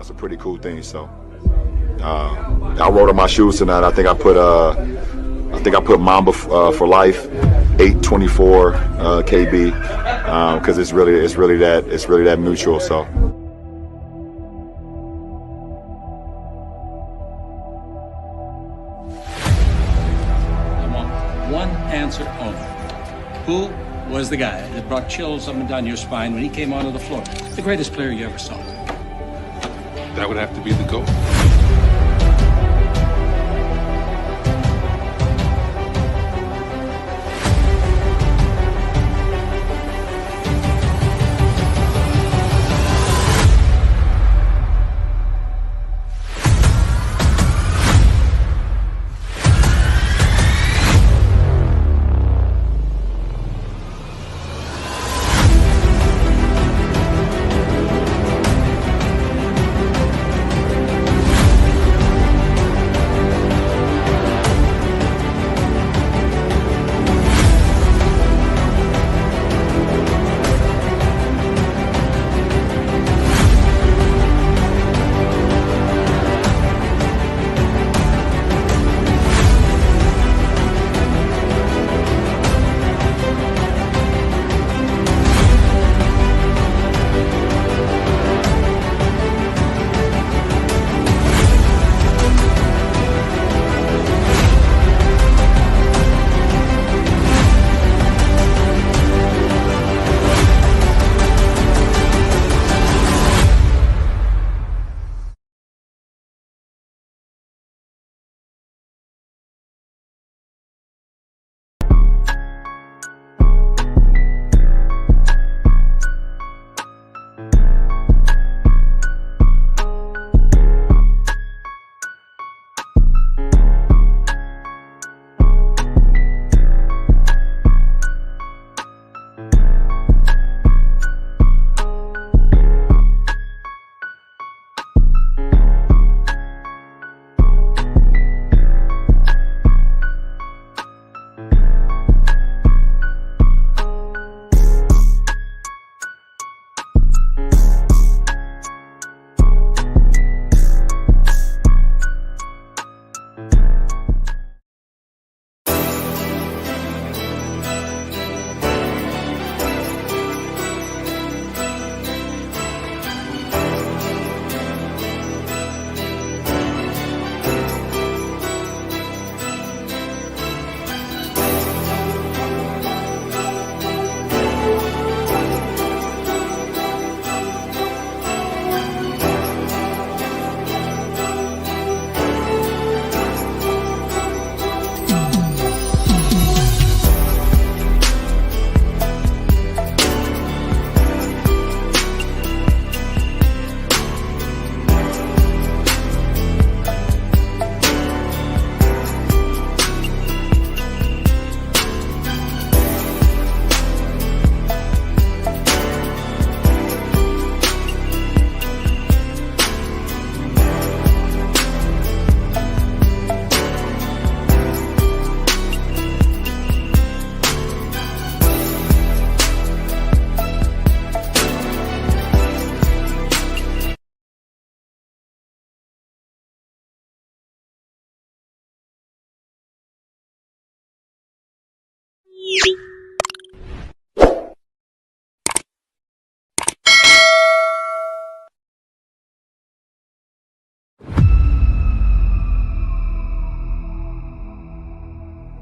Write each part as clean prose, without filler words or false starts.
That's a pretty cool thing. So I wrote on my shoes tonight. I think I put Mamba for life, 824 KB, because it's really that mutual. So. I want one answer only. Who was the guy that brought chills up and down your spine when he came onto the floor? The greatest player you ever saw. That would have to be the GOAT.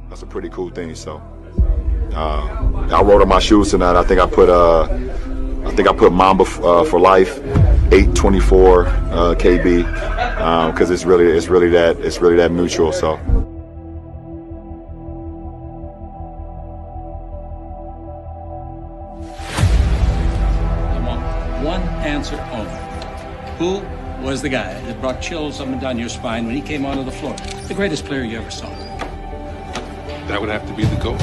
That's a pretty cool thing. So I wrote on my shoes tonight. I think I put Mamba for life, 824 KB, because it's really that mutual. So. I want one answer only. Who was the guy that brought chills up and down your spine when he came onto the floor? The greatest player you ever saw. That would have to be the GOAT.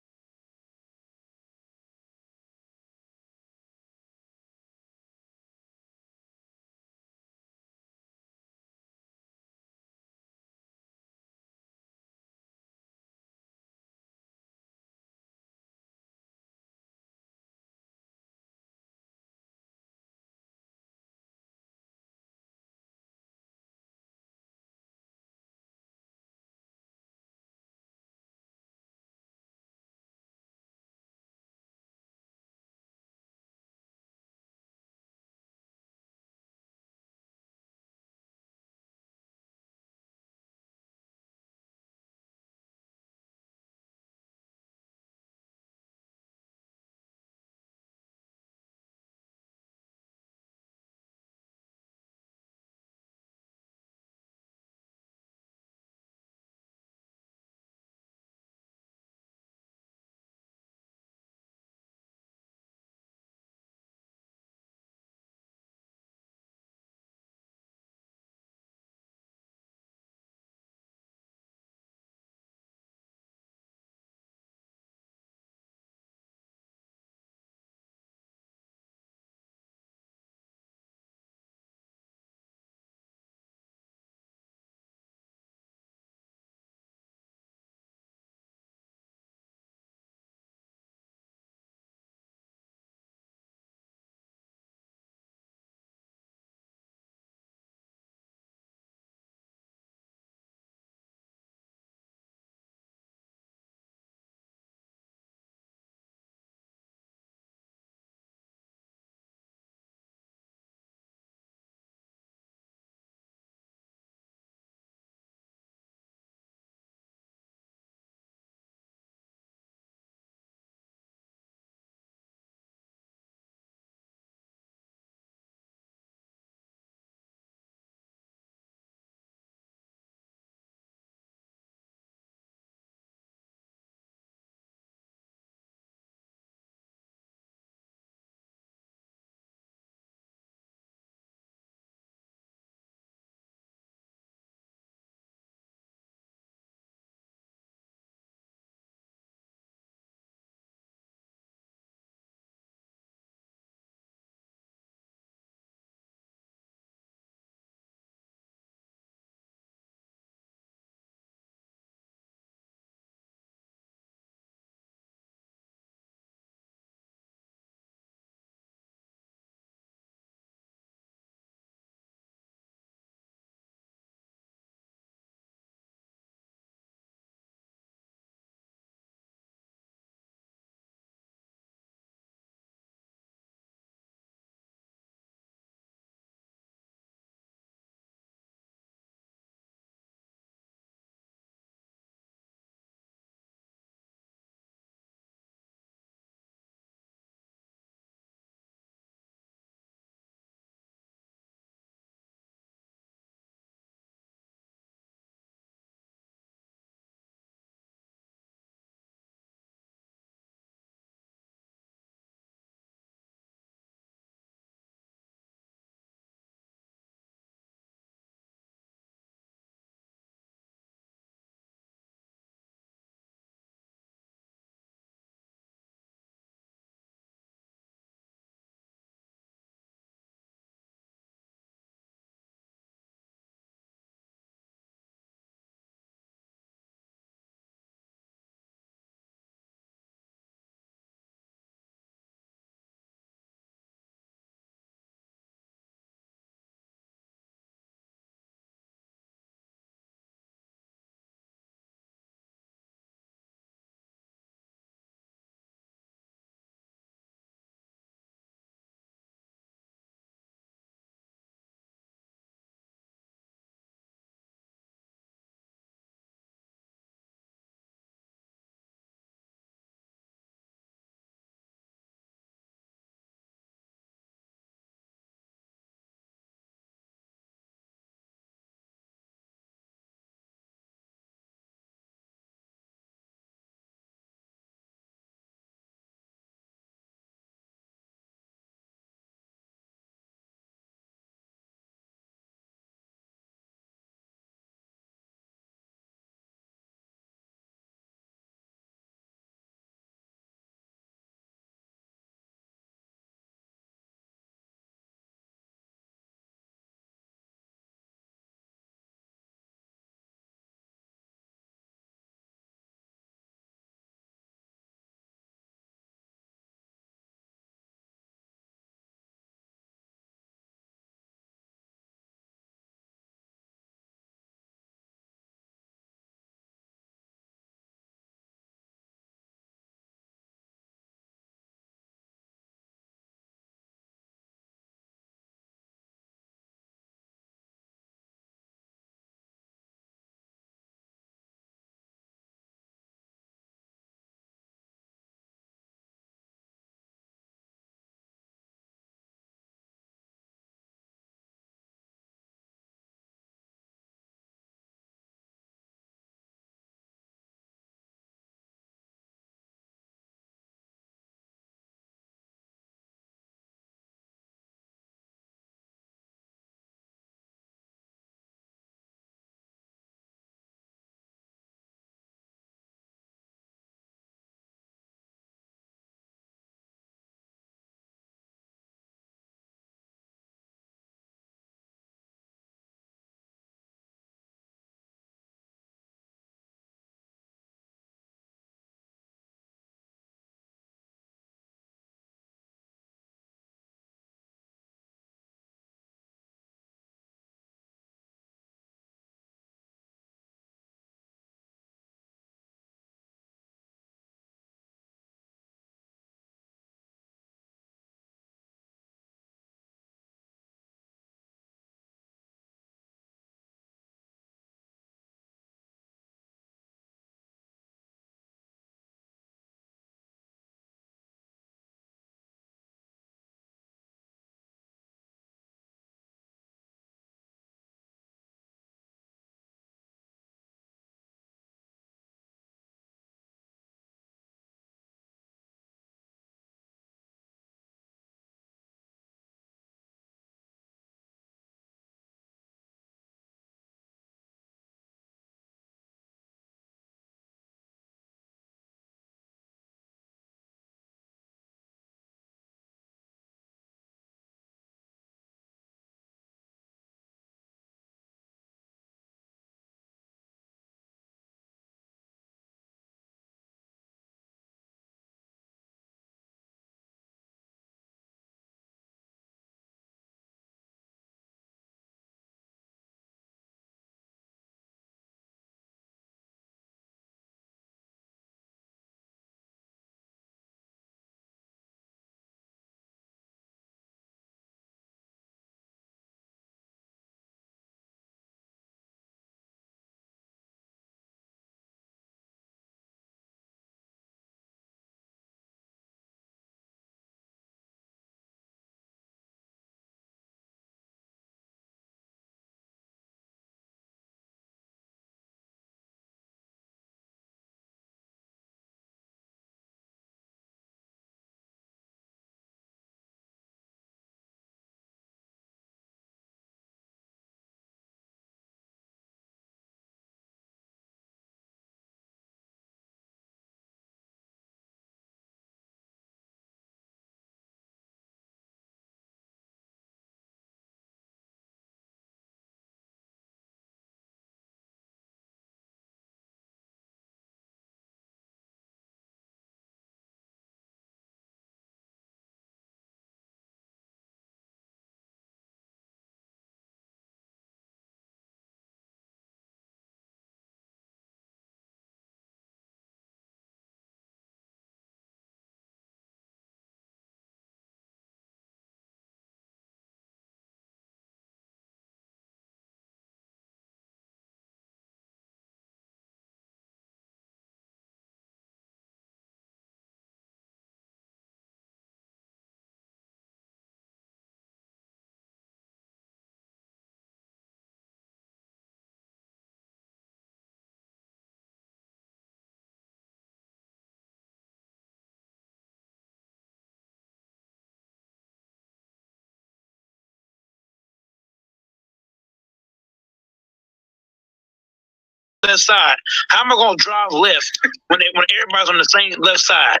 left side. How am I gonna drive left when everybody's on the same left side?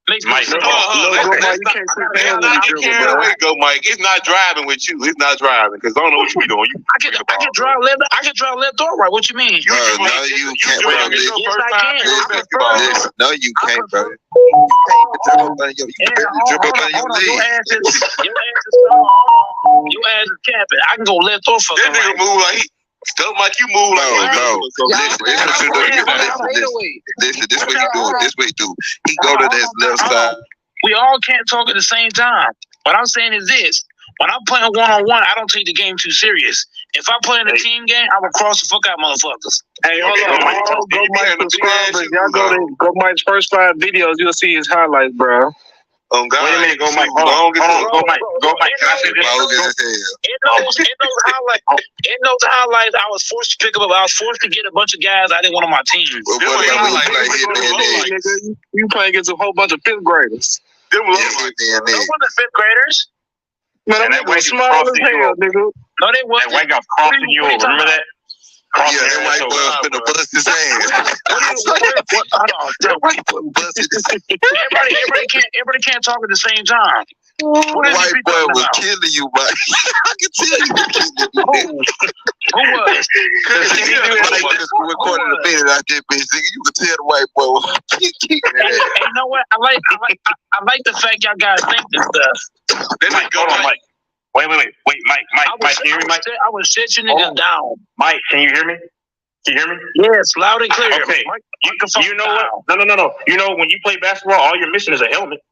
Makes no sense. You can't go, Mike. It's not driving with you. It's not driving because I don't know what you be doing. I can drive left. I can drive left or right. What you mean? No, you can't, bro. Yes, I can. No, you can't, bro. You can't dribble on your leg. Your ass is capping. I can go left or fucking That nigga right. move like don't like you move like Listen, this what he do. This what he do. He go to this left side. We all can't talk at the same time. What I'm saying is this. When I'm playing one-on-one, I don't take the game too serious. If I play in a team game, I will cross the fuck out motherfuckers. Hey, hold on. Go Mike subscribers. Y'all go Mike's first 5 videos. You'll see his highlights, bro. Oh God! Wait a minute, go Mike. Go Mike. Go Mike. Can I say this? In those highlights, I was forced to pick up. I was forced to get a bunch of guys I didn't want on my team. You playing against a whole bunch of 5th graders. Them the 5th graders. Man, that was small as hell, nigga. No, they wasn't. That white guy crossing you over. Remember that? Yeah, that white boy finna bust his ass. Everybody can't talk at the same time. White boy was killing you, Mike. I can tell you killing you. Who was? We recorded a minute out there, bitch. You can tell the white boy was kicking. Hey, you know what? I like the fact y'all guys think this stuff. Mike, hold on, Mike. Wait, Mike, can you hear me, Mike? I would sit you niggas down. Mike, can you hear me? Can you hear me? Yes, loud and clear. Okay. You know what? No. You know, when you play basketball, all you're missing is a helmet.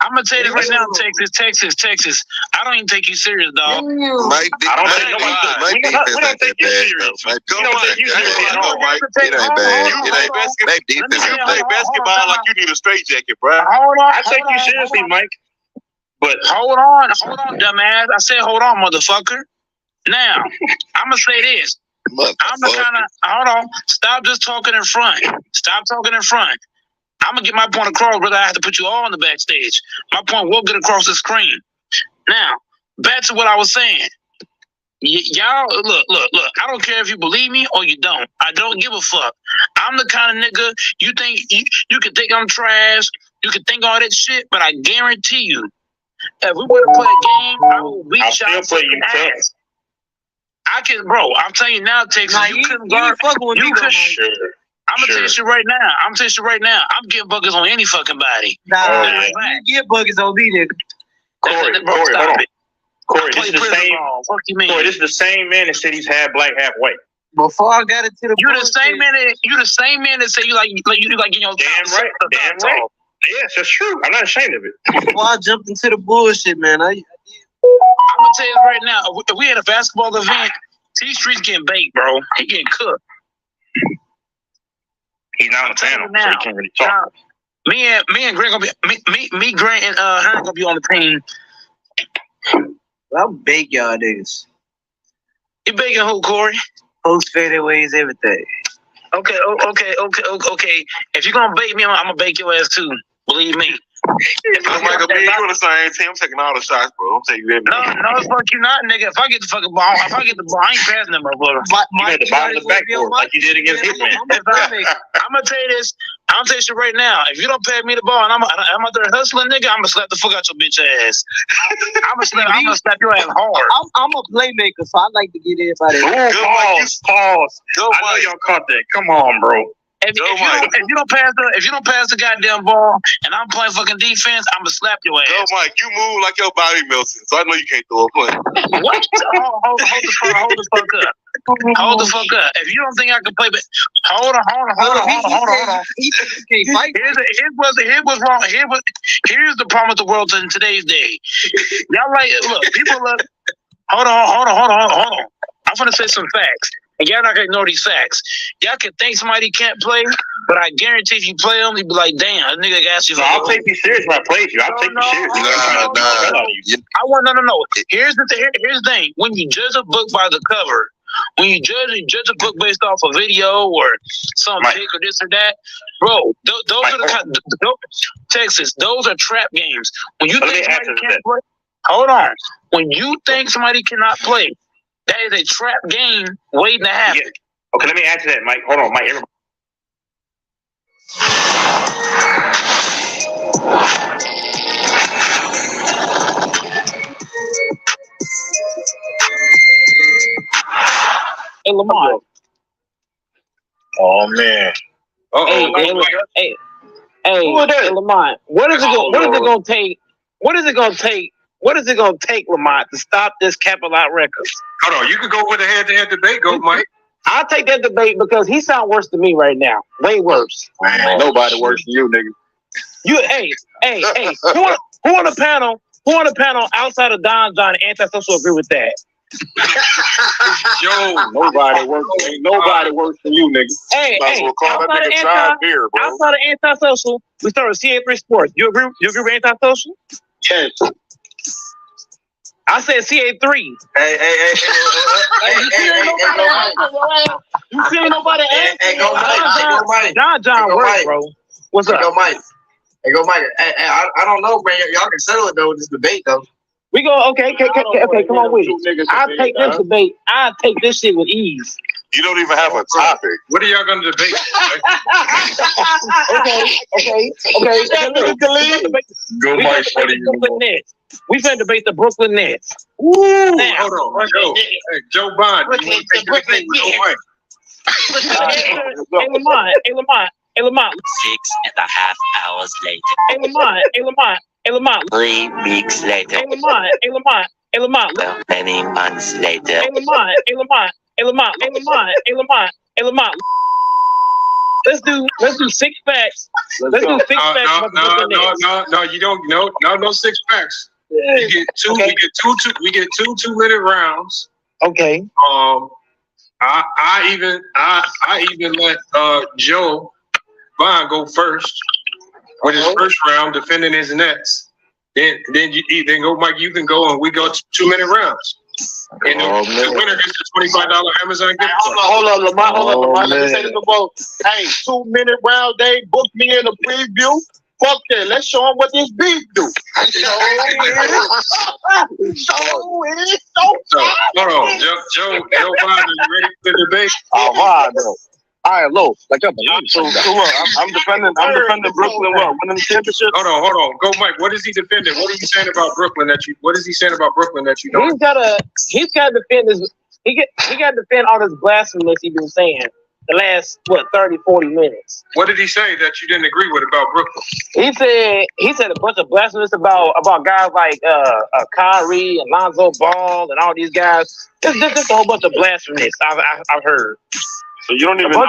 I'm gonna tell you this right now, Texas. I don't even take you serious, dog. Mike, we don't take you serious. We don't take you serious at all. It ain't bad. It ain't bad. You play basketball like you need a straight jacket, bro. Hold on. I take you seriously, Mike. But hold on, dumbass. I said, hold on, motherfucker. Now, I'm gonna say this. I'm the kind of hold on. Stop just talking in front. I'm gonna get my point across, brother. I have to put you all on the backstage. My point will get across the screen. Now, back to what I was saying. Y'all, look. I don't care if you believe me or you don't. I don't give a fuck. I'm the kind of nigga you think you can think I'm trash. You can think all that shit, but I guarantee you, if we were to play a game, I will beat y'all fucking ass. I can, bro. I'm telling you now, Texas. You couldn't guard. You could. I'm gonna tell you shit right now. I'm getting buckets on any fucking body. You get buckets on me, nigga. Corey, hold on. Corey, this is the same. What you mean? Corey, this is the same man that said he's half black, half white. Before I got into the you the same man that say you like you know. Damn right. Yes, that's true. I'm not ashamed of it. Before I jumped into the bullshit, man. I'm gonna tell you right now. If we had a basketball event, T Street's getting baked, bro. He getting cooked. He's not on the panel, so he can't really talk. Me and Grant gonna be Grant and Herm gonna be on the team. I'll bake y'all niggas. You baking who, Corey? Post fadeaways, everything. Okay. If you're gonna bake me, I'm gonna bake your ass too. Believe me. If I'm like you on the same team, I'm taking all the shots, bro. I'm taking everything. No, fuck you not, nigga. If I get the fucking ball, I ain't passing them, motherfucker. You had the bottom of the backboard like you did against Hitman. I'm gonna tell you this. I'm telling you right now. If you don't pass me the ball and I'm out there hustling, nigga, I'm gonna slap the fuck out your bitch ass. I'm gonna slap your ass hard. I'm a playmaker, so I like to get everybody. Pause. I know y'all caught that. Come on, bro. If you don't pass the goddamn ball and I'm playing fucking defense, I'm gonna slap your ass. Yo, Mike, you move like your body melting, so I know you can't throw a punch. What? Hold the fuck up. Hold the fuck up. If you don't think I can play, hold on. Here's the problem with the world in today's day. Y'all people look. Hold on. I'm gonna say some facts. And y'all not gonna ignore these facts. Y'all can think somebody can't play, but I guarantee if you play them, you be like, damn, that nigga asked you. I'll take you serious when I play you. I'll take you serious. No. Here's the thing. When you judge a book by the cover, when you judge a book based off a video or some pick or this or that, bro, those are the kind of Texas. Those are trap games. When you think somebody can't play, hold on. When you think somebody cannot play, that is a trap game waiting to happen. Okay, let me answer that, Mike. Hold on, Mike. Everybody. Hey, Lamont. Oh man. Hey, Lamont. What is it gonna take? What is it gonna take? What is it gonna take, Lamont, to stop this Capital Records? Hold on, you could go with a head-to-head debate. Go, Mike. I'll take that debate because he sounds worse than me right now. Way worse. Man, nobody worse than you, nigga. Hey. Who on the panel? Who on the panel outside of Don John and Antisocial agree with that? Yo, Nobody worse. Ain't nobody worse than you, nigga. Hey, outside of Antisocial, we started CA3 Sports. You agree with Antisocial? Yes. I said CA3. Hey, You see nobody answer? Hey, go Mike. Don John works, bro. What's up? Go Mike. Hey, go Mike. Hey, I don't know, man. Y'all can settle it though. This debate though. We go. Okay. Come on with it. I'll take this debate. I'll take this shit with ease. You don't even have a topic. what are y'all gonna debate? Okay. Go Mike. We finna debate the Brooklyn Nets. Ooh, hold on. Joe Bond. You want to take the debate with Joe Mike? Hey, Lamont. 6.5 hours later. Hey, Lamont. 3 weeks later. Hey, Lamont. Many months later. Hey, Lamont. Let's do 6 facts. Let's do 6 facts about the Brooklyn Nets. No, you don't. No 6 facts. We get two. Okay. We get two 2-minute rounds. Okay. I even let Joe Bond go first with his first round defending his Nets. Then go Mike. You can go and we go 2-minute rounds. And the winner gets a $25 Amazon gift card. Hold on, Lamont. Let me say this about. Hey, 2-minute round. They booked me in the preview. Fuck that. Let's show them what this beef do. Hold on, Joe Biden, are you ready for the debate? All right, low. Like I'm defending Brooklyn. What? Winning the championship? Hold on. Go, Mike. What is he defending? What are you saying about Brooklyn What is he saying about Brooklyn that you don't? He's gotta defend his. He got to defend all this blasphemous he's been saying the last 30, 40 minutes. What did he say that you didn't agree with about Brooklyn? He said a bunch of blasphemous about guys like Kyrie and Lonzo Ball and all these guys. Just a whole bunch of blasphemous I've heard. So you don't even know.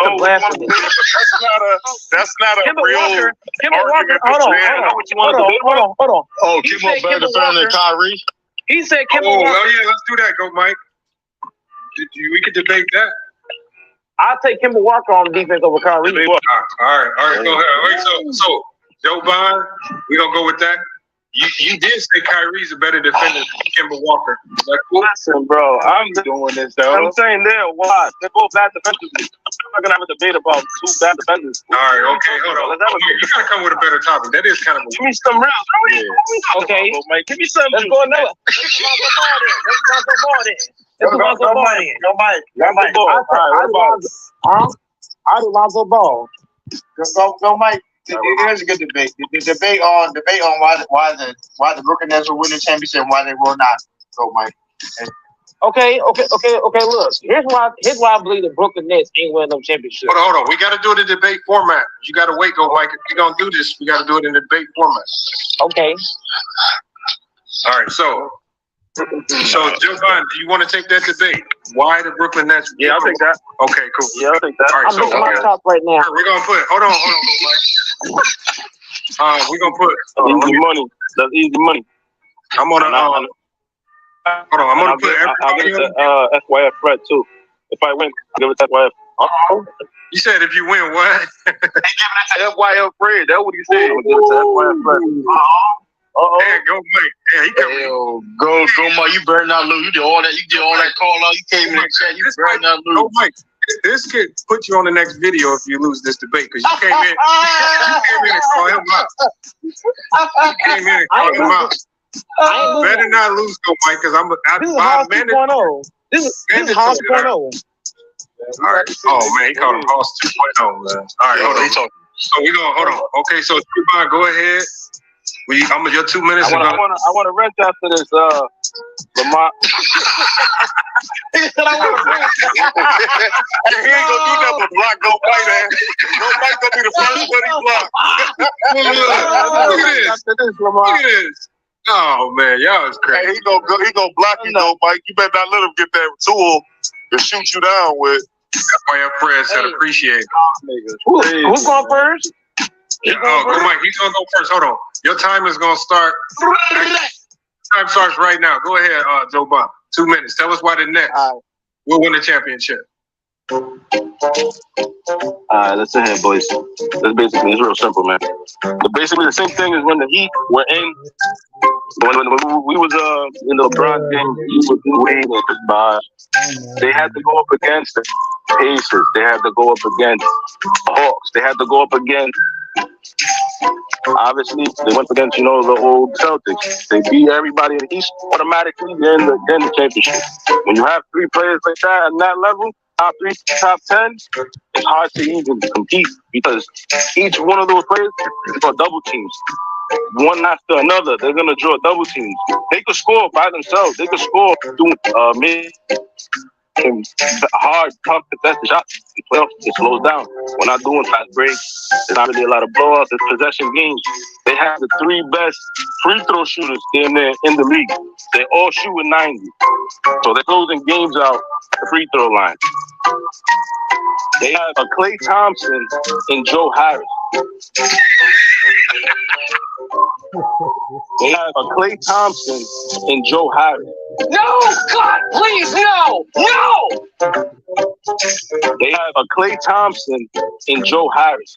That's not a real argument. Hold on. Oh, Kimball better defending Kyrie. He said Kimball Walker. Oh, yeah, let's do that. Go, Mike. We could debate that. I'll take Kimball Walker on defense over Kyrie. All right. Go ahead. So Joe Bond, we gonna go with that. You did say Kyrie's a better defender than Kimball Walker. Is that cool? Listen, bro, I'm doing this though. I'm saying they're both bad defenders. I'm not gonna have a debate about 2 bad defenders. All right, okay, hold on. You gotta come with a better topic. That is kind of. Give me some rounds. Yeah. Okay. Give me some. Let's go another. Let's go Lonzo Ball in. Go Mike. I do Lonzo Ball. Go Mike. Here's a good debate. The debate on why the Brooklyn Nets will win the championship and why they will not. Go Mike. Okay. Look, here's why I believe the Brooklyn Nets ain't winning no championship. Hold on. We got to do it in debate format. You got to wait, Go Mike. If we're gonna do this, we got to do it in debate format. Okay. All right. So Joe Biden, do you want to take that debate? Why the Brooklyn Nets? Yeah, I'll take that. Okay, cool. Yeah, I'll take that. All right, I'm looking my top right now. We're gonna put. Hold on, Go Mike. We're gonna put easy money. That's easy money. I'm gonna. Hold on. I'm gonna put. I'll give it to FYF Fred too. If I win, I'll give it to FYF. You said if you win, what? They giving it to FYF Fred. That's what he said. I'll give it to FYF Fred. Yeah, Go Mike. Yeah, he coming. Go Mike. You better not lose. You did all that call out. You came in the chat. You better not lose. Go Mike. This could put you on the next video if you lose this debate because you came in. And call him out. You came in and called him out. Better not lose, Go Mike, because I'm This is House 2.0. This is House 2.0. All right. Oh man, he called him Hoss 2.0, man. All right, hold on. So we gonna hold on. Okay, so Trayvon, go ahead. I'm your 2 minutes. I want to rent after this. Lamont. He said I want to rent. He ain't gonna do that but block no fight, man. No fight gonna be the first one he block. Look at this. Look at this. Oh man, y'all is crazy. Hey, he gonna block you though, Mike. You better not let him get that tool to shoot you down with. That's why your friend said appreciate. Who's going first? Go Mike. He's gonna go first. Hold on. Your time is gonna start. Time starts right now. Go ahead, Joe Bob. 2 minutes. Tell us why the Nets will win the championship. Let's sit here, boys. It's real simple, man. Basically, the same thing as when the Heat were in. When we was in the LeBron game, he was Wade and Chris Bosh. They had to go up against the Pacers. They had to go up against the Hawks. They had to go up against. Obviously, they went against the old Celtics. They beat everybody in the East. Automatically, they're in the championship. When you have three players like that at that level, top 3, top 10, it's hard to even compete because each one of those players is for double teams. One after another, they're gonna draw double teams. They could score by themselves. They could score doing mid and hard, tough, contested shots. The playoffs, it slows down. We're not doing fast breaks. There's not really a lot of blowouts. It's possession games. They have the 3 best free throw shooters in the league. They all shoot at 90. So they're closing games out at the free throw line. They have a Klay Thompson and Joe Harris. They have a Klay Thompson and Joe Harris. No, God, please, no. They have a Klay Thompson and Joe Harris.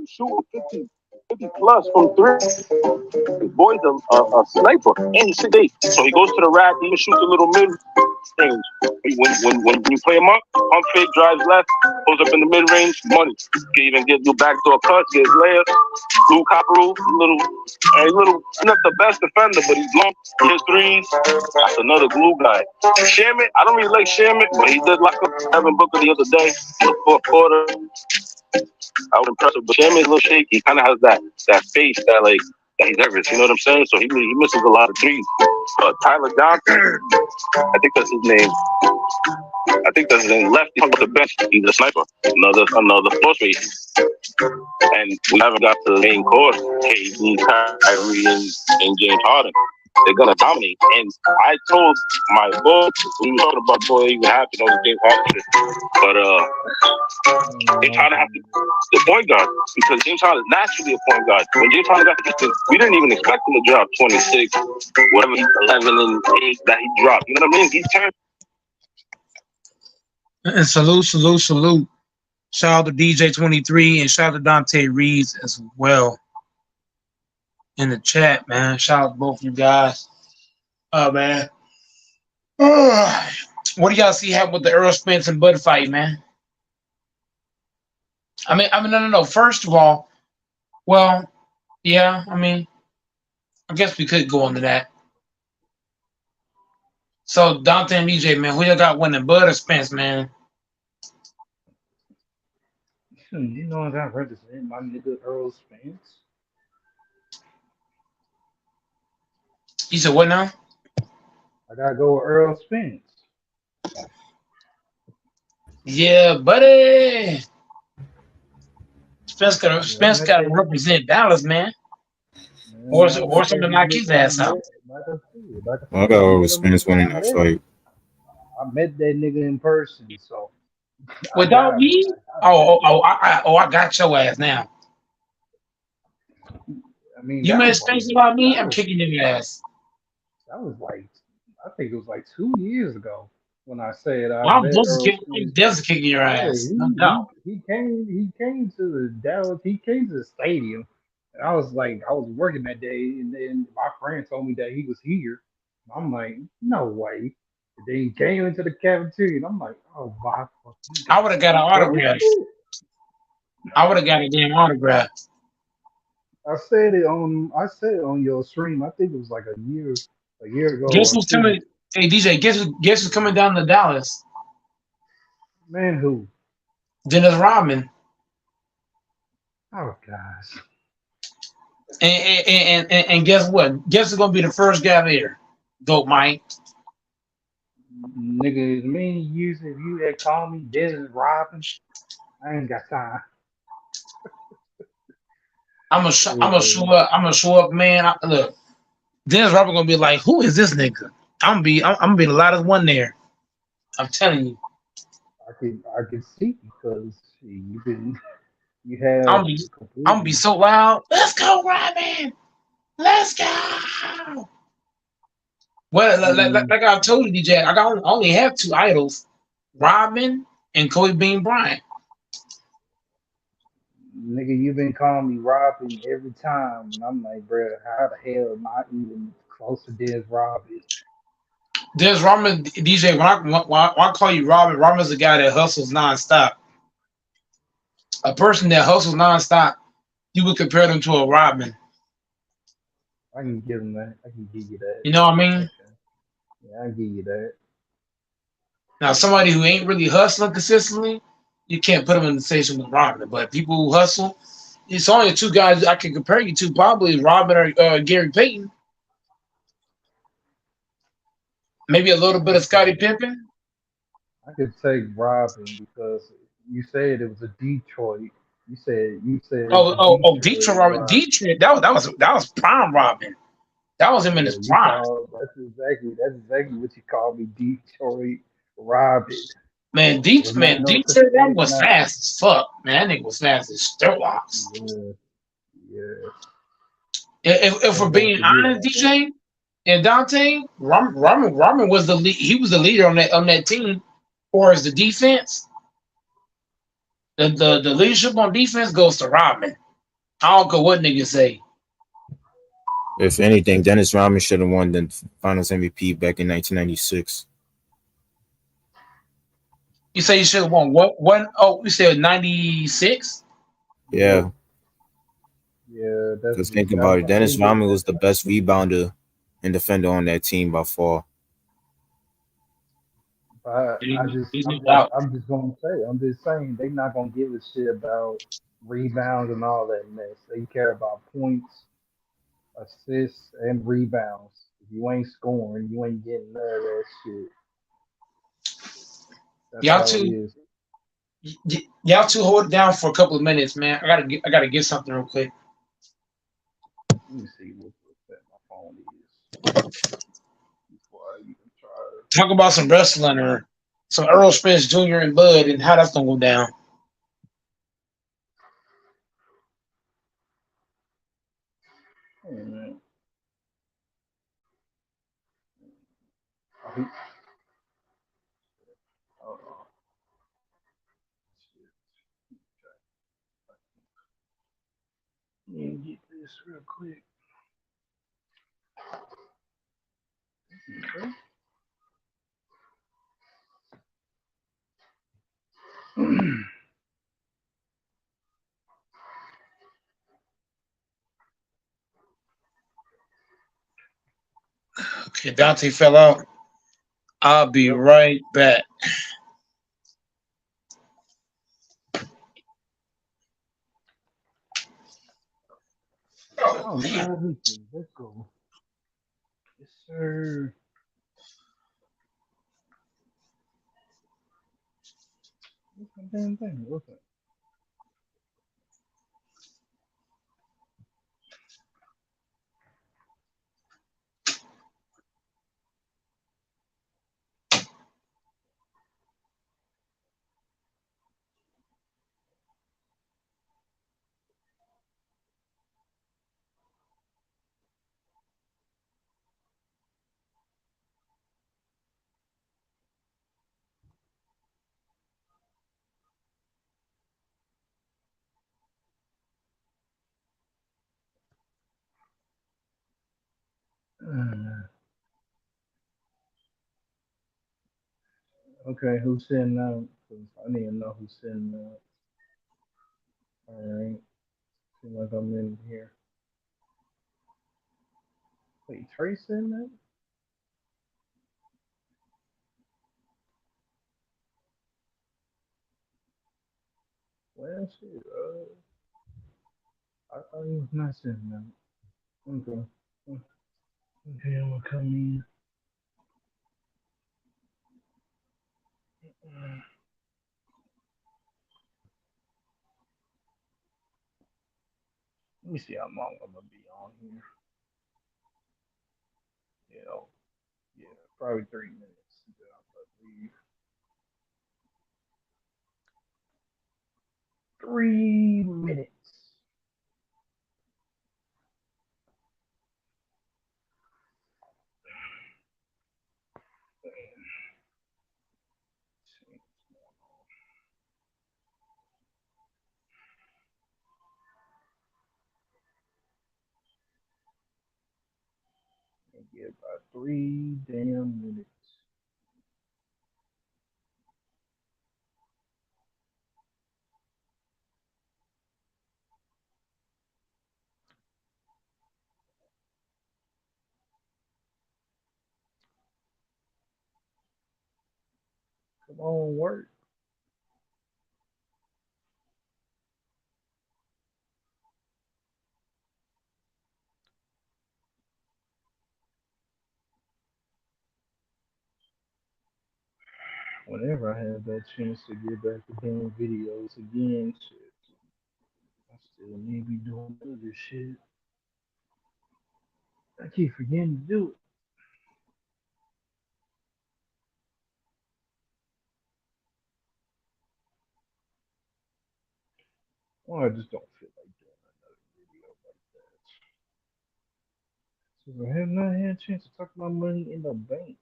Shoot 50 plus from 3. His boy's a sniper, and he's 6'8". So he goes to the rack, he shoots a little mid range. When you play him up, pump fake, drives left, goes up in the mid range, money. You can even get your backdoor cuts, get his layups. Blue Copperoo, not the best defender, but he's long. His threes, that's another glue guy. Shamit, I don't really like Shamit, but he did lock up Devin Booker the other day in the fourth quarter. I was impressed with Shamit. A little shaky. He kind of has that face that he's nervous. You know what I'm saying? So he misses a lot of threes. But Tyler Johnson, I think that's his name. I think that's his name. Lefty off the bench. He's a sniper. Another force race. And we haven't got to the main course. KD, Kyrie, and James Harden. They're gonna dominate. And I told my boy, we were talking about even happy on the James Harden shit. But they trying to have the point guard because James Harden is naturally a point guard. When James Harden got to this, we didn't even expect him to drop 26, whatever 11 and 8 that he dropped. You know what I mean? He's turned. And salute. Shout out to DJ23 and shout out to Dante Reeves as well. In the chat, man. Shout out to both of you guys. Man. What do y'all see happen with the Earl Spence and Bud fight, man? I mean, no. First of all, well, yeah, I guess we could go into that. So Dante and DJ, man, who y'all got winning, Bud or Spence, man? You know, I've heard this name, my nigga Earl Spence. You said what now? I gotta go with Earl Spence. Yeah, buddy. Spence got to represent Dallas, man. Or something like his ass out. I got with Spence winning that fight. I met that nigga in person, so. Without me? I got your ass now. You met Spence without me? I'm kicking your ass. That was I think it was 2 years ago when I said I'm just kicking your ass. No. He came to the Dallas. He came to the stadium, and I was working that day, and then my friend told me that he was here. I'm like, no way. And then he came into the cafeteria, and I'm like, oh my. I would have got an autograph. I would have got a damn autograph. I said it on your stream. I think it was like a year ago Guess or who's two. coming? Hey DJ, guess who's coming down to Dallas? Man, who? Dennis Rodman. Oh gosh. And guess what? Guess who's gonna be the first guy there? Dope Mike. Nigga, as many years if you had called me Dennis Robin, I ain't got time. I'm gonna show up. I'm gonna show up, man. Look, Dennis Rodman gonna be like, who is this nigga? I'm gonna be the loudest one there. I'm telling you. I can see because you have I'm gonna be so loud. Let's go, Rodman. Let's go. Well, like I told you, DJ, I only have two idols, Rodman and Kobe Bean Bryant. Nigga, you've been calling me Robin every time, and I'm like, bro, how the hell am I even close to Dennis Robin? Dennis Rodman, DJ, when I call you Robin, Robin's a guy that hustles nonstop. A person that hustles nonstop, you would compare them to a Rodman. I can give him that. I can give you that. You know what I mean? Yeah, I give you that. Now, somebody who ain't really hustling consistently, you can't put them in the station with Rodman. But people who hustle, it's only two guys I can compare you to, probably Rodman or Gary Payton. Maybe a little bit of Scottie Pippen. I could take Robin because you said it was a Detroit. You said Detroit Robin. Detroit, that was prime Robin. That was him in his prime. That's exactly what you call me, Detroit Robin. Man, Detroit Robin was fast as fuck. Man, that nigga was fast as Sturlocks. Yeah. If we're being honest, DJ and Dante, Robin was the lead. He was the leader on that team. Or as the defense, the leadership on defense goes to Rodman. I don't care what niggas say. If anything, Dennis Rodman should have won the Finals MVP back in 1996. You say you should have won what? Oh, you said 96? Yeah. Yeah. Because think about it, Dennis Rodman was the best rebounder and defender on that team by far. I'm just saying they're not gonna give a shit about rebounds and all that mess. They care about points, assists, and rebounds. If you ain't scoring, you ain't getting none of that shit. Y'all two hold it down for a couple of minutes, man. I gotta get something real quick. Let me see what my phone is. Talk about some wrestling or some Earl Spence Jr. and Bud and how that's gonna go down. Hey, man. Let me get this real quick. Okay. Okay, Dante fell out. I'll be right back. Oh, man. Let's go. Yes, sir. What's the damn thing? What's it? Okay, who's sitting out? I need to know who's sitting out. All right. Seems like I'm in here. Wait, Trace in that? Well, shit. I thought he was not sitting that. Okay. Okay, I'm gonna come in. Let me see how long I'm gonna be on here. Yeah, probably 3 minutes. Then I'm gonna leave. 3 minutes. Get about 3 damn minutes. Come on, work. Whenever I have that chance to get back to doing videos again, shit, I still need to be doing other shit. I keep forgetting to do it. Or I just don't feel like doing another video like that. So I have not had a chance to talk about money in the bank.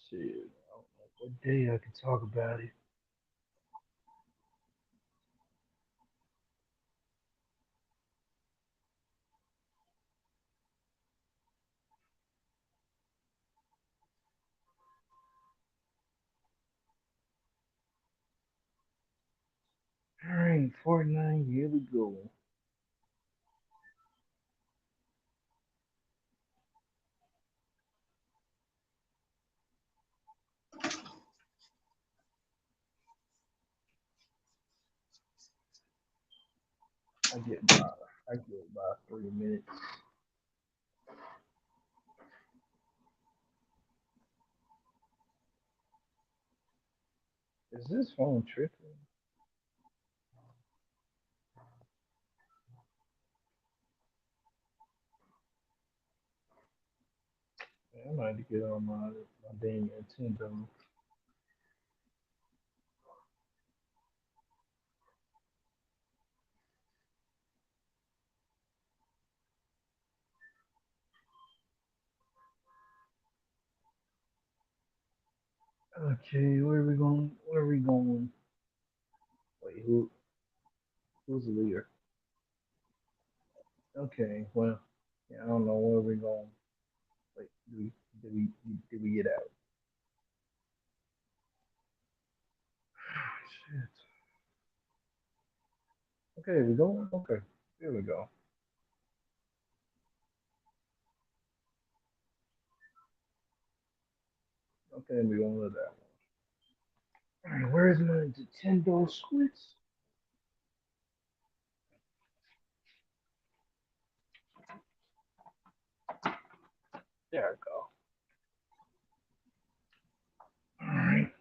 Shit, I don't know what day I can talk about it. Alright, Fortnite, here we go. I get about 3 minutes. Is this phone tripping? I might have to get on my damn Nintendo. Okay, where are we going? Where are we going? Wait, who's the leader? Okay, well, yeah, I don't know where we're going. Wait, did we get out? Shit. Okay, we going? Okay, here we go. Okay, we're going to that one. Alright, where is my Nintendo Switch? There we go. Alright.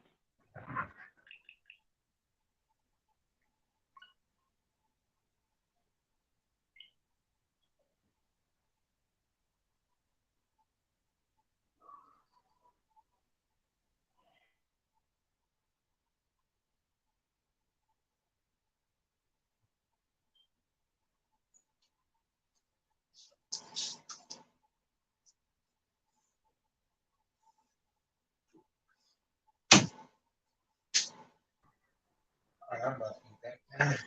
Alright, I'm about to eat that.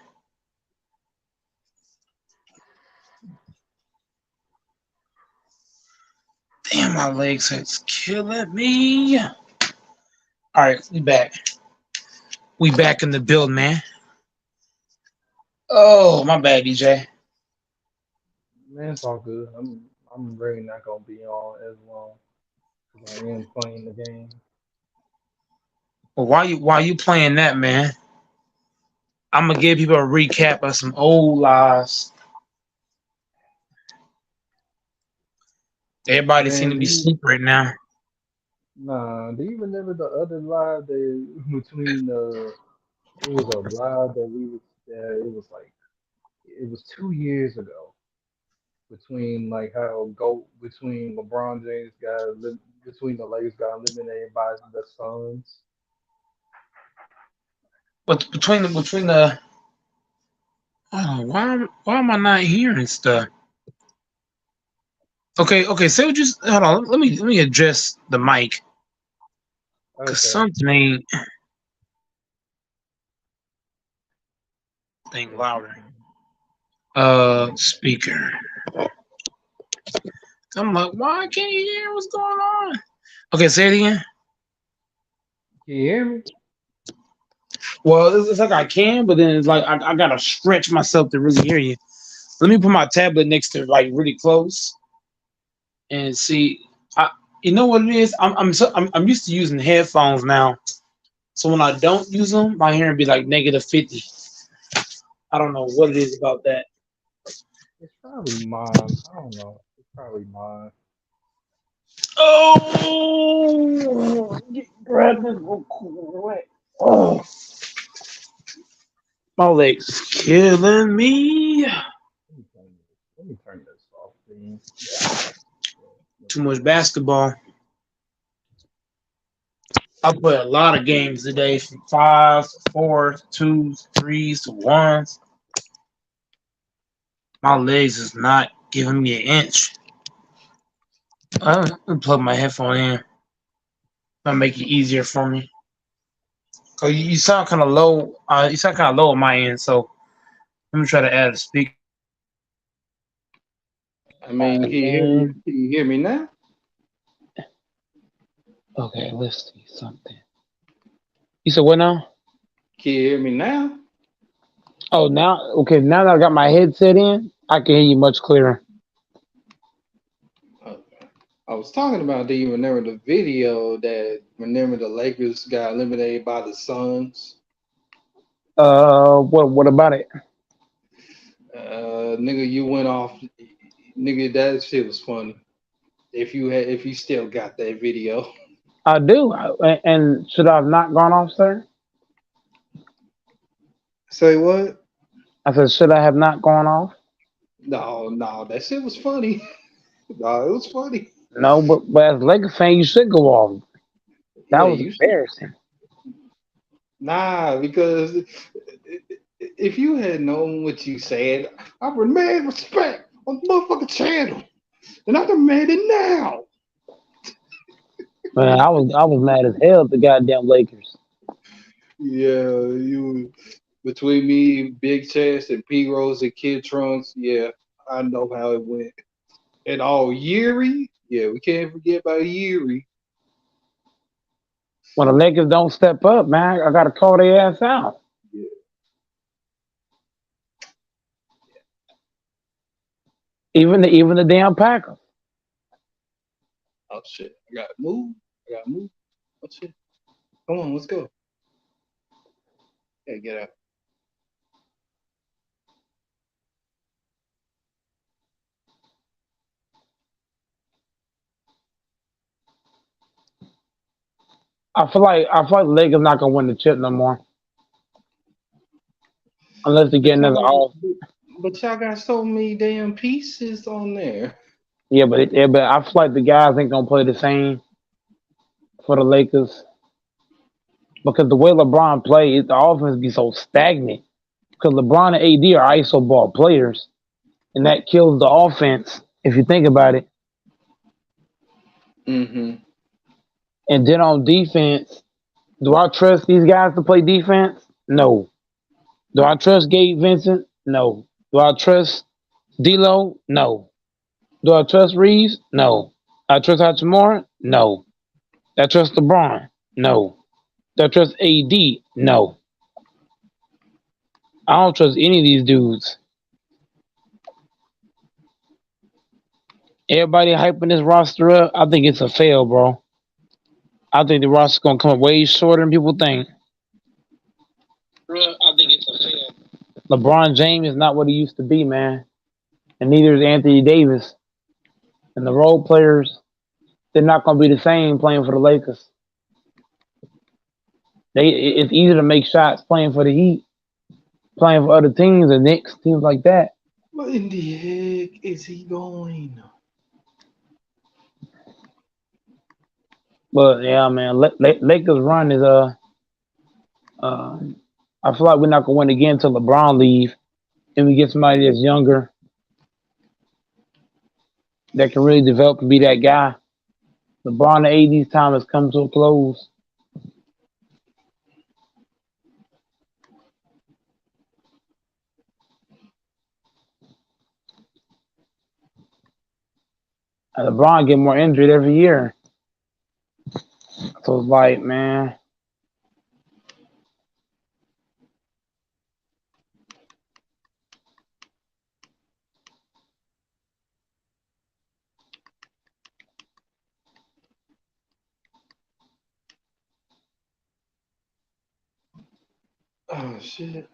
Damn, my legs is killing me. All right, we back. We back in the build, man. Oh, my bad, DJ. Man, it's all good. I'm really not gonna be on as long because I am playing the game. Well, while you playing that, man, I'm gonna give people a recap of some old lives. Everybody seem Man, to do be you, asleep right now. nah, do you remember the other live that between it was a live that we was it was like it was 2 years ago between like how go between LeBron James between the Lakers got eliminated by the Suns. But between the oh, why am I not hearing stuff? Okay. Say what you hold on. Let me address the mic because Okay. something ain't thing louder. Speaker. I'm like, why can't you hear what's going on? Okay, say it again. Can you hear me? Well, it's like I can, but then it's like I gotta stretch myself to really hear you. Let me put my tablet next to like really close and see. You know what it is? I'm used to using headphones now, so when I don't use them, my hearing be like -50. I don't know what it is about that. It's probably mine. I don't know. It's probably mine. Oh, grab this real quick. Oh, my legs killing me. Let me turn this off, please. Too much basketball. I played a lot of games today from 5s, 4s, 2s, 3s to 1s. My legs is not giving me an inch. I'm gonna plug my headphone in. That'll make it easier for me. Cause you sound kind of low. You sound kind of low on my end, so let me try to add a speaker. I mean, can you hear me now? Okay, let's see something. You said what now? Can you hear me now? Oh, now that I got my headset in, I can hear you much clearer. I was talking about, do you remember the video that whenever the Lakers got eliminated by the Suns? What about it? Nigga, you went off. Nigga, that shit was funny. If you still got that video. I do. And should I have not gone off, sir? Say what? I said, should I have not gone off? No, that shit was funny. No, it was funny. No, but as a Lakers fan, you should go off. That was embarrassing. Nah, because if you had known what you said, I would mad respect on the motherfucking channel. And I demand it now. Man, I was mad as hell at the goddamn Lakers. Yeah, you between me, Big Chest, and P Rose and Kid Trunks, yeah, I know how it went. And Yuri, yeah, we can't forget about Yuri. When the Lakers don't step up, man, I gotta call their ass out. Yeah. Even the damn Packers. Oh shit, I gotta move. Oh shit. Come on, let's go. Yeah, get out. I feel like the Lakers not gonna win the chip no more. Unless they get another off. But y'all got so many damn pieces on there. Yeah, but I feel like the guys ain't gonna play the same for the Lakers. Because the way LeBron plays, the offense be so stagnant. Because LeBron and AD are ISO ball players. And that kills the offense, if you think about it. Mm-hmm. And then on defense, do I trust these guys to play defense? No. Do I trust Gabe Vincent? No. Do I trust D'Lo? No. Do I trust Reeves? No. I trust Hachimura? No. Do I trust LeBron? No. Do I trust AD? No. I don't trust any of these dudes. Everybody hyping this roster up. I think it's a fail, bro. I think the roster's gonna come up way shorter than people think. I think it's a fail. LeBron James is not what he used to be, man. And neither is Anthony Davis. And the role players, they're not gonna be the same playing for the Lakers. It's easier to make shots playing for the Heat, playing for other teams, the Knicks, teams like that. What in the heck is he going? But yeah, man, Lakers run is I feel like we're not gonna win again until LeBron leave, and we get somebody that's younger that can really develop and be that guy. LeBron and AD's time has come to a close. And LeBron get more injured every year, so it's like, man. Oh shit.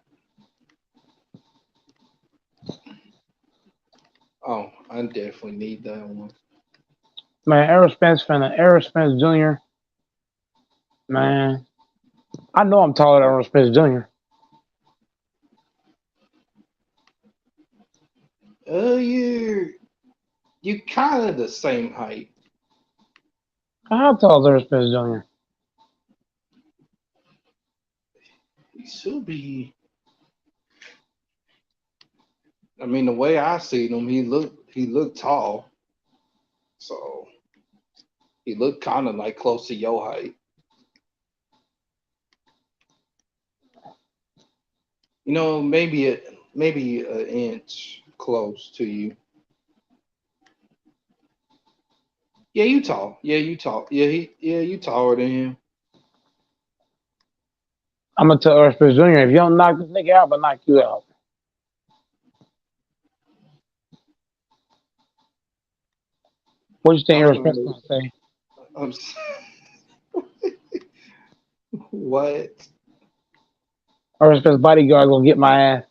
Oh, I definitely need that one. Man, Errol Spence Jr. Man, I know I'm taller than Errol Spence Jr. You kind of the same height. How tall is Errol Spence Jr.? He should be. I mean, the way I seen him, he looked tall. So he looked kind of like close to your height. You know, maybe an inch close to you. Yeah, you tall. Yeah, you tall. Yeah, you taller than him. I'm gonna tell Errol Spence Jr. if you don't knock this nigga out, I'm gonna knock you out. What you think Errol Spence gonna say? What? Errol Spence bodyguard gonna get my ass.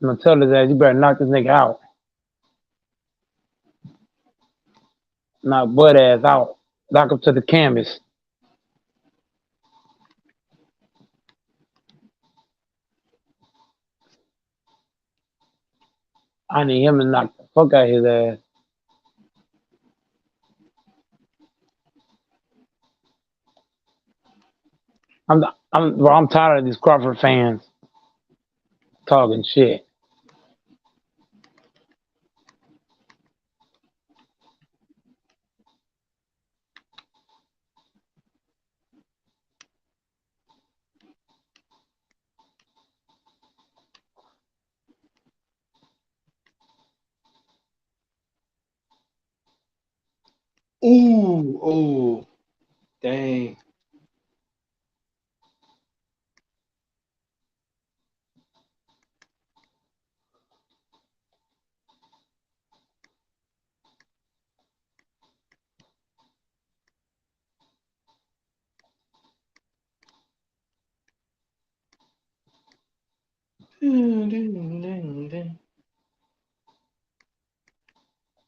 I'm gonna tell his ass, you better knock this nigga out. Knock butt ass out. Knock him to the canvas. I need him to knock the fuck out of his ass. I'm tired of these Crawford fans talking shit. Ooh, dang.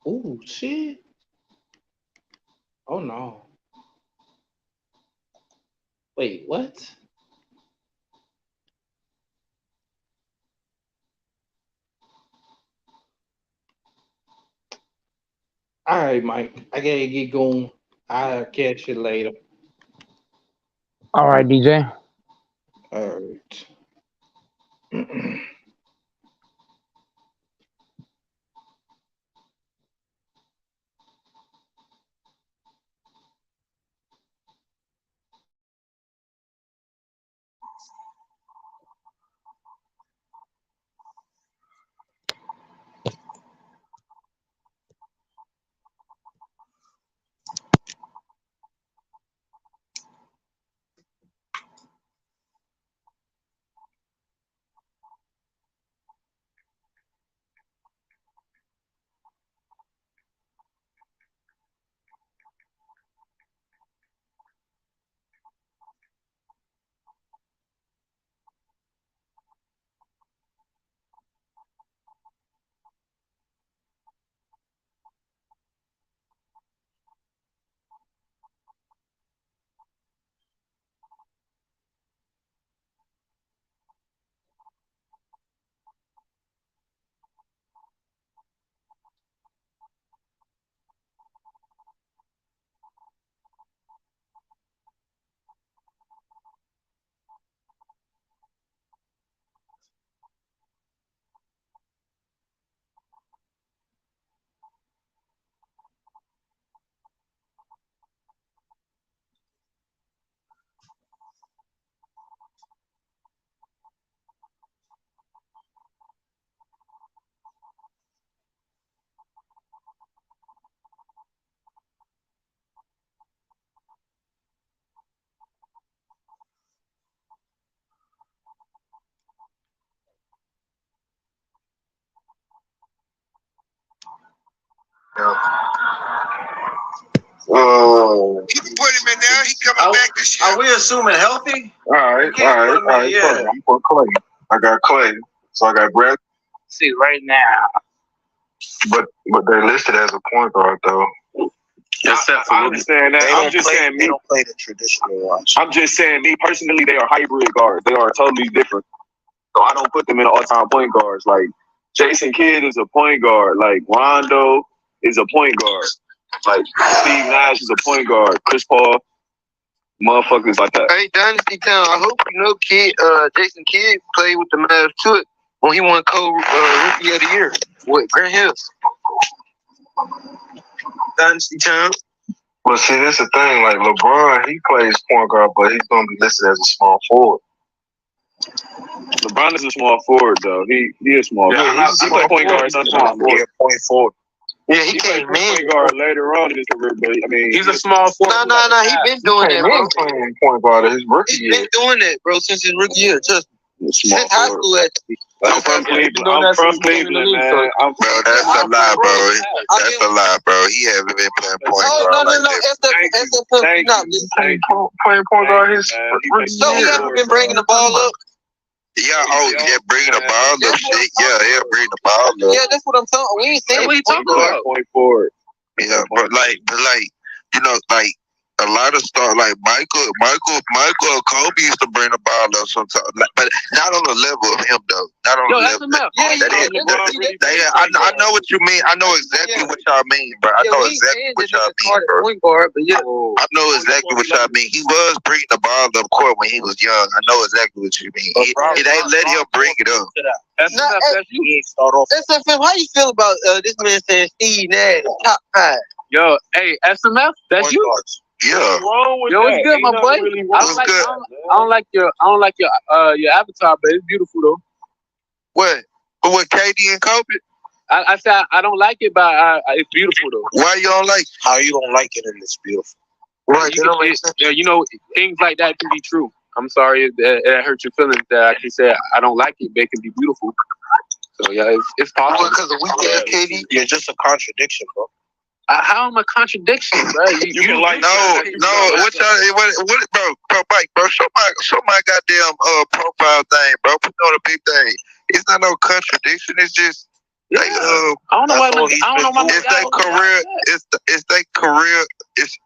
Oh shit. Oh no. Wait, what? All right, Mike. I gotta get going. I'll catch you later. All right, DJ. All right. now. He coming back this year. Are we assuming healthy? All right. Yeah. I'm for Clay. I got Clay. So I got Brad. See, right now. But they're listed as a point guard though. Except for I understand that. I'm just saying they don't play the traditional ones. I'm just saying me personally, they are hybrid guards. They are totally different. So I don't put them in all-time point guards. Like Jason Kidd is a point guard. Like Rondo is a point guard. Like Steve Nash is a point guard. Chris Paul, motherfuckers like that. Hey, Dynasty Town, I hope you know Jason Kidd played with the Mavs too when he won Rookie of the Year with Grant Hill. Dynasty Town. Well, see, that's the thing. Like LeBron, he plays point guard, but he's gonna be listed as a small forward. LeBron is a small forward, though. He is small. Yeah, he played point guard sometimes. Yeah, point forward. Yeah, he played came in. point guard later on in his career, but I mean, He's a small forward. No. He been doing that, bro. Playing point guard his rookie He's been doing that, bro, since his rookie year. Just since high school, actually. I'm from Cleveland, man. Bro, that's a lie, bro. That's a lie, bro. He haven't been playing point guard like that. Playing point guard his rookie So he hasn't been bringing the ball up. Yeah, bringing the ball up, shit. Yeah, he'll bring the ball up. Yeah, that's what I'm talking. We ain't saying what you talking about. Point forward. Yeah, but like, you know, like a lot of stuff, like Michael, or Kobe used to bring the ball up sometimes, but not on the level of him though. Not on the level. I know what you mean. I know exactly what y'all mean, bro. I know exactly what y'all mean, bro. Point guard, but yeah. I know exactly what y'all mean. He was bringing the ball up court when he was young. I know exactly what you mean. They let him bring it up. SFM, how you feel about this man saying Steve Nash top 5? Yo, hey, SMF, that's you. Yeah. Yo, it's good, my boy. I don't like your avatar, but it's beautiful though. What? What? KD and Kobe? I said I don't like it, but it's beautiful though. Why you don't like it? How you don't like it and it's beautiful? Right. You know, things like that can be true. I'm sorry if that hurt your feelings that I actually said I don't like it, but it can be beautiful. So yeah, it's possible. Because of weekend, KD, you're just a contradiction, bro. How am I a contradiction, bro? You can like no. What Mike, bro? Show my goddamn profile thing, bro. Put on a big thing. It's not no contradiction. It's just like I don't know why. It's their career. It's their career. It's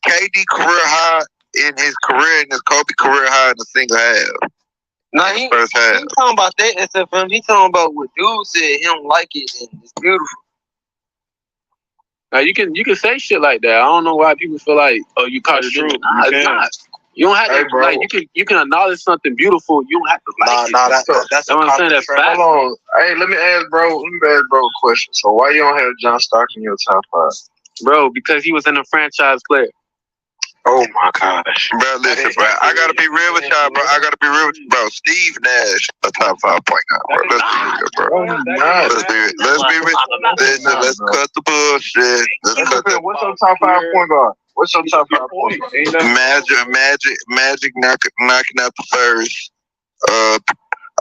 KD career high in his career, and his Kobe career high in the single half. Nah, he first half. He talking about that SFM. He talking about what dude said he don't like it and it's beautiful. Now you can say shit like that. I don't know why people feel like, oh, you contradict. Nah, it's not. You don't have to like you can acknowledge something beautiful. You don't have to like it. That's what I'm saying. That's fact. Hold on. Hey, let me ask bro a question. So why you don't have John Stockton in your top 5? Bro, because he was in a franchise player. Oh my gosh. Bro, listen, bro. I gotta be real with y'all, bro. Bro. Steve Nash, a top 5 point guard, bro. Let's be real, bro. Let's be real. Let's cut the bullshit. What's your top 5 point guard? What's your top 5 point guard? Magic knocking out the first.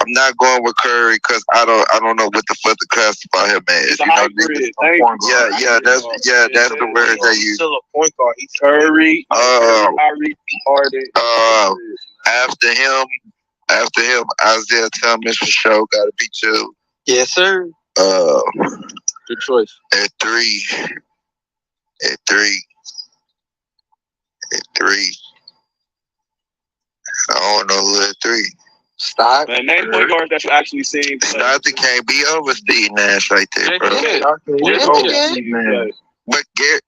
I'm not going with Curry because I don't know what the fuck to classify him as. You know, that's the word they use. Still a point guard. He's Curry. After him, Isaiah Thomas for sure got to be 2. Yes, sir. Good choice. At 3. I don't know who at 3. Stop. Man, name point guards that you actually seen. Stockton can't be over Steve Nash right there, bro. But Gary,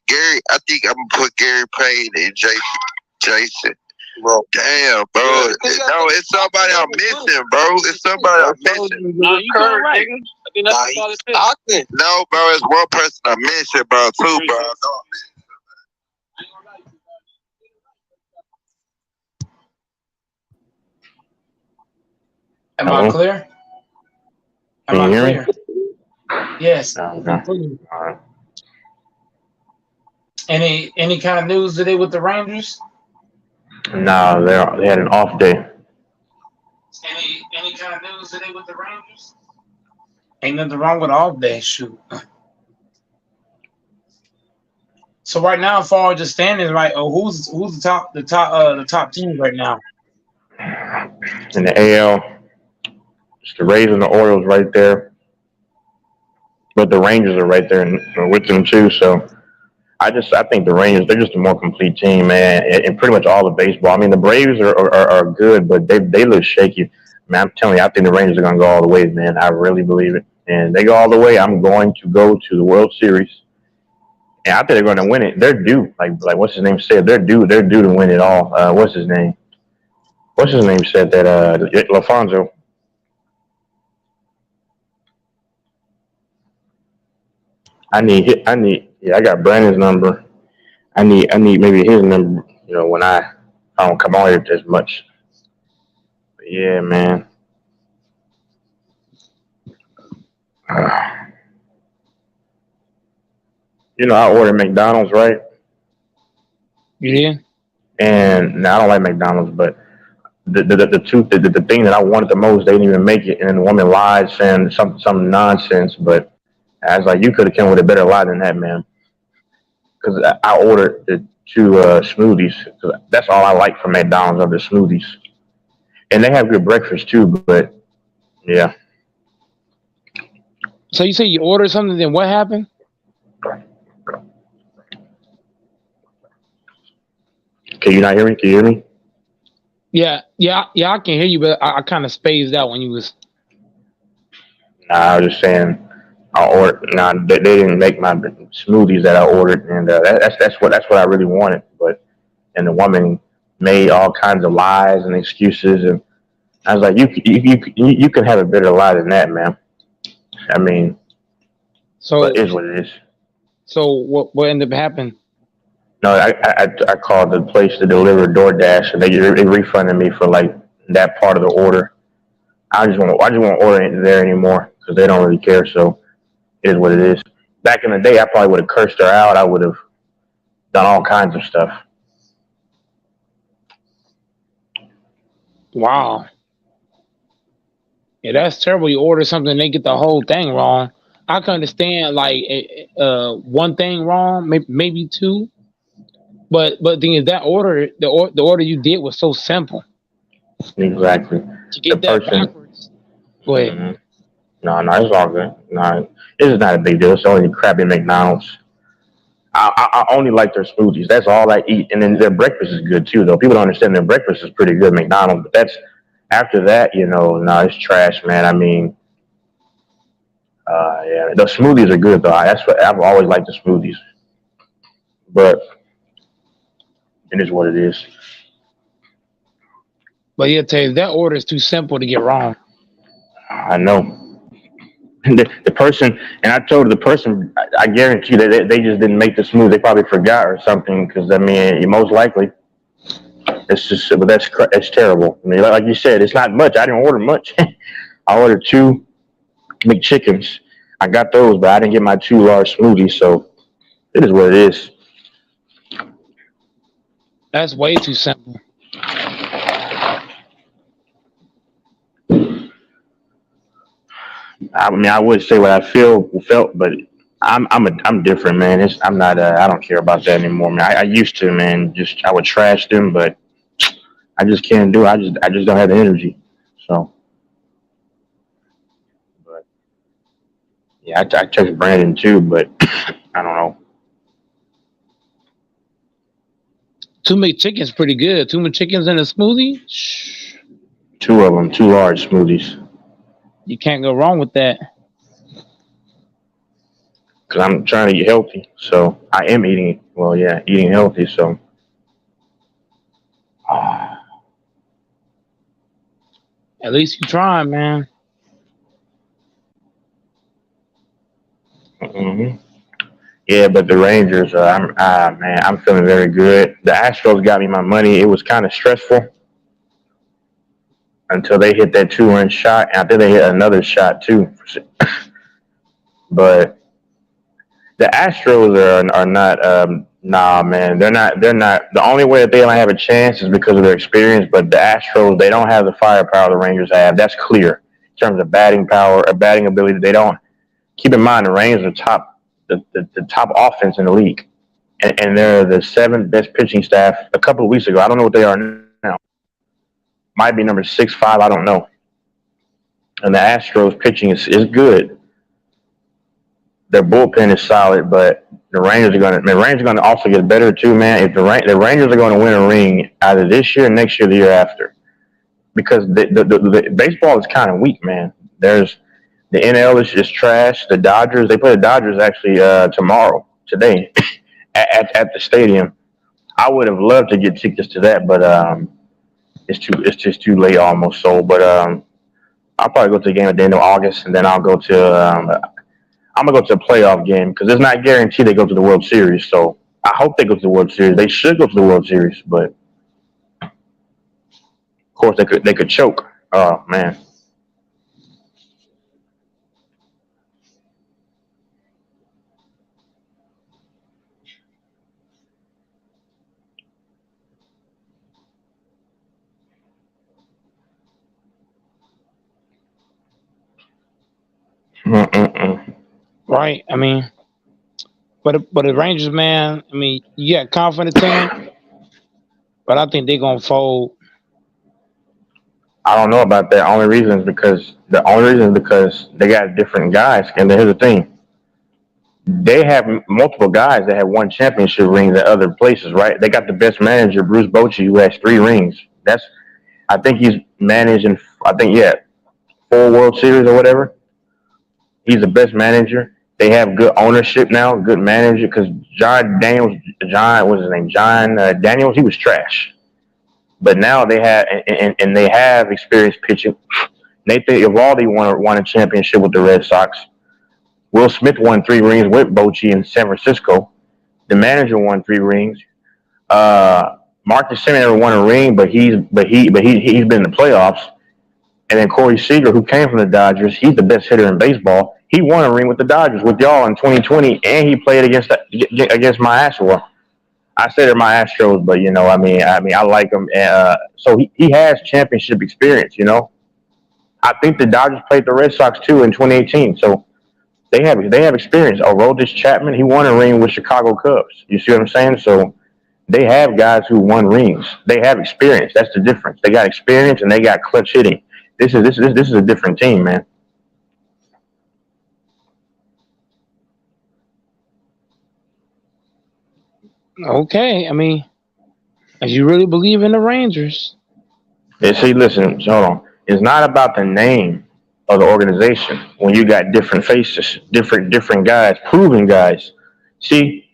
Gary. I think I'm gonna put Gary Payne and Jason. Bro, damn, bro. No, it's somebody I'm missing, bro. It's somebody I'm missing. No, you doing right. I think that's a solid pick. No, bro, it's one person I mentioned, bro. Too, bro. Am I clear? Am I clear? Yes. Any kind of news today with the Rangers? Nah, they had an off day. Any kind of news today with the Rangers? Ain't nothing wrong with off day. Shoot. So right now, as far as the standings, right? Oh, who's the top teams right now? In the AL, it's the Rays and the Orioles right there, but the Rangers are right there with them too. So I think the Rangers, they're just a more complete team, man, and pretty much all of baseball. I mean, the Braves are good, but they look shaky. Man, I'm telling you, I think the Rangers are gonna go all the way, man. I really believe it, and they go all the way. I'm going to go to the World Series. And I think they're going to win it. They're due. Like what's his name said, they're due to win it all. What's his name said that LaFonso. I got Brandon's number. I need maybe his number, when I don't come on here as much. But yeah, man. I ordered McDonald's, right? Yeah. And now I don't like McDonald's, but the thing that I wanted the most, they didn't even make it, and then the woman lied saying some nonsense. But I was like, you could have come with a better lie than that, man. Because I ordered the 2 smoothies. Cause that's all I like from McDonald's are the smoothies, and they have good breakfast too. But yeah. So you say you ordered something, then what happened? Can you not hear me? Can you hear me? Yeah, I can hear you, but I kind of spaced out when you was. Nah, I was just saying, I ordered. Nah, they didn't make my smoothies that I ordered, and that's what I really wanted. And the woman made all kinds of lies and excuses, and I was like, you can have a better lie than that, man. I mean, so it is what it is. So what ended up happening? No, I called the place to deliver DoorDash, and they refunded me for like that part of the order. I just won't order it there anymore because they don't really care. So it is what it is. Back in the day, I probably would have cursed her out. I would have done all kinds of stuff. Wow. Yeah, that's terrible. You order something, and they get the whole thing wrong. I can understand like one thing wrong, maybe 2. But the thing is that the order you did was so simple. Exactly. To get that backwards. Go ahead. Mm-hmm. No, it's all good. No, it's not a big deal. It's only crappy McDonald's. I only like their smoothies. That's all I eat. And then their breakfast is good too, though. People don't understand their breakfast is pretty good, McDonald's. But that's after that, it's trash, man. I mean, yeah, the smoothies are good though. That's what I've always liked, the smoothies. But it is what it is. But yeah, tell you, that order is too simple to get wrong. I know. The person, and I told the person, I guarantee that they just didn't make the smoothie. They probably forgot or something. Because I mean, most likely, it's just. But that's terrible. I mean, like you said, it's not much. I didn't order much. I ordered 2 McChickens. I got those, but I didn't get my 2 large smoothies. So it is what it is. That's way too simple. I mean, I would say what I felt, but I'm different, man. I'm not. I don't care about that anymore, man. I used to, man. I would trash them, but I just can't do it. I just don't have the energy. So, but yeah, I text Brandon too, but I don't know. 2 McChickens pretty good. 2 McChickens in a smoothie? 2 of them, 2 large smoothies. You can't go wrong with that. Because I'm trying to eat healthy. So I am eating healthy. So at least you trying, man. Mm-hmm. Yeah, but the Rangers, I'm feeling very good. The Astros got me my money. It was kind of stressful until they hit that 2-run shot, and I think they hit another shot too. But the Astros are not. Nah, man, they're not. The only way that they might have a chance is because of their experience. But the Astros, they don't have the firepower the Rangers have. That's clear in terms of batting power or batting ability. They don't. Keep in mind, the Rangers are the top offense in the league. and they're the 7th best pitching staff a couple of weeks ago. I don't know what they are now. Might be number 6-5. I don't know. And the Astros pitching is good. Their bullpen is solid, but the Rangers are going to also get better too, man. If the Rangers are going to win a ring either this year, next year, the year after, because the baseball is kind of weak, man. There's the NL is trash. The Dodgers, they play the Dodgers actually today at the stadium. I would have loved to get tickets to that, but it's just too late almost. So, but I'll probably go to the game at the end of August, and then I'll go to I'm gonna go to a playoff game because it's not guaranteed they go to the World Series. So I hope they go to the World Series. They should go to the World Series, but of course they could choke. Oh man. Right. I mean, but the Rangers, man. I mean, you got confidence in them, but I think they're gonna fold. I don't know about that. The only reason is because they got different guys. And here's the thing: they have multiple guys that have won championship rings at other places, right? They got the best manager, Bruce Bochy, who has 3 rings. I think he's managing. 4 World Series or whatever. He's the best manager. They have good ownership now, good manager. Because John Daniels, he was trash. But now they have, and they have experience pitching. Nathan Eovaldi won a championship with the Red Sox. Will Smith won 3 rings with Bochy in San Francisco. The manager won 3 rings. Marcus Semien never won a ring, but he's been in the playoffs. And then Corey Seager, who came from the Dodgers, he's the best hitter in baseball. He won a ring with the Dodgers with y'all in 2020, and he played against my Astros. I said they're my Astros, but I like him. So he has championship experience. I think the Dodgers played the Red Sox too in 2018, so they have experience. Aroldis Chapman, he won a ring with Chicago Cubs. You see what I'm saying? So they have guys who won rings. They have experience. That's the difference. They got experience and they got clutch hitting. This is a different team, man. Okay, I mean, if you really believe in the Rangers. Yeah, see, listen, hold on. It's not about the name of the organization when you got different faces, different guys, proven guys. See,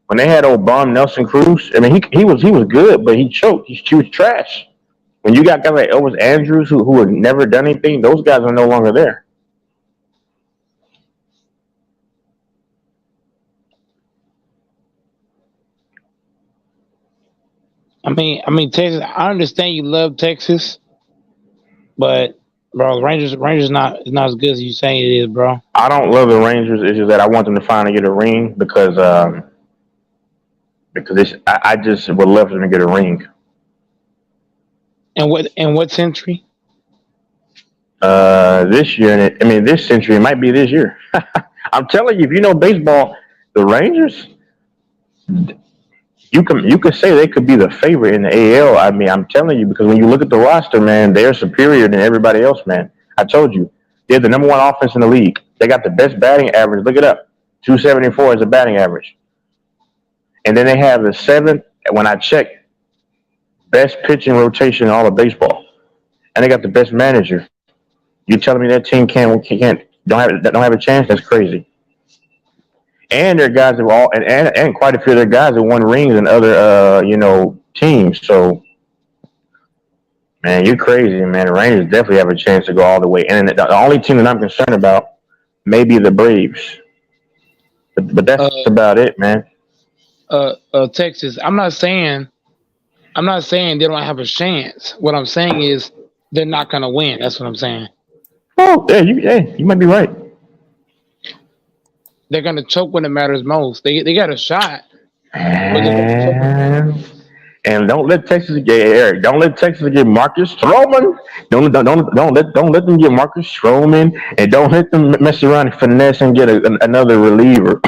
when they had old bum Nelson Cruz, I mean, he was good, but he choked. He was trash. When you got guys like Elvis Andrews who had never done anything, those guys are no longer there. I mean, Texas. I understand you love Texas, but bro, the Rangers is not as good as you saying it is, bro. I don't love the Rangers. It's just that I want them to finally get a ring because I just would love them to get a ring. And what century? This year. I mean, this century. It might be this year. I'm telling you, if you know baseball, the Rangers. You could say they could be the favorite in the AL. I mean, I'm telling you, because when you look at the roster, man, they're superior than everybody else, man. I told you, they're the number 1 offense in the league. They got the best batting average. Look it up. 274 is the batting average. And then they have the 7th, when I checked, best pitching rotation in all of baseball. And they got the best manager. You telling me that team don't have a chance? That's crazy. And their guys have all and quite a few of their guys have won rings in other teams. So man, you're crazy, man. The Rangers definitely have a chance to go all the way. And the only team that I'm concerned about may be the Braves. But that's about it, man. Texas. I'm not saying they don't have a chance. What I'm saying is they're not gonna win. That's what I'm saying. Oh, you might be right. They're gonna choke when it matters most. They got a shot. And don't let Texas get Eric. Don't let Texas get Marcus Stroman. Don't let them get Marcus Stroman, and don't let them mess around and finesse and get another reliever.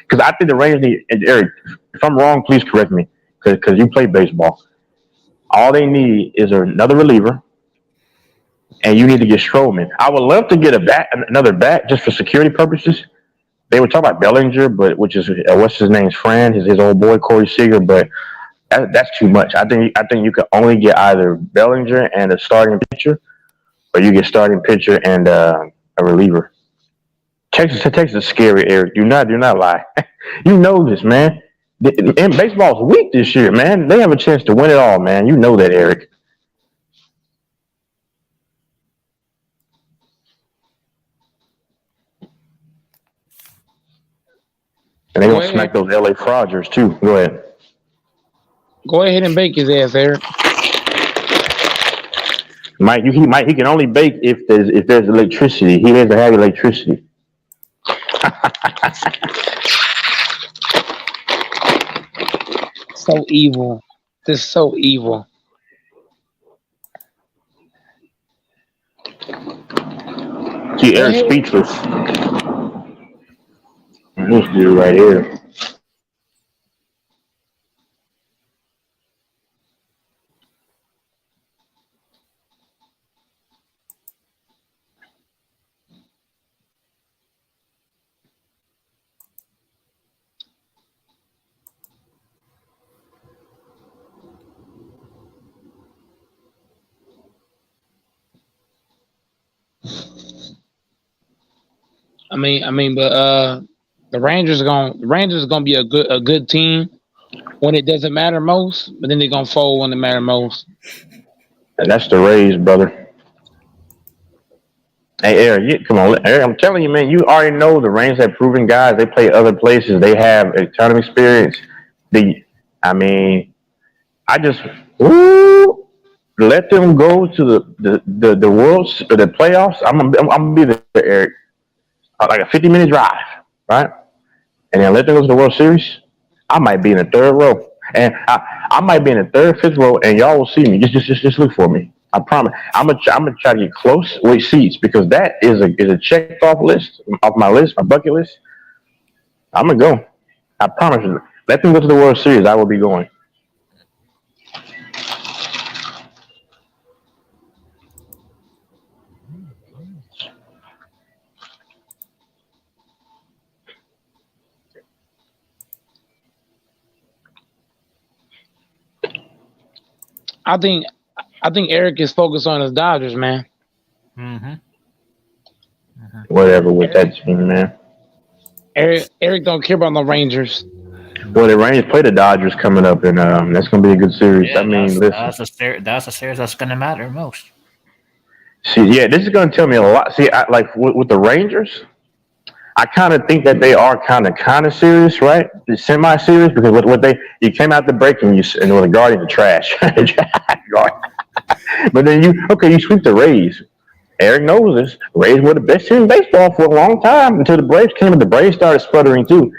Because I think the Rangers need Eric. If I'm wrong, please correct me, because you play baseball. All they need is another reliever, and you need to get Stroman. I would love to get another bat, just for security purposes. They were talking about Bellinger, but which is what's his name's friend, his old boy Corey Seager, but that's too much. I think you can only get either Bellinger and a starting pitcher, or you get starting pitcher and a reliever. Texas is scary, Eric. Do not lie. You know this, man. And baseball's weak this year, man. They have a chance to win it all, man. You know that, Eric. And they gonna smack those LA fraudsters too. Go ahead. Go ahead and bake his ass, Eric. Mike, he can only bake if there's electricity. He doesn't have electricity. So evil. This is so evil. See, Eric's speechless. This dude right here. But the Rangers are gonna be a good team when it doesn't matter most, but then they're gonna fold when it matters most. And that's the Rays, brother. Hey, Eric, come on, Eric. I'm telling you, man. You already know the Rangers have proven guys. They play other places. They have a ton of experience. Let them go to the Worlds or the playoffs. I'm gonna be there, Eric. Like a 50-minute drive, right? And then let them go to the World Series. I might be in the third row, and I might be in the third, fifth row, and y'all will see me. Just look for me. I promise. I'm gonna try to get close with seats because that is a checked off list off my list, my bucket list. I'm gonna go. I promise you. Let them go to the World Series. I will be going. I think Eric is focused on his Dodgers, man. Whatever with that team, man. Eric don't care about the Rangers. Well, the Rangers play the Dodgers coming up, and that's going to be a good series. Yeah, listen. That's a series that's going to matter most. See, yeah, this is going to tell me a lot. See, with the Rangers, I kind of think that they are kind of serious, right? The semi-serious, because you came out the break and the Guardians are trash. But then you sweep the Rays. Eric knows this. Rays were the best team in baseball for a long time until the Braves came and the Braves started sputtering too.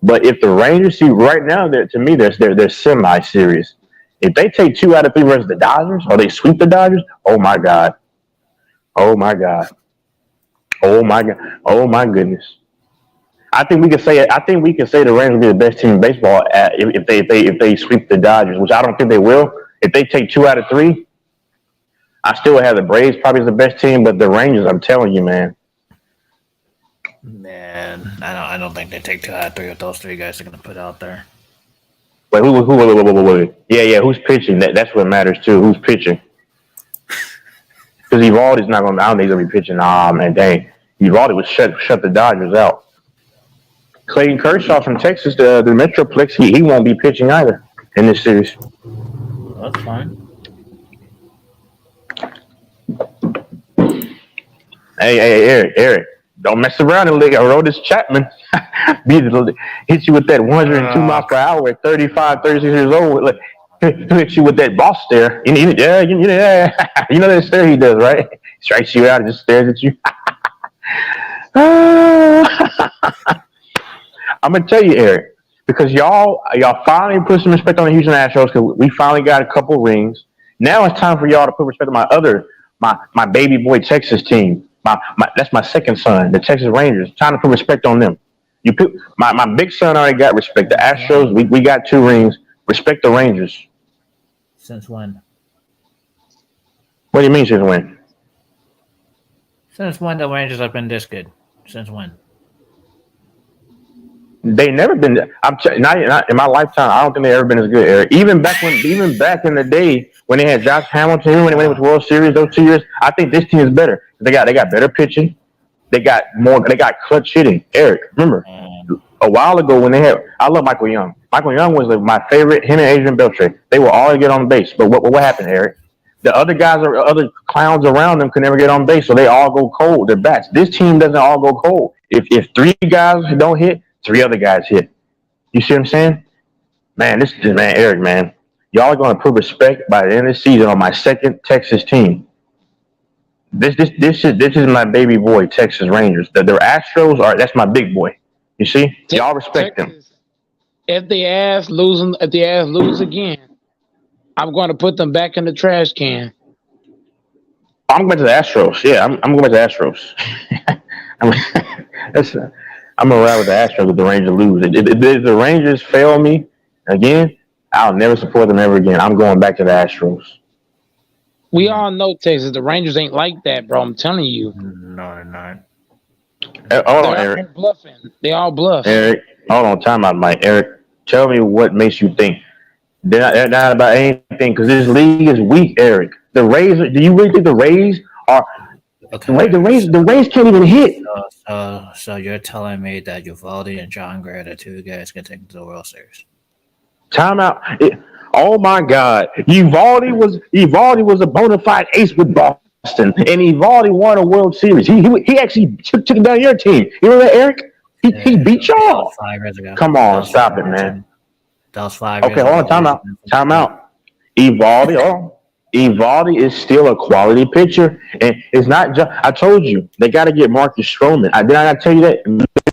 But if the Rangers see right now, to me, they're semi-serious. If they take 2 out of 3 versus the Dodgers, or they sweep the Dodgers, oh my God. Oh my God. Oh my God. Oh my goodness. I think we can say the Rangers will be the best team in baseball if they sweep the Dodgers, which I don't think they will. If they take 2 out of 3, I still would have the Braves probably as the best team, but the Rangers, I'm telling you, man. Man, I don't think they take 2 out of 3 with those 3 guys they're going to put out there. Wait, who? Yeah, who's pitching? That's what matters too. Who's pitching? Because Evaldi's not going to. I don't think he's going to be pitching. Man, dang. Evaldi would shut the Dodgers out. Clayton Kershaw from Texas, the Metroplex, he won't be pitching either in this series. That's fine. Hey, Eric, don't mess around in the league. I wrote this Chapman. Hit you with that 102 miles per hour at 35, 36 years old. Hit you with that boss stare. You know that stare he does, right? Strikes you out and just stares at you. I'm gonna tell you, Eric, because y'all finally put some respect on the Houston Astros because we finally got a couple rings. Now it's time for y'all to put respect on my baby boy Texas team. That's my second son, the Texas Rangers. Time to put respect on them. You pick, my big son already got respect. The Astros, we got 2 rings. Respect the Rangers. Since when? What do you mean since when? Since when the Rangers have been this good? Since when? They never been. Not in my lifetime. I don't think they ever been as good, Eric. Even back in the day when they had Josh Hamilton, when they went to World Series those 2 years, I think this team is better. They got better pitching. They got clutch hitting. Eric, remember a while ago when I love Michael Young. Michael Young was my favorite. Him and Adrian Beltre. They will always get on base. But what happened, Eric? The other guys or other clowns around them could never get on base, so they all go cold. Their bats. This team doesn't all go cold. If 3 guys don't hit, 3 other guys hit. You see what I'm saying? Man, Eric, man. Y'all are going to put respect by the end of the season on my second Texas team. This is my baby boy, Texas Rangers. The Astros that's my big boy. You see? Y'all respect them. If the Avs lose again, I'm going to put them back in the trash can. I'm going to the Astros. Yeah, I'm going to the Astros. I'm gonna ride with the Astros if the Rangers lose. If the Rangers fail me again, I'll never support them ever again. I'm going back to the Astros. We all know Texas. The Rangers ain't like that, bro. I'm telling you. No, they're not. Hold on, Eric. Bluffing. They all bluff. Eric, hold on. Time out, Mike. Eric, tell me what makes you think they're not about anything because this league is weak, Eric. The Rays. Do you really think the Rays are? Okay. The Rays can't even hit. So you're telling me that Uvalde and John Gray are the 2 guys can take to the World Series? Time out. Oh my God. Uvalde was a bona fide ace with Boston, and Uvalde won a World Series. He actually took down your team. You remember that, Eric? He beat y'all. 5 years ago. Come on, stop it, man. That was 5 years ago. Okay, hold on. Time out. Evaldi is still a quality pitcher, and it's not just. I told you they got to get Marcus Stroman. I got to tell you that.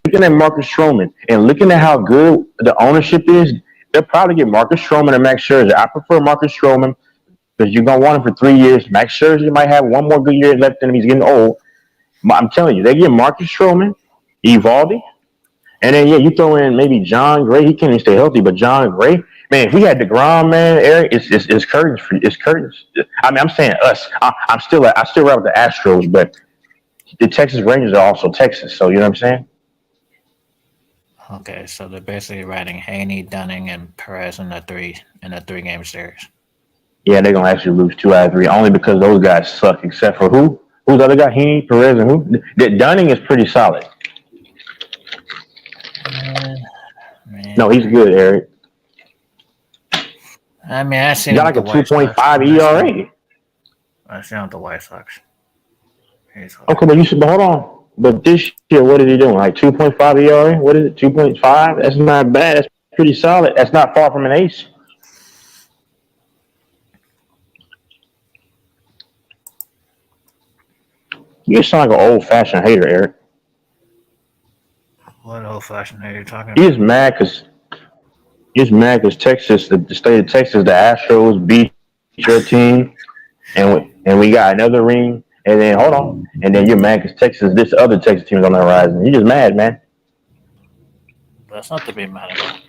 Looking at Marcus Stroman and looking at how good the ownership is, they'll probably get Marcus Stroman and Max Scherzer. I prefer Marcus Stroman because you're gonna want him for 3 years. Max Scherzer might have 1 more good year left in him. He's getting old. But I'm telling you, they get Marcus Stroman, Evaldi, and then you throw in maybe John Gray. He can't even stay healthy, but John Gray. Man, if we had DeGrom, man, Eric, it's curtains for you. It's curtains. I mean, I'm saying us. I still ride with the Astros, but the Texas Rangers are also Texas. So you know what I'm saying? Okay, so they're basically riding Haney, Dunning, and Perez in a 3-game series. Yeah, they're gonna actually lose 2 out of 3 only because those guys suck. Except for who? Who's the other guy? Haney, Perez, and who? Dunning is pretty solid. No, he's good, Eric. I mean, I seen got like a 2.5 ERA. I seen him with the White Sox. Okay, but hold on. But this year, what is he doing? Like 2.5 ERA? What is it? 2.5? That's not bad. That's pretty solid. That's not far from an ace. You sound like an old-fashioned hater, Eric. What old-fashioned hater are you talking about? He's mad because Texas, the state of Texas, the Astros beat your team, and we got another ring. And then hold on, and then you're mad because this other Texas team is on the horizon. You're just mad, man. That's not to be mad about.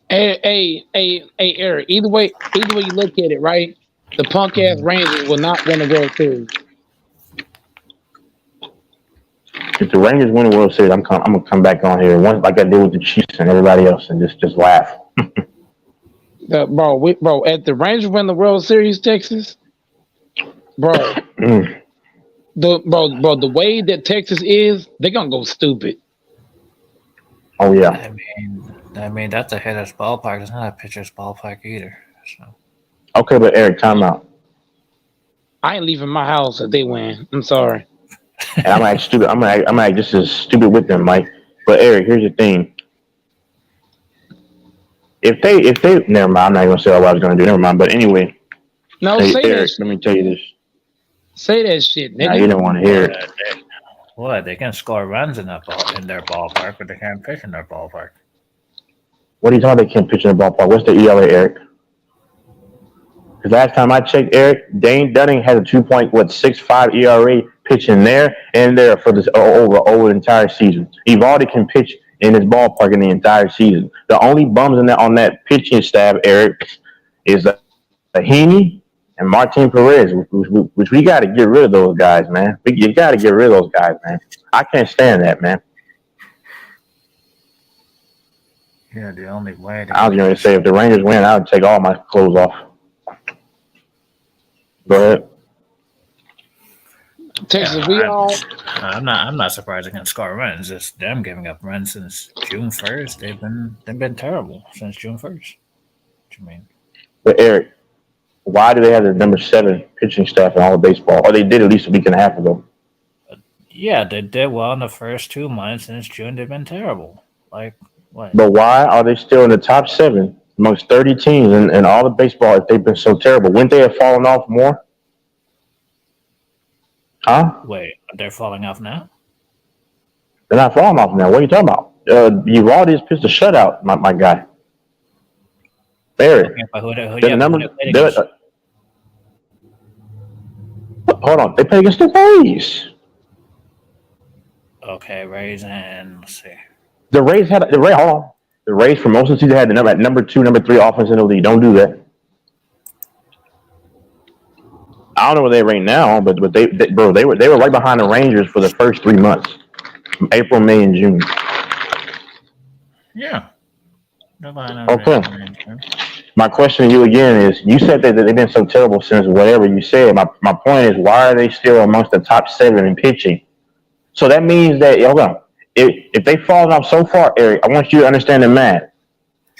Hey, Eric. Either way you look at it, right? The punk ass Rangers will not win the World Series. If the Rangers win the World Series, I'm gonna come back on here once like I did with the Chiefs and everybody else, and just laugh. Bro, if the Rangers win the World Series, Texas, bro, the way that Texas is, they're gonna go stupid. Oh yeah. I mean that's a hitter's ballpark. It's not a pitcher's ballpark either. So. Okay, but Eric, time out. I ain't leaving my house if they win. I'm sorry. And I'm like stupid. I'm like just as stupid with them, Mike. But Eric, here's the thing. If they never mind, I'm not gonna say what I was gonna do. Never mind. But anyway, no, hey, say Eric, that. let me tell you this. Say that shit, nigga. Nah, you don't want to hear it. What? They can score runs in their ballpark, but they can't pitch in their ballpark. What are you talking about? They can't pitch in the ballpark. What's the ERA, Eric? Because last time I checked, Eric, Dane Dunning had a 2.65 ERA pitching there and there for this over the entire season. Evaldi can pitch in his ballpark in the entire season. The only bums on that pitching staff, Eric, is Heaney and Martin Perez, which we got to get rid of those guys, man. You got to get rid of those guys, man. I can't stand that, man. Yeah, the only way. I was going to say, if the Rangers win, I would take all my clothes off. Go ahead. Texas, we all. I'm not surprised they can score runs. It's them giving up runs since June 1st. They've been terrible since June 1st. What you mean? But Eric, why do they have the number 7 pitching staff in all of baseball? Or they did at least a week and a half ago. Yeah, they did well in the first 2 months. Since June, they've been terrible. Like what? But why are they still in the top 7 amongst 30 teams in all of baseball if they've been so terrible? Wouldn't they have fallen off more? Huh? Wait, they're falling off now? They're not falling off now. What are you talking about? Evaldi just pitched a shutout, my guy. Eric. Hold on. They played against the Rays. Okay, Rays and let's see. The Rays hold on. The Rays for most of the season had the number 2, number 3 offense in the league. Don't do that. I don't know where they're right now, but they were right behind the Rangers for the first 3 months, from April, May, and June. Yeah. Okay. My question to you again is: you said that they've been so terrible since whatever you said. My point is, why are they still amongst the top 7 in pitching? So that means that if they've fallen off so far, Eric, I want you to understand the math.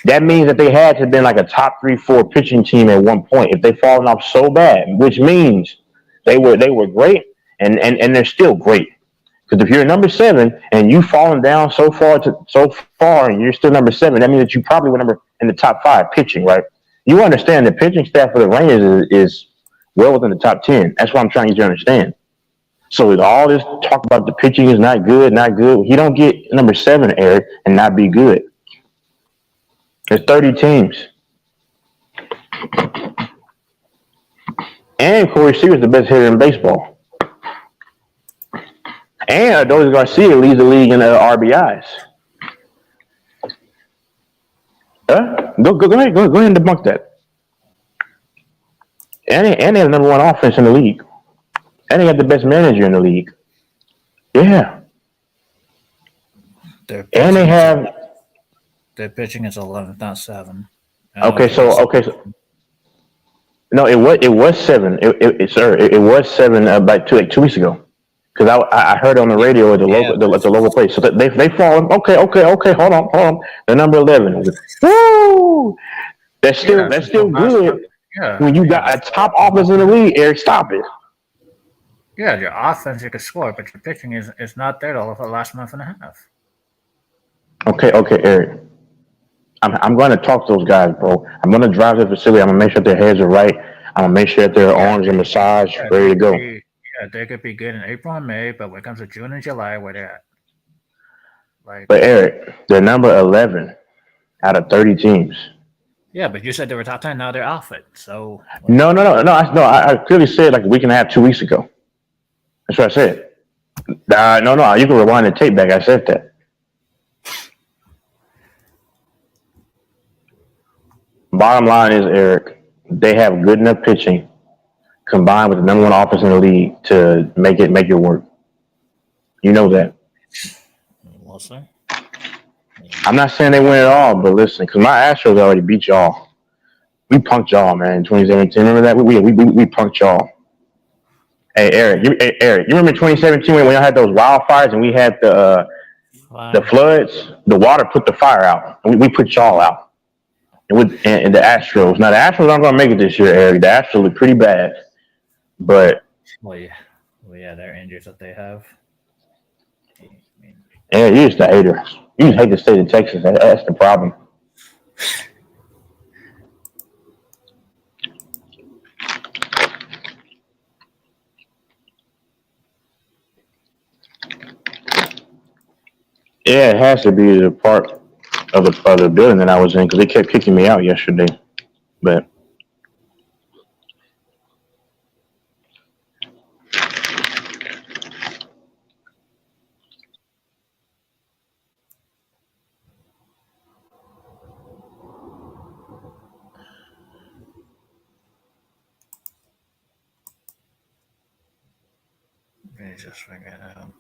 That means that they had to have been like a top 3-4 pitching team at one point. If they've fallen off so bad, which means they were great and they're still great. Because if you're number 7 and you've fallen down so far and you're still number 7, that means that you probably were in the top 5 pitching, right? You understand the pitching staff for the Rangers is well within the top 10. That's what I'm trying to get you to understand. So with all this talk about the pitching is not good, you don't get number 7, Eric, and not be good. There's 30 teams. And Corey Seager's the best hitter in baseball. And Adolis Garcia leads the league in RBIs. Go ahead and debunk that. And they have the number 1 offense in the league. And they have the best manager in the league. Yeah. And they have. Their pitching is 11th, not 7. Okay, so no, it was 7. It was 7 about 2 weeks ago. Because I heard on the radio at the local place. So they fallen. Okay. Hold on. The number 11. Woo! That's still good. Yeah. When you got a top offense in the league, Eric, stop it. Yeah, your offense you can score, but your pitching is not there for the last month and a half. Okay, Eric. I'm going to talk to those guys, bro. I'm going to drive to the facility. I'm going to make sure their heads are right. I'm going to make sure that their arms are massaged, ready to go. They could be good in April and May, but when it comes to June and July, where they're at? But Eric, they're number 11 out of 30 teams. Yeah, but you said they were top 10. Now they're off it. So No. I clearly said like a week and a half, 2 weeks ago. That's what I said. No. You can rewind the tape back. I said that. Bottom line is, Eric, they have good enough pitching combined with the number 1 offense in the league to make it work. You know that. Well, sir. I'm not saying they win it all, but listen, because my Astros already beat y'all. We punked y'all, man, in 2017. Remember that? We punked y'all. Hey, Eric, you remember 2017 when y'all had those wildfires and we had the floods? The water put the fire out. And we put y'all out. And the Astros. Now, the Astros aren't going to make it this year, Eric. The Astros look pretty bad. But. Well, yeah, their injuries that they have. Yeah, you're just a hater. You just hate the state of Texas. That's the problem. Yeah, it has to be the part of the building that I was in because they kept kicking me out yesterday. But me just figure it out.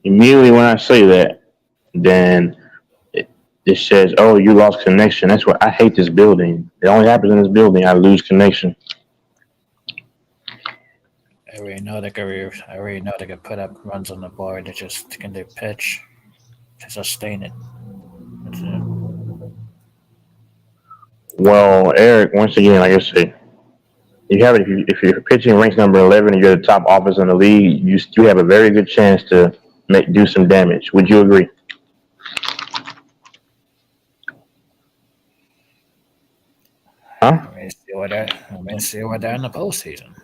Immediately when I say that, then it says, "Oh, you lost connection." That's what I hate this building. It only happens in this building. I lose connection. I already know they could put up runs on the board. They just can do pitch to sustain it. That's it. Well, Eric, once again, like I say, you have it. If you're pitching ranks number 11 and you're the top offense in the league, you have a very good chance to do some damage. Would you agree? Huh? I mean, see what they're in the postseason.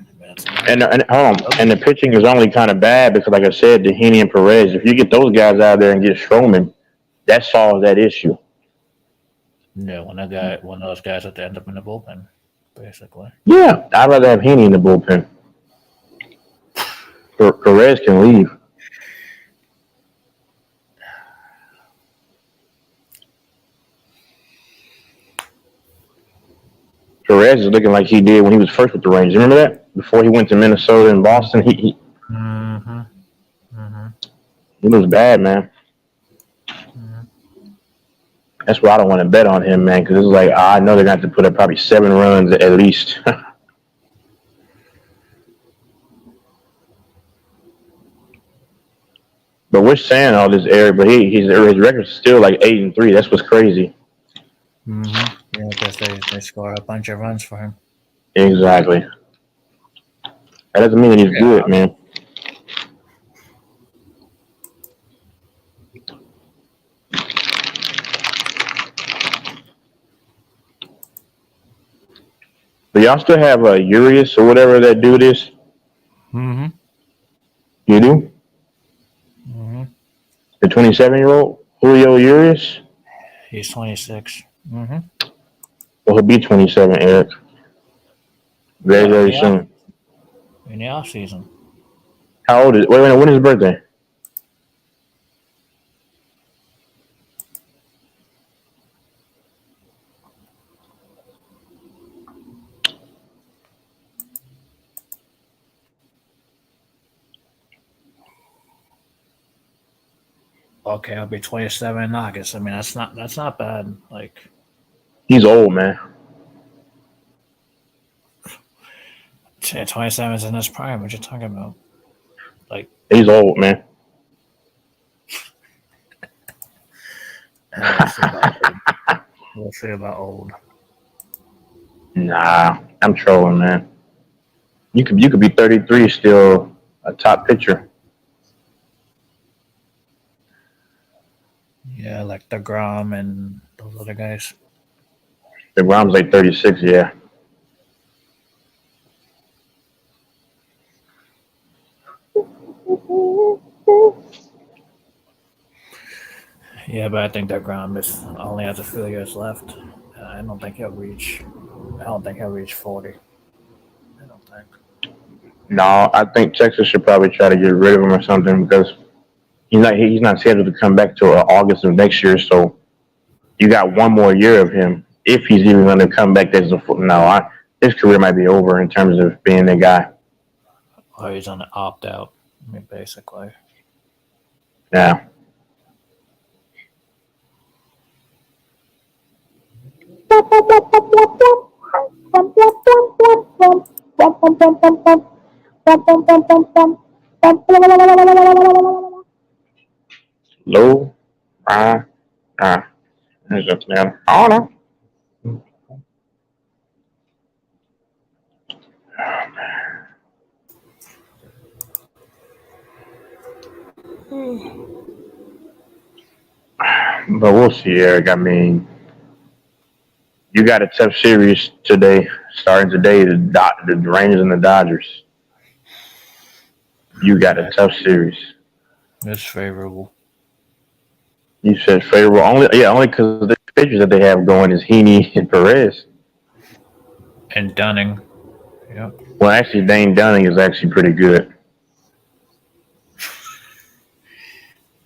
And hold on, and the pitching is only kind of bad because, like I said, Heaney and Perez. If you get those guys out there and get Stroman, that solves that issue. Yeah, one of those guys that end up in the bullpen, basically. Yeah, I'd rather have Heaney in the bullpen. Perez can leave. Perez is looking like he did when he was first with the Rangers. Remember that? Before he went to Minnesota and Boston, he was bad, man. That's why I don't want to bet on him, man, because it's like I know they're going to have to put up probably 7 runs at least. But we're saying all this, Eric, but his record's still like 8-3. That's what's crazy. Yeah, because they score a bunch of runs for him. Exactly. That doesn't mean that he's good, man. Do y'all still have Urias or whatever that dude is? Mm-hmm. You do? Mm-hmm. The 27-year-old Julio Urias? He's 26. Mm-hmm. Well, he'll be 27, Eric. Very, very soon. In the off season. How old is? Wait, when is his birthday? Okay, I'll be 27 in August. I mean, that's not bad. Like, he's old, man. 27 is in his prime. What you talking about? Like, he's old, man. We'll see about old. Nah, I'm trolling, man. You could be 33 still a top pitcher. Yeah, like DeGrom and those other guys. DeGrom's like 36, yeah. Yeah, but I think DeGrom only has a few years left. I don't think he'll reach 40. I don't think. No, I think Texas should probably try to get rid of him or something because he's not scheduled to come back till August of next year. So you got one more year of him if he's even going to come back. His career might be over in terms of being the guy. Or he's on an opt out. I mean, basically. Yeah. Low, there's a man. I don't know. But we'll see, Eric. I mean, you got a tough series today. Starting today, the Rangers and the Dodgers. You got a tough series. It's favorable. You said favorable only because the pitchers that they have going is Heaney and Perez. And Dunning. Yep. Well, actually, Dane Dunning is actually pretty good.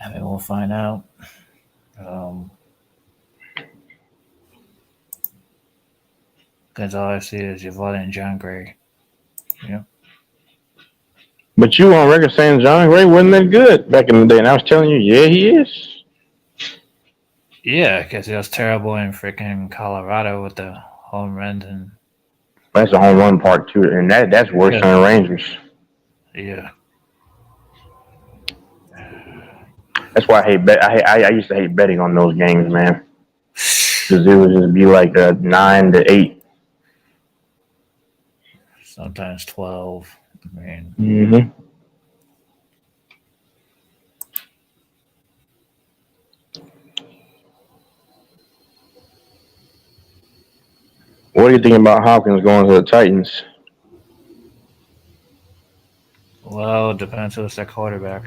I mean, we'll find out. Because all I see is Yvonne and John Gray. Yeah. But you on record saying John Gray wasn't that good back in the day, and I was telling you, yeah, he is. Yeah, because he was terrible in freaking Colorado with the home runs and. That's a home run part too, and that's worse than the Rangers. Yeah. That's why I hate bet. I used to hate betting on those games, man, because it would just be like 9-8. Sometimes 12. I mean. Mm-hmm. What are you thinking about Hopkins going to the Titans? Well, it depends who's their quarterback.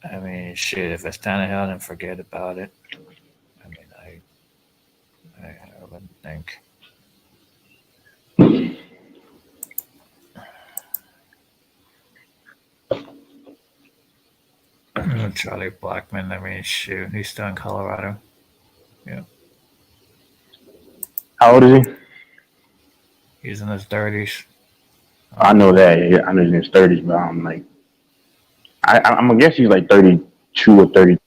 I mean, shit, if it's Tannehill, then forget about it. I mean, I wouldn't think. Charlie Blackman, I mean, shoot, he's still in Colorado. Yeah. How old is he? He's in his 30s. I know that. Yeah, I know he's in his 30s, but I'm like, I'm gonna guess he's like 32 or 33.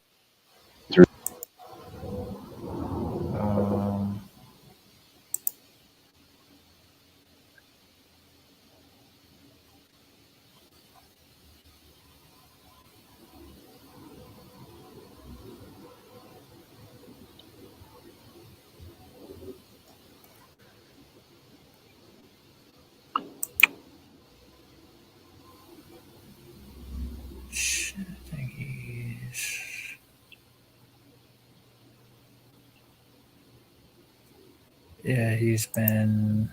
Yeah, he's been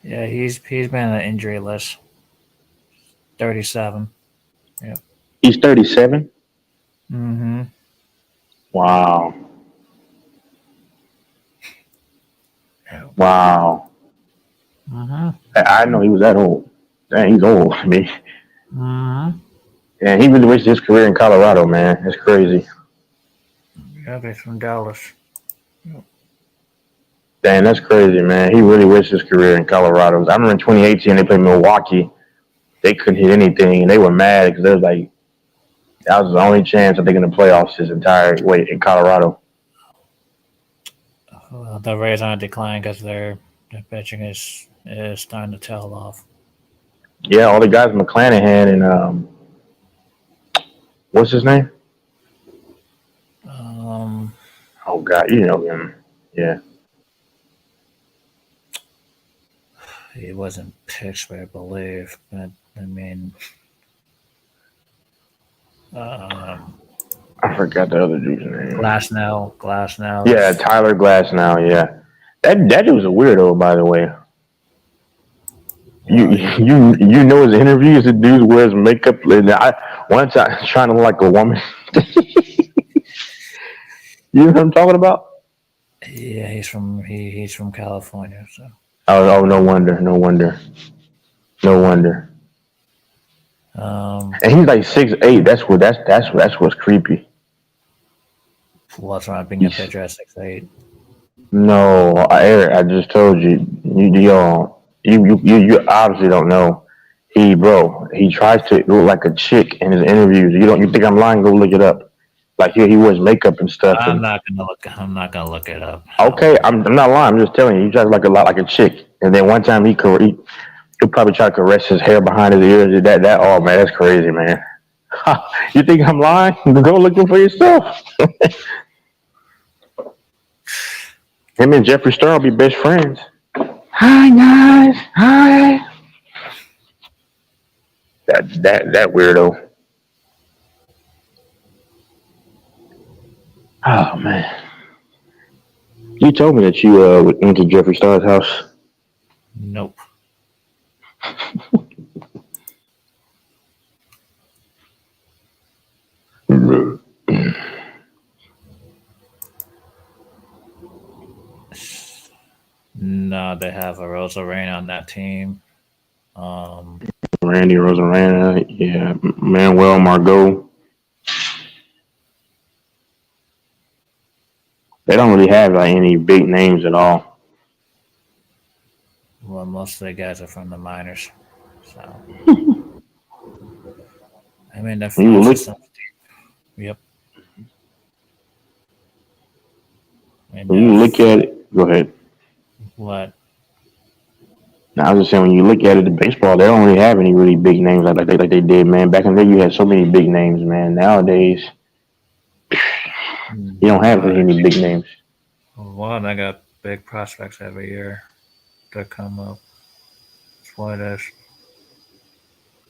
on the injury list. 37. Yeah. He's 37? Mm-hmm. Wow. Wow. Mm-hmm. I know he was that old. Dang, he's old. I mean, Mm-hmm. yeah, he really wasted his career in Colorado, man. That's crazy. Yeah, he's from Dallas. Dang, that's crazy, man. He really wasted his career in Colorado. I remember in 2018 they played Milwaukee. They couldn't hit anything, and they were mad because they was like, that was the only chance I think in the playoffs his entire way in Colorado. Well, the Rays on a decline because their pitching is starting to tail off. Yeah, all the guys, McClanahan and what's his name? Oh God, you know him. Yeah. He wasn't Pittsburgh, I believe, but I mean, I forgot the other dude's name. Glasnow. Yeah, Tyler Glasnow. Yeah, that dude's a weirdo, by the way. You know his interviews. The dude wears makeup. And one time trying to look like a woman. You know what I'm talking about? Yeah, he's from California, so. Oh, no wonder. And he's like 6'8". That's what's creepy. What's wrong being a pitcher at 6'8"? No, Eric, I just told you. You obviously don't know. He tries to look like a chick in his interviews. You think I'm lying? Go look it up. Like he wears makeup and stuff. I'm not gonna look it up. Okay, I'm not lying. I'm just telling you. He tries to look a lot like a chick. And then one time he'll probably try to caress his hair behind his ears. Oh man, that's crazy, man. You think I'm lying? Go looking for yourself. Him and Jeffree Star will be best friends. Hi guys, hi. That weirdo. Oh man, you told me that you went to Jeffree Star's house. Nope. No, they have a Rosa Rain on that team. Randy Rosarana, yeah, Manuel Margot. They don't really have like any big names at all. Well, most of the guys are from the minors. So, I mean, they're You look, Yep. And when you look at it, go ahead. what? Now, I was just saying, when you look at it, the baseball, they don't really have any really big names like they did, man. Back in the day, you had so many big names, man. Nowadays, you don't have any big names. Well, they got big prospects every year that come up. That's what it is.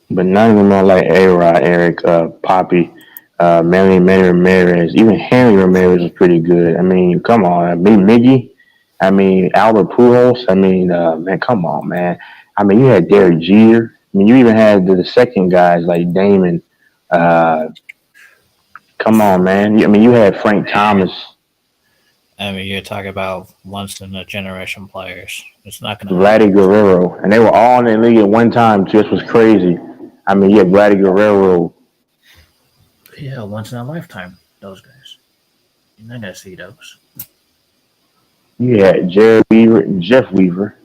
But none of them are like A-Rod, Eric, Poppy, Manny Ramirez. Even Henry Ramirez is pretty good. I mean, come on. I mean, Miggy. I mean, Albert Pujols. I mean, man, come on, man. I mean, you had Derek Jeter. I mean, you even had the second guys like Damon. Come on, man. I mean, you had Frank Thomas. I mean, you're talking about once in a generation players. It's not going to. Vladdy Guerrero. And they were all in the league at one time, too. This was crazy. I mean, yeah, Vladdy Guerrero. Yeah, once in a lifetime, those guys. You're not going to see those. Yeah, Jeff Weaver.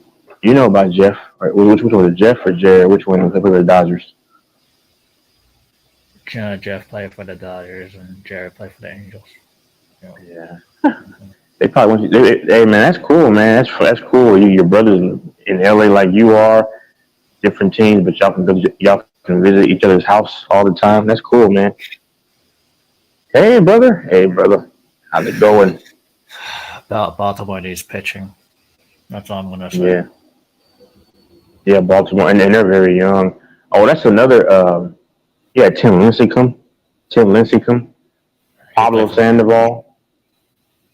You know about Jeff. Right? Which one was it, Jeff or Jared? Which one was for the Dodgers? Jeff played for the Dodgers and Jared played for the Angels. Yeah. They probably went. Hey, man, that's cool, man. That's cool. Your brothers in LA like you are, different teams, but y'all can visit each other's house all the time. That's cool, man. Hey, brother. Hey, brother. How's it going? Baltimore needs pitching. That's all I'm going to say. Yeah. Yeah, Baltimore, and they're very young. Oh, that's another. Yeah, Tim Lincecum. Pablo Sandoval.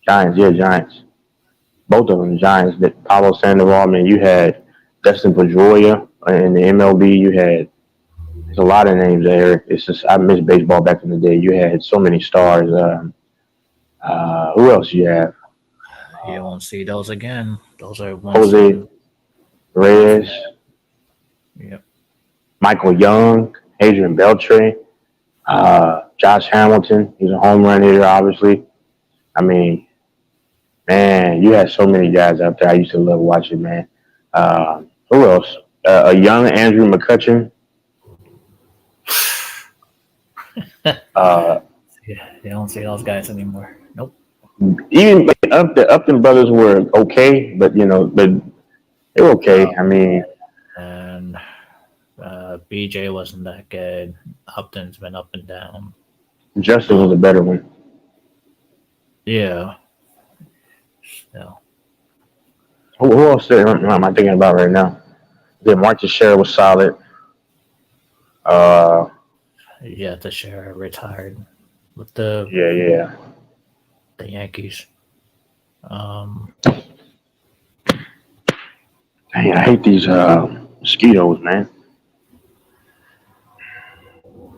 Giants, yeah, Giants. Both of them Giants. That Pablo Sandoval. I mean, you had Dustin Pedroia in the MLB. You had there's a lot of names there. It's just I miss baseball back in the day. You had so many stars. Who else you have? You won't see those again. Those are Jose Reyes. Yep. Michael Young, Adrian Beltre, Josh Hamilton. He's a home run hitter, obviously. I mean, man, you had so many guys out there. I used to love watching, man. Who else? A young Andrew McCutchen. Yeah, you don't see those guys anymore. Nope. Even the Upton brothers were okay, but they were okay. I mean, and BJ wasn't that good. Upton's been up and down. Justin was a better one. Yeah. Still. Who else am I thinking about right now? Yeah, Mark Teixeira was solid. Yeah, Teixeira retired with the the Yankees. Dang, I hate these mosquitoes, man.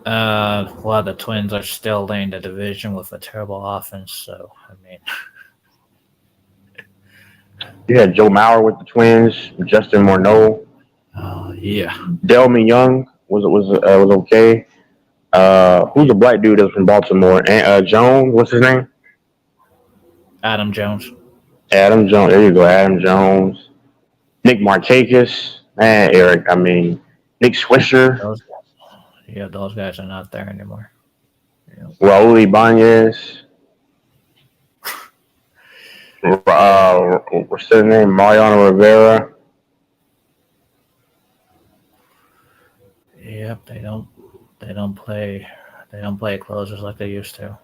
Well, the Twins are still leading the division with a terrible offense. So, I mean, You had Joe Mauer with the Twins, Justin Morneau. Yeah. Delmy Young was okay. Who's the black dude that's from Baltimore? Jones, what's his name? Adam Jones. Adam Jones. There you go, Adam Jones. Nick Markakis. Man, Eric. I mean, Nick Swisher. Those guys are not there anymore. Raul Ibanez. What's his name? Mariano Rivera. Yep, they don't play closers like they used to.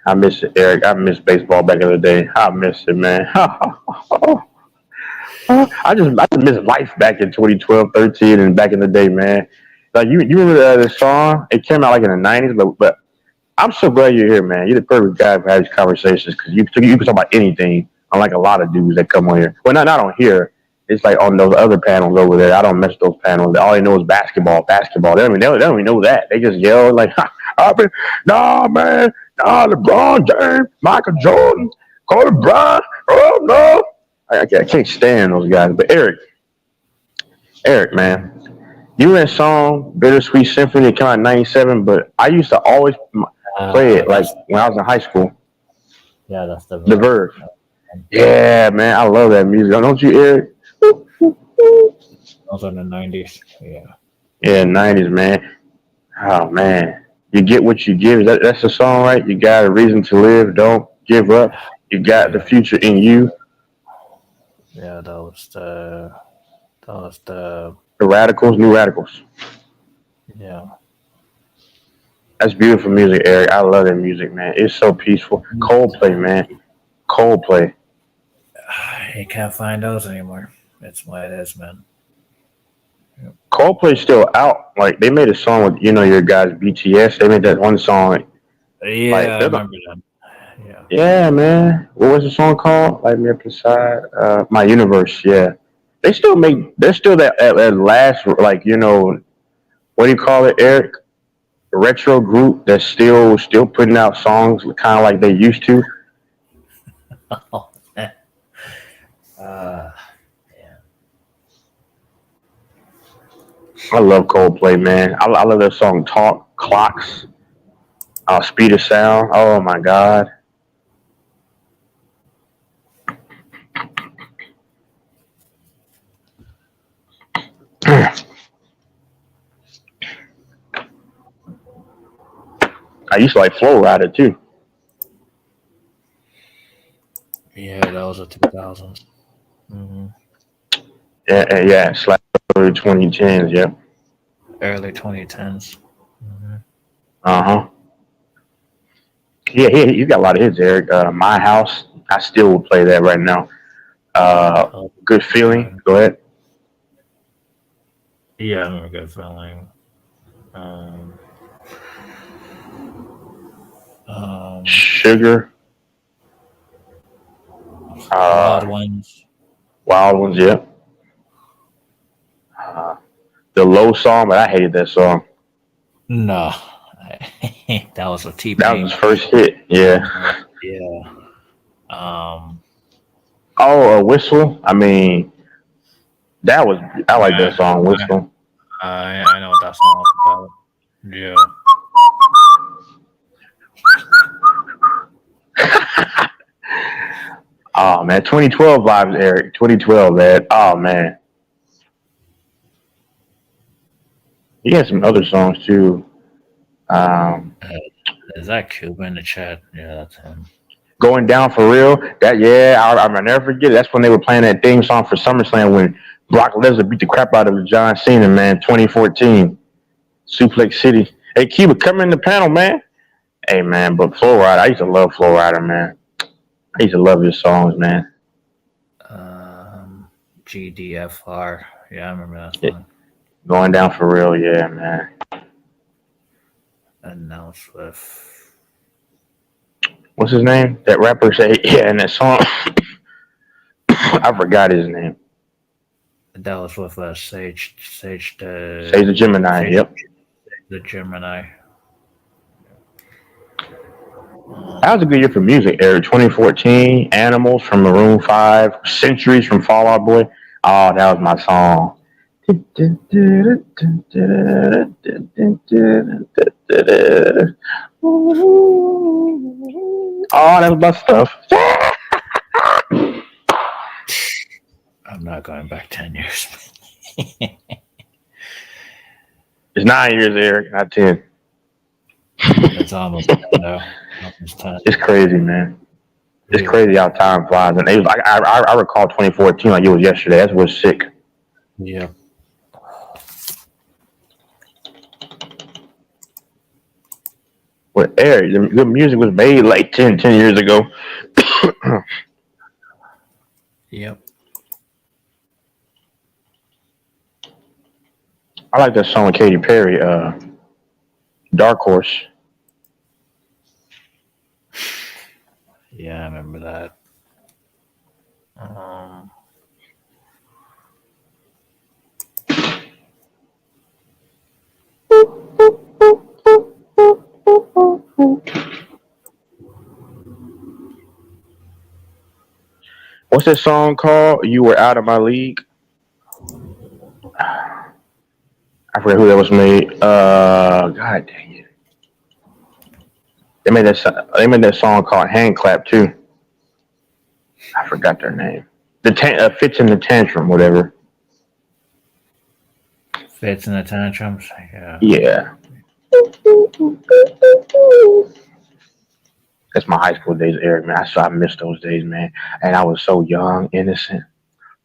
I miss it, Eric. I miss baseball back in the day. I miss it, man. I just miss life back in 2012, 13, and back in the day, man. Like you remember the song? It came out like in the 90s, but I'm so glad you're here, man. You're the perfect guy for having these conversations because you can talk about anything. Unlike a lot of dudes that come on here. Well, not on here. It's like on those other panels over there. I don't mess those panels. All they know is basketball. They don't even know that. They just yell like, nah, man. Nah, LeBron James, Michael Jordan, Kobe Bryant. Oh, no. I can't stand those guys. But Eric, man. You in song Bittersweet Symphony, it came out in 97, but I used to always play it like when I was in high school. Yeah, that's the Verve. Yeah, man, I love that music. Don't you, Eric? Also in the 90s. Yeah. Yeah, 90s, man. Oh, man. You get what you give. That's the song, right? You got a reason to live. Don't give up. You got the future in you. Yeah, that was the The Radicals, New Radicals. Yeah. That's beautiful music, Eric. I love that music, man. It's so peaceful. Coldplay, man. Coldplay. You can't find those anymore. It's what it is, man. Coldplay's still out. Like they made a song with your guys BTS. They made that one song. Yeah, like, I remember that. Yeah, man. What was the song called? Light Me Up Inside. My Universe. Yeah. They're still that last what do you call it, Eric? Retro group that's still putting out songs kind of like they used to. I love Coldplay, man. I love that song Talk, Clocks, Speed of Sound. Oh my God. I used to like Flow Rider too. Yeah, that was the 2000s. Mm-hmm. Yeah. Slash early 2010s. Yep. Early 2010s. Mm-hmm. Yeah, you got a lot of hits, Eric. My House. I still would play that right now. Good Feeling. Go ahead. Yeah, I remember Good Feeling. Sugar. Wild Ones. Wild Ones, yeah. The Low song, but I hated that song. No. That was a T-Pain. That was his first hit, yeah. Yeah. Whistle. I mean, I like that song, Whistle. I know what that song was about. Yeah. Oh man, 2012 vibes, Eric. 2012, man. Oh man. He had some other songs too. Is that Cuba in the chat? Yeah, that's him. Going Down for Real. I'll never forget it. That's when they were playing that theme song for SummerSlam when Brock Lesnar beat the crap out of John Cena, man. 2014. Suplex City. Hey, Cuba, come in the panel, man. Hey, man, but Flow Rider, I used to love Flow Rider, man. I used to love his songs, man. GDFR. Yeah, I remember that song. Going Down for Real, yeah, man. And now Swift. What's his name? That rapper say, yeah, and that song. I forgot his name. That was with Sage the Gemini, yep. The Gemini. That was a good year for music, Eric. 2014, Animals from Maroon 5, Centuries from Fall Out Boy. Oh, that was my song. Oh, that was my stuff. I'm not going back 10 years. It's 9 years, Eric, not 10. It's almost 10 now. It's crazy, man. It's crazy how time flies. And it was, I recall 2014 like it was yesterday. That was sick. Yeah. with Eric. The good music was made like 10 years ago. Yep. I like that song with Katy Perry, Dark Horse. Yeah, I remember that. What's that song called? You Were Out of My League. I forget who that was made. God dang it. They made that song called Hand Clap too. I forgot their name. Fits in the Tantrum, whatever. Fits in the Tantrums. Yeah. Yeah. That's my high school days, Eric, man. I missed those days, man. And I was so young, innocent.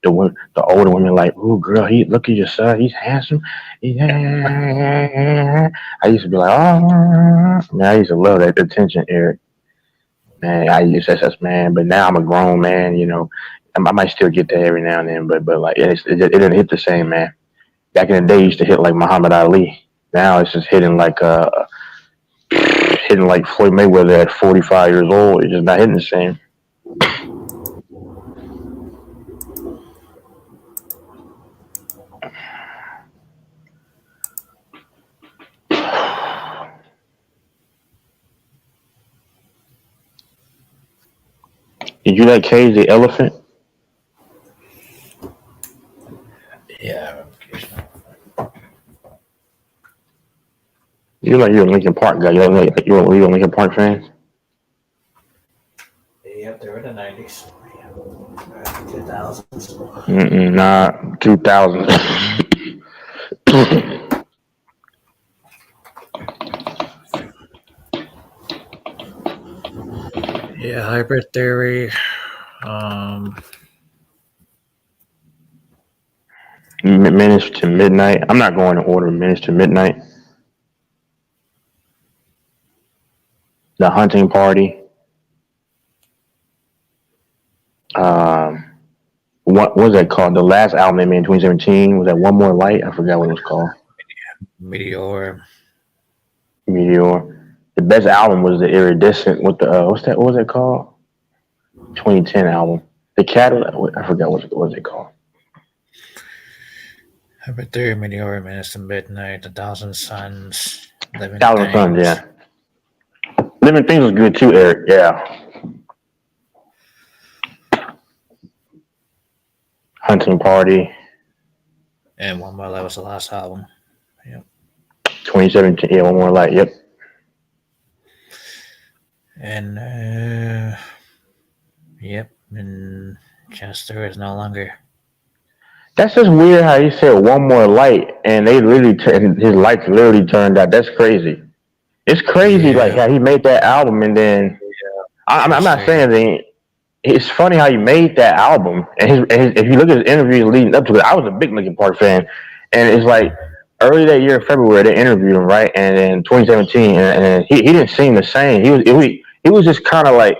The older women like, ooh, girl, look at your son. He's handsome. Yeah. I used to be like, oh, man, I used to love that attention, Eric. Man, I used to say, man. But now I'm a grown man, you know. I might still get that every now and then, but like, it didn't hit the same, man. Back in the day, it used to hit like Muhammad Ali. Now it's just hitting like Floyd Mayweather at 45 years old. It's just not hitting the same. Did you like Cage the Elephant? Yeah. You're a Linkin Park guy. You're a Linkin Park fan? Yep, they were the 90s. 2000s. Nah, 2000s. Yeah, Hybrid Theory. Menace to Midnight. I'm not going to order Menace to Midnight. The Hunting Party. What was that called? The last album they made in 2017 was that One More Light. I forgot what it was called. Meteor. The best album was the Iridescent with the what was that called? 2010 album. The Cadillac. I forgot what was it called. Hybrid Theory, Meteor, Menace to Midnight, 1,000 Suns, Living Thousand Suns, Things. yeah. Living Things was good too, Eric. Yeah. Hunting Party. And One More Light was the last album. Yep. 2017. Yeah, One More Light. Yep. And yep. And Chester is no longer. That's just weird how he said One More Light and they literally his lights literally turned out. That's crazy. It's crazy like how he made that album and then I'm not saying that. It's funny how he made that album and if you look at his interviews leading up to it, I was a big Linkin Park fan, and it's like early that year in February they interviewed him, right? And in 2017 and he didn't seem the same. He was just kind of like,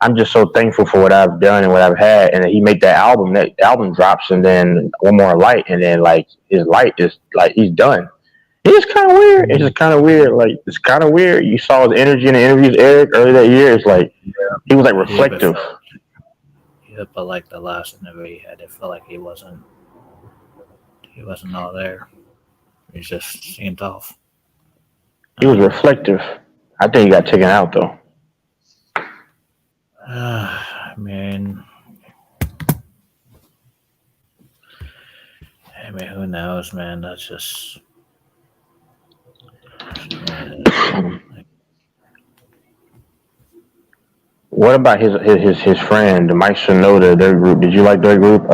I'm just so thankful for what I've done and what I've had, and then he made that album. That album drops, and then One More Light, and then like his light is like he's done. It's kind of weird. It's just kind of weird. Like it's kind of weird. You saw his energy in the interviews, Eric, early that year. It's like he was like reflective. Yeah, but like the last interview he had, it felt like he wasn't all there. He just seemed off. He was reflective. I think he got taken out though. I mean, who knows, man? That's just. What about his friend, Mike Shinoda, their group? Did you like their group?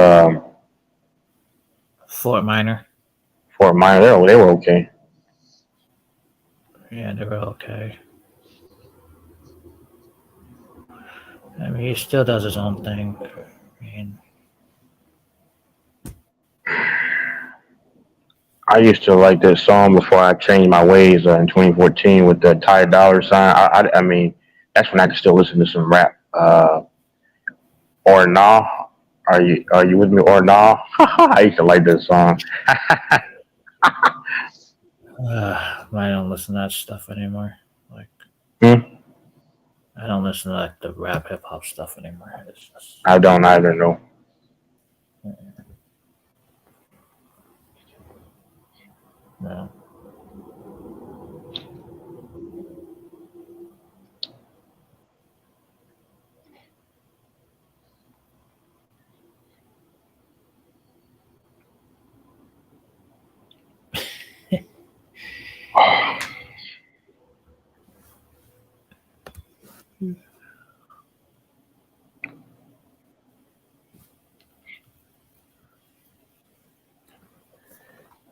Fort Minor. Fort Minor, they were okay. Yeah, they were okay. I mean, he still does his own thing. I mean, I used to like that song before I changed my ways in 2014 with the Ty Dolla Sign. I mean, that's when I could still listen to some rap. Or Nah. Are you with me? Or Nah. I used to like that song. I don't listen to that stuff anymore. Like, I don't listen to like the rap hip hop stuff anymore. It's just, I don't either, no. no.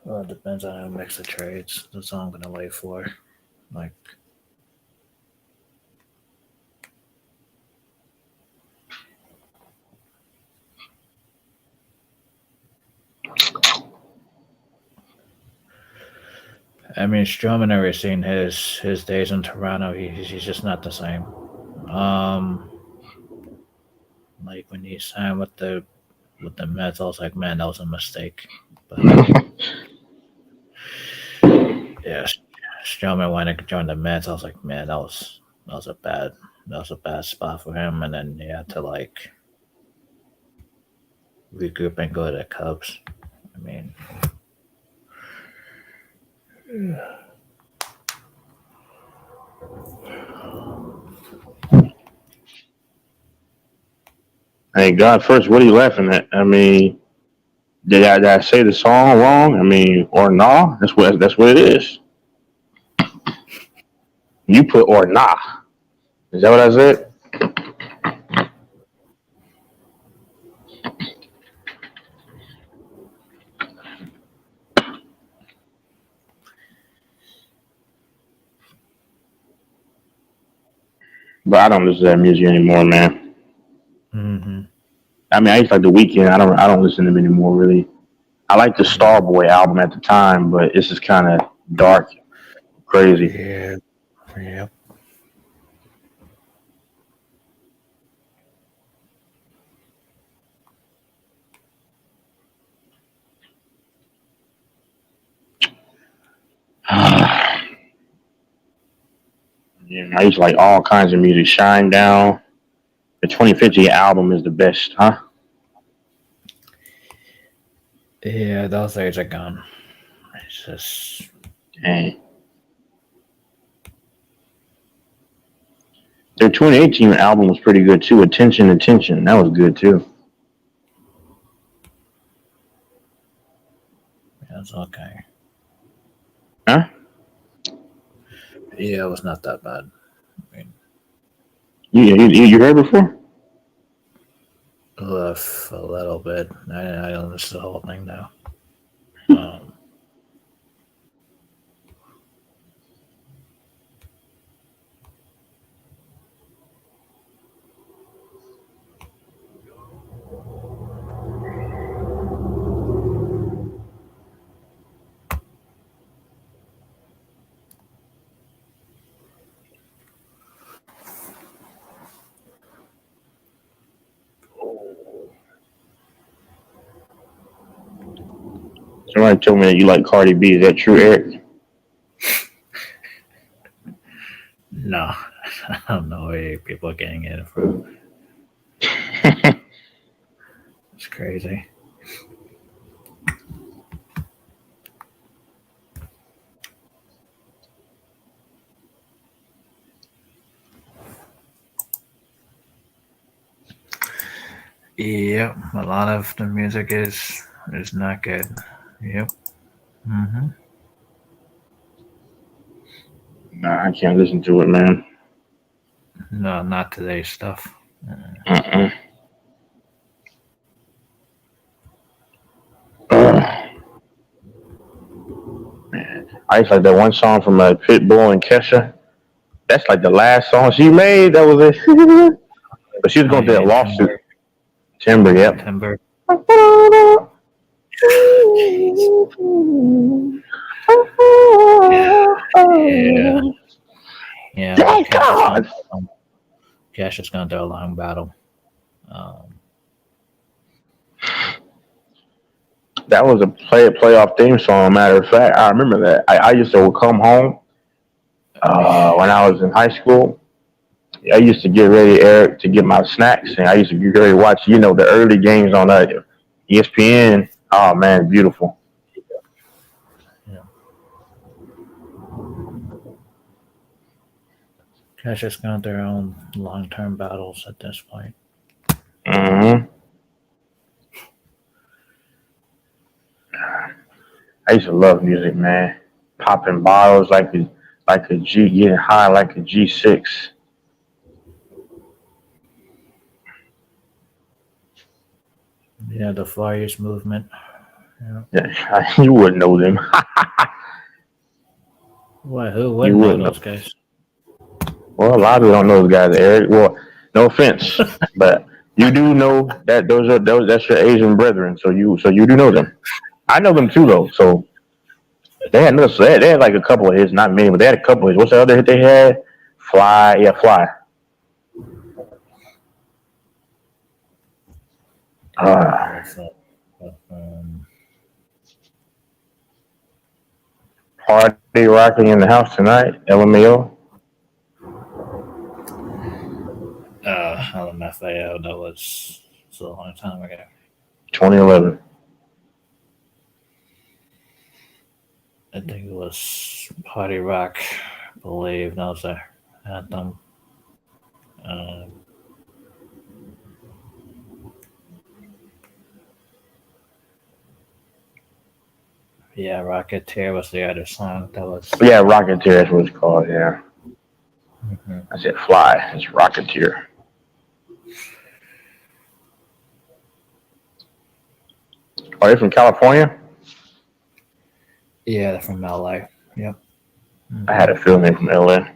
Well, it depends on how mix the trades. That's all I'm gonna lay for. Like, I mean, Stroman, never seen his days in Toronto. He's just not the same. Like when he signed with the Mets, I was like, man, that was a mistake. But yeah, Stroman went and joined the Mets. I was like, man, that was a bad spot for him. And then he had to like regroup and go to the Cubs. I mean. Hey, God first, what are you laughing at? I mean, did I say the song wrong? I mean, or nah? That's what it is. You put or nah. Is that what I said? But I don't listen to that music anymore, man. Mm-hmm. I mean, I used to like The Weeknd. I don't listen to him anymore, really. I like the Starboy album at the time, but it's just kind of dark, crazy. Yeah. Yep. Yeah, I used to like all kinds of music. Shine Down. The 2050 album is the best, huh? Yeah, those days are gone. It's just. Dang. Their 2018 album was pretty good too. Attention, Attention. That was good too. That's okay. Huh? Yeah, it was not that bad. I mean, you heard it before? a little bit. I don't listen to the whole thing now. Somebody told me that you like Cardi B. Is that true, Eric? No, I don't know where people are getting it from. It's crazy. Yep, a lot of the music is not good. Yep. Mm-hmm. Nah, I can't listen to it, man. No, not today's stuff. Man, I used to like that one song from Pitbull and Kesha. That's like the last song she made. That was it. But she was going through that lawsuit. Timber, yep. Timber. Yeah. Cash is going to do a long battle. That was a playoff theme song. Matter of fact, I remember that. I used to come home when I was in high school. I used to get ready, Eric, to get my snacks, and I used to get ready to watch, the early games on ESPN. Oh man, beautiful. Cash has got their own long-term battles at this point. Mm-hmm. I used to love music, man. Popping bottles like a G, getting high like a G6. Yeah, the Far East movement. Yeah, you wouldn't know them. What? Who wouldn't know those guys? Well, a lot of people don't know those guys, Eric. Well, no offense, but you do know that that's your Asian brethren. So you do know them. I know them too, though. So they had like a couple of hits, not many, but they had a couple of hits. What's the other hit they had? Fly, yeah, Fly. Party rocking in the house tonight, LMAO. LMFAO, that was a long time ago. 2011. I think it was Party Rock, I believe. That was their anthem. Yeah, Rocketeer was the other song. That was. Yeah, Rocketeer, that's what it's called, yeah. Mm-hmm. I said Fly, it's Rocketeer. Are they from California? Yeah, they're from LA. Yep. I had a feeling they're from LA.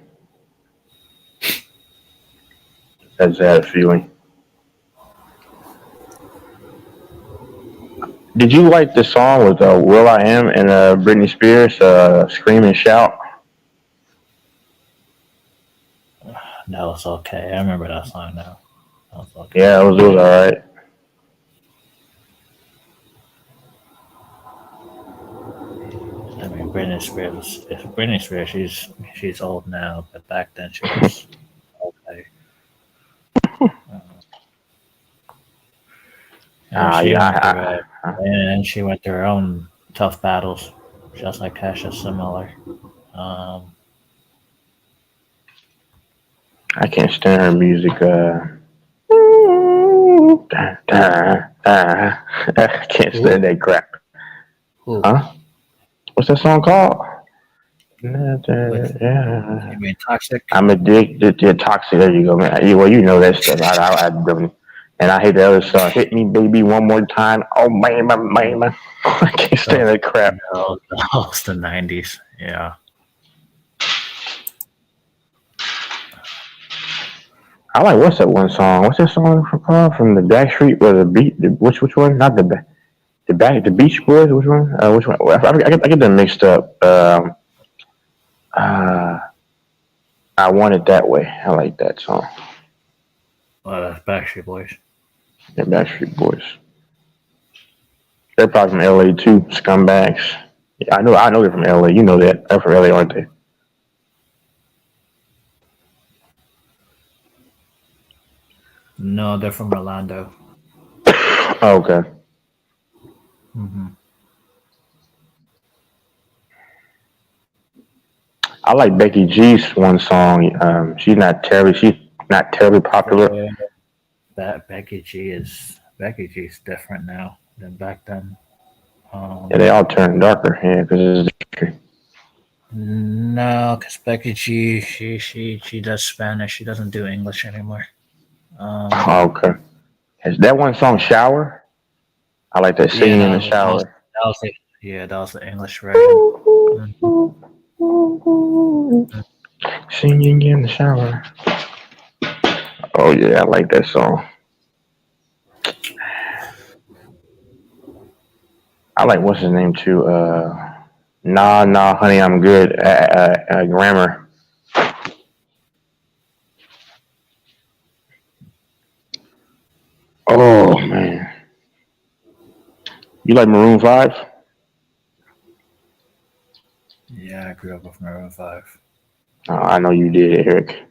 I just had a feeling. Did you like the song with will.i.am and Britney Spears, Scream and Shout? That was okay. I remember that song now. That was okay. Yeah, it was all right. I mean, Britney Spears, she's old now, but back then she was okay. And she went through her own tough battles, just like Cash is similar. I can't stand her music. I can't stand that crap. Ooh. Huh? What's that song called? You mean Toxic? I'm addicted to Toxic. There you go, man. Well, you know that stuff. And I hate the other song. Hit me, baby, one more time. Oh, man. I can't stand that crap. No, that was the 90s. Yeah. I like, what's that one song? What's that song called? From the Backstreet, or the beat? Which one? Not the Beach Boys. Which one? Which one? I get them mixed up. I Want It That Way. I like that song. Oh, that's Backstreet Boys. Yeah, Backstreet Boys. They're probably from LA too. Scumbags. Yeah, I know they're from LA. You know that. They're from LA, aren't they? No, they're from Orlando. Oh, okay. Mm-hmm. I like Becky G's one song. She's not terribly popular. Yeah. That Becky G's different now than back then. Yeah, they all turn darker. Yeah, because it's no, because Becky G, she does Spanish. She doesn't do English anymore. Okay. Is that one song Shower? I like that singing in the shower. That was the English version. Singing in the shower. Oh yeah, I like that song. I like what's his name too. Nah, honey, I'm good. Grammar. Oh man, you like Maroon 5? Yeah, I grew up with Maroon 5. Oh, I know you did, Eric.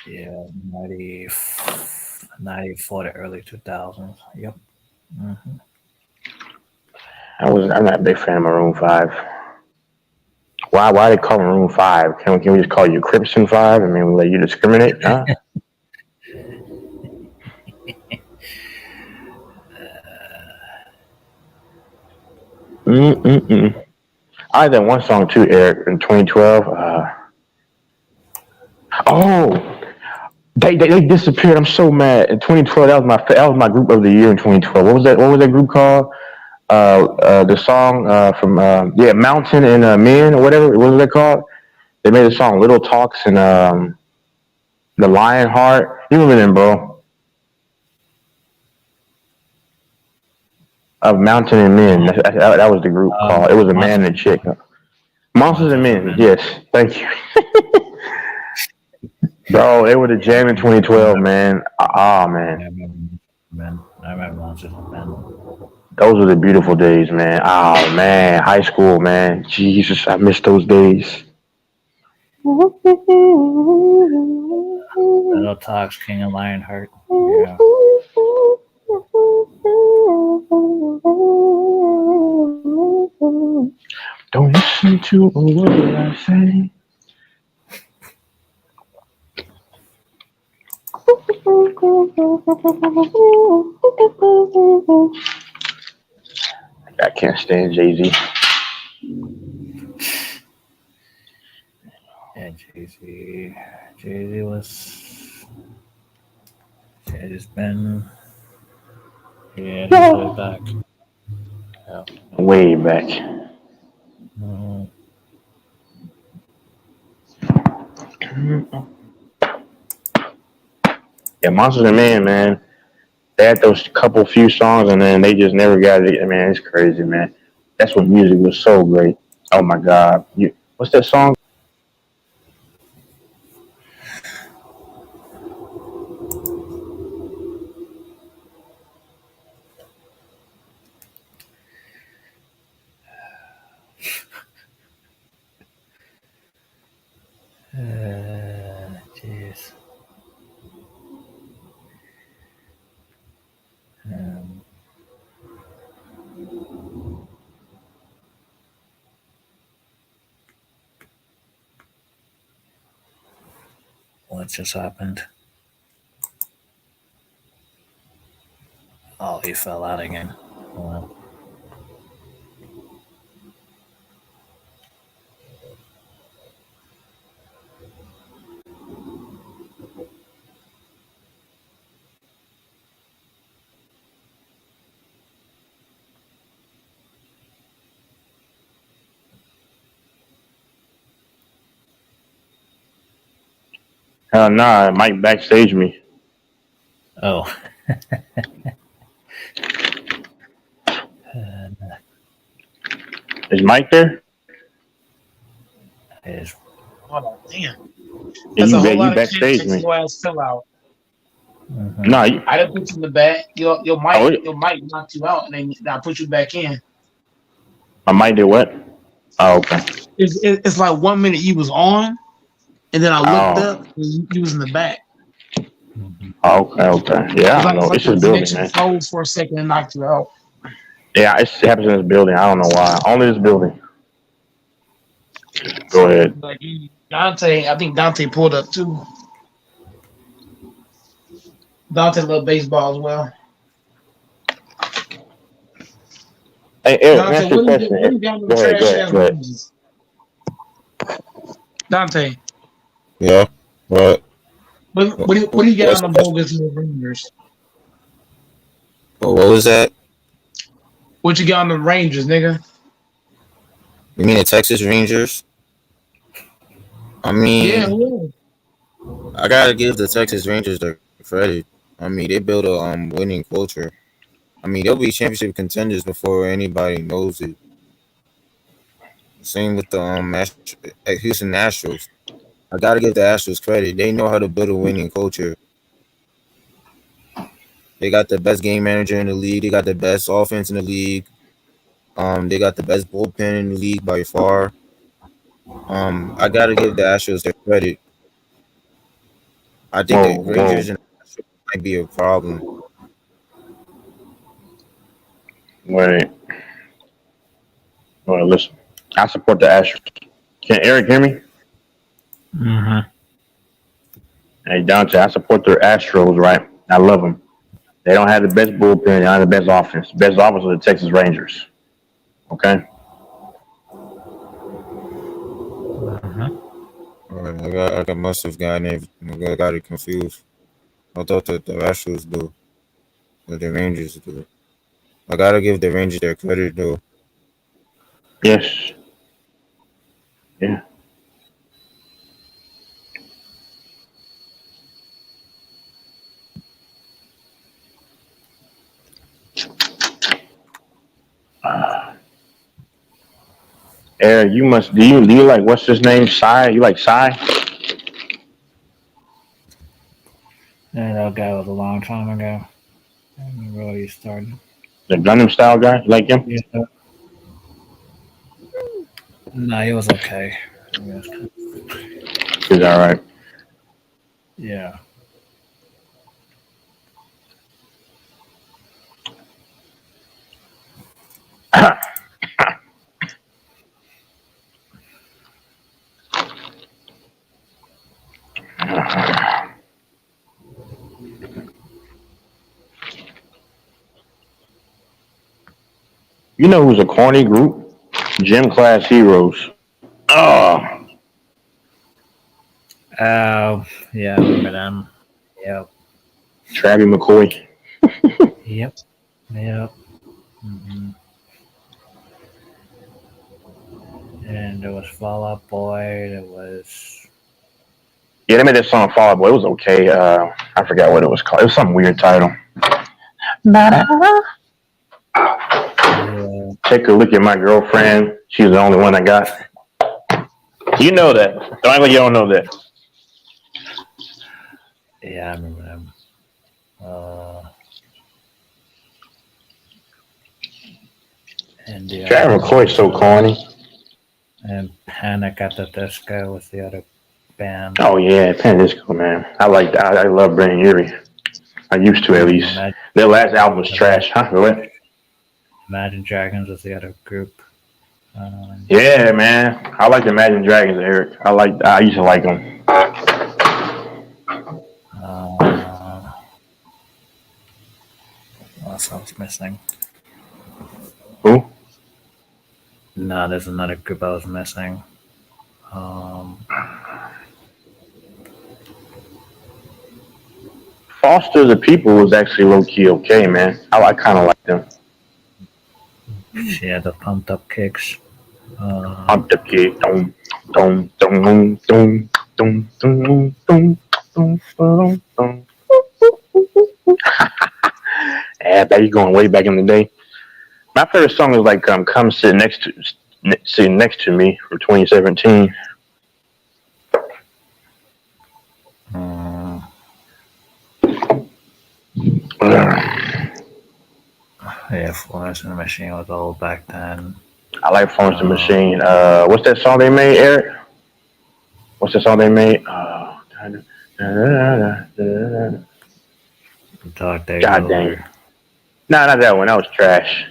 Yeah, 94 to early 2000s. Yep. Mm-hmm. I'm not a big fan of Maroon 5. Why they call Maroon 5? Can we just call you Crimson 5? I mean, we let you discriminate, huh? I like that one song too, Eric, in 2012. They disappeared. I'm so mad. In 2012, that was my group of the year in 2012. What was that group called? The song from Mountain and Men or whatever. What was it called? They made a song, Little Talks and the Lionheart. You remember them, bro? Of Mountain and Men. That was the group called. It was a man and a chick. Monsters and Men. Yes, thank you. Bro, they were the jam in 2012, man. Man. I remember Monsters and Men. Those were the beautiful days, man. Oh, man. High school, man. Jesus, I miss those days. Little Talks, King and Lionheart. Yeah. Don't listen to a word I say. I can't stand Jay-Z. Yeah, Jay-Z was. Jay-Z's been. Yeah, he's way back. Yeah. Way back. Yeah, Monsters and Men, man. They had those few songs, and then they just never got it. Man, it's crazy, man. That's when music was so great. Oh my God, what's that song? Jeez. What just happened? Oh, he fell out again. Wow. Hell nah, Mike backstage me. Oh. Is Mike there? Is. Hold on, damn. Yeah, That's a whole you lot of backstage shit. me. Your ass fell out. No, I didn't put you in the back. Your mic knocked you out, and then I put you back in. My mic did what? Oh, okay. It's like 1 minute you was on, and then I looked up, and you was in the back. Okay. Yeah, I don't know. It's just building, man. Froze for a second and knocked you out. Yeah, it happens in this building. I don't know why. Only this building. Go ahead. Like Dante, I think Dante pulled up too. Dante loved baseball as well. Hey, Eric, answer your question. Go ahead. Dante. Yeah. What? What do you get on the bogus Rangers? What was that? What you got on the Rangers, nigga? You mean the Texas Rangers? I mean, yeah. I gotta give the Texas Rangers their credit. I mean, they built a winning culture. I mean, they'll be championship contenders before anybody knows it. Same with the Houston Astros. I gotta give the Astros credit. They know how to build a winning culture. They got the best game manager in the league. They got the best offense in the league. They got the best bullpen in the league by far. I gotta give the Astros their credit. I think the Rangers and Astros might be a problem. Wait. Well, listen. I support the Astros. Can Eric hear me? Mm-hmm. Hey, Dante, I support the Astros, right? I love them. They don't have the best bullpen. They don't have the best offense. The best offense are the Texas Rangers. Okay? I must have got it confused. I thought that the Astros do, but the Rangers do. I gotta give the Rangers their credit though. Yes. Yeah. Eric, do you like what's his name? Psy? You like Psy? Yeah, that guy was a long time ago. I remember where he started. The Gundam style guy? You like him? Yeah. No, he was okay. He's all right. Yeah. You know who's a corny group? Gym Class Heroes. Oh. Oh, yeah, I remember them. Yep. Travie McCoy. Yep. Mm-hmm. And there was Fall Out Boy. There was. Yeah, they made that song Fall Out Boy. It was okay. I forgot what it was called. It was some weird title. Yeah. Take a look at my girlfriend. She's the only one I got. You know that. Don't act like you don't know that. Yeah, I remember them. And the Travie McCoy's so corny. And Panic at the Disco was the other band. Oh yeah, Panic Disco, man. I love Brandon Urie. I used to at least. Their last album was trash. Huh? What? Imagine Dragons was the other group. Yeah, man. I like the Imagine Dragons, Eric. I used to like them. What else I was missing? Who? No, there's another group I was missing. Foster the People was actually low key okay, man. I kind of like them. Yeah, the Pumped Up Kicks. Pumped Up Kick. Dum dum dum dum dum dum dum dum dum dum. Yeah, bet you going way back in the day. My favorite song is like "Come Sit Next to Me" from 2017. Yeah, Florence and the Machine was old back then. I like Florence and the Machine. What's that song they made, Eric? What's that song they made? Dog Day. God dang. Nah, not that one. That was trash.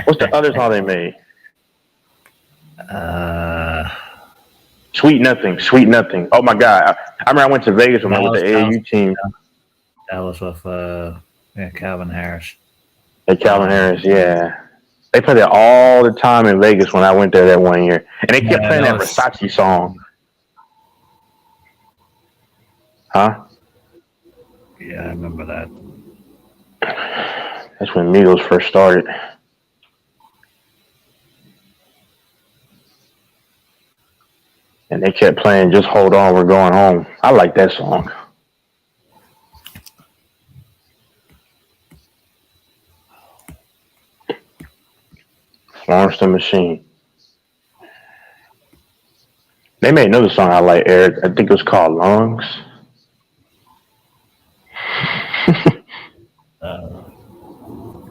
What's the other song they made? Sweet Nothing. Oh my God. I remember I went to Vegas with the AAU team. That was with Calvin Harris. Hey, Calvin Harris, yeah. They played it all the time in Vegas when I went there that one year. And they kept playing that Versace song. Huh? Yeah, I remember that. That's when Migos first started. And they kept playing Just Hold On, We're Going Home. I like that song. Florence the Machine. They made another song I like, Eric. I think it was called Lungs.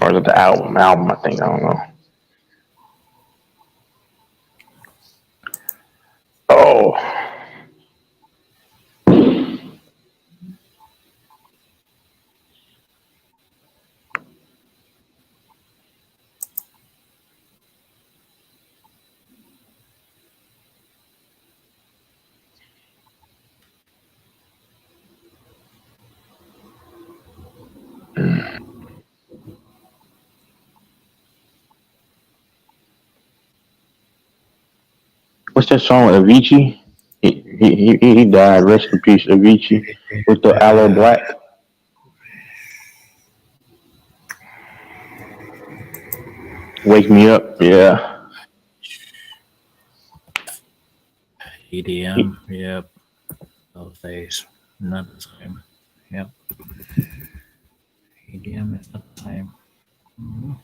Or is it the album? I think. I don't know. Oh. What's that song with Avicii? He died. Rest in peace, Avicii, with the Aloe Black. Wake Me Up, yeah. EDM, yep. Those days, not the same. Yep. EDM is not the same. Mhm.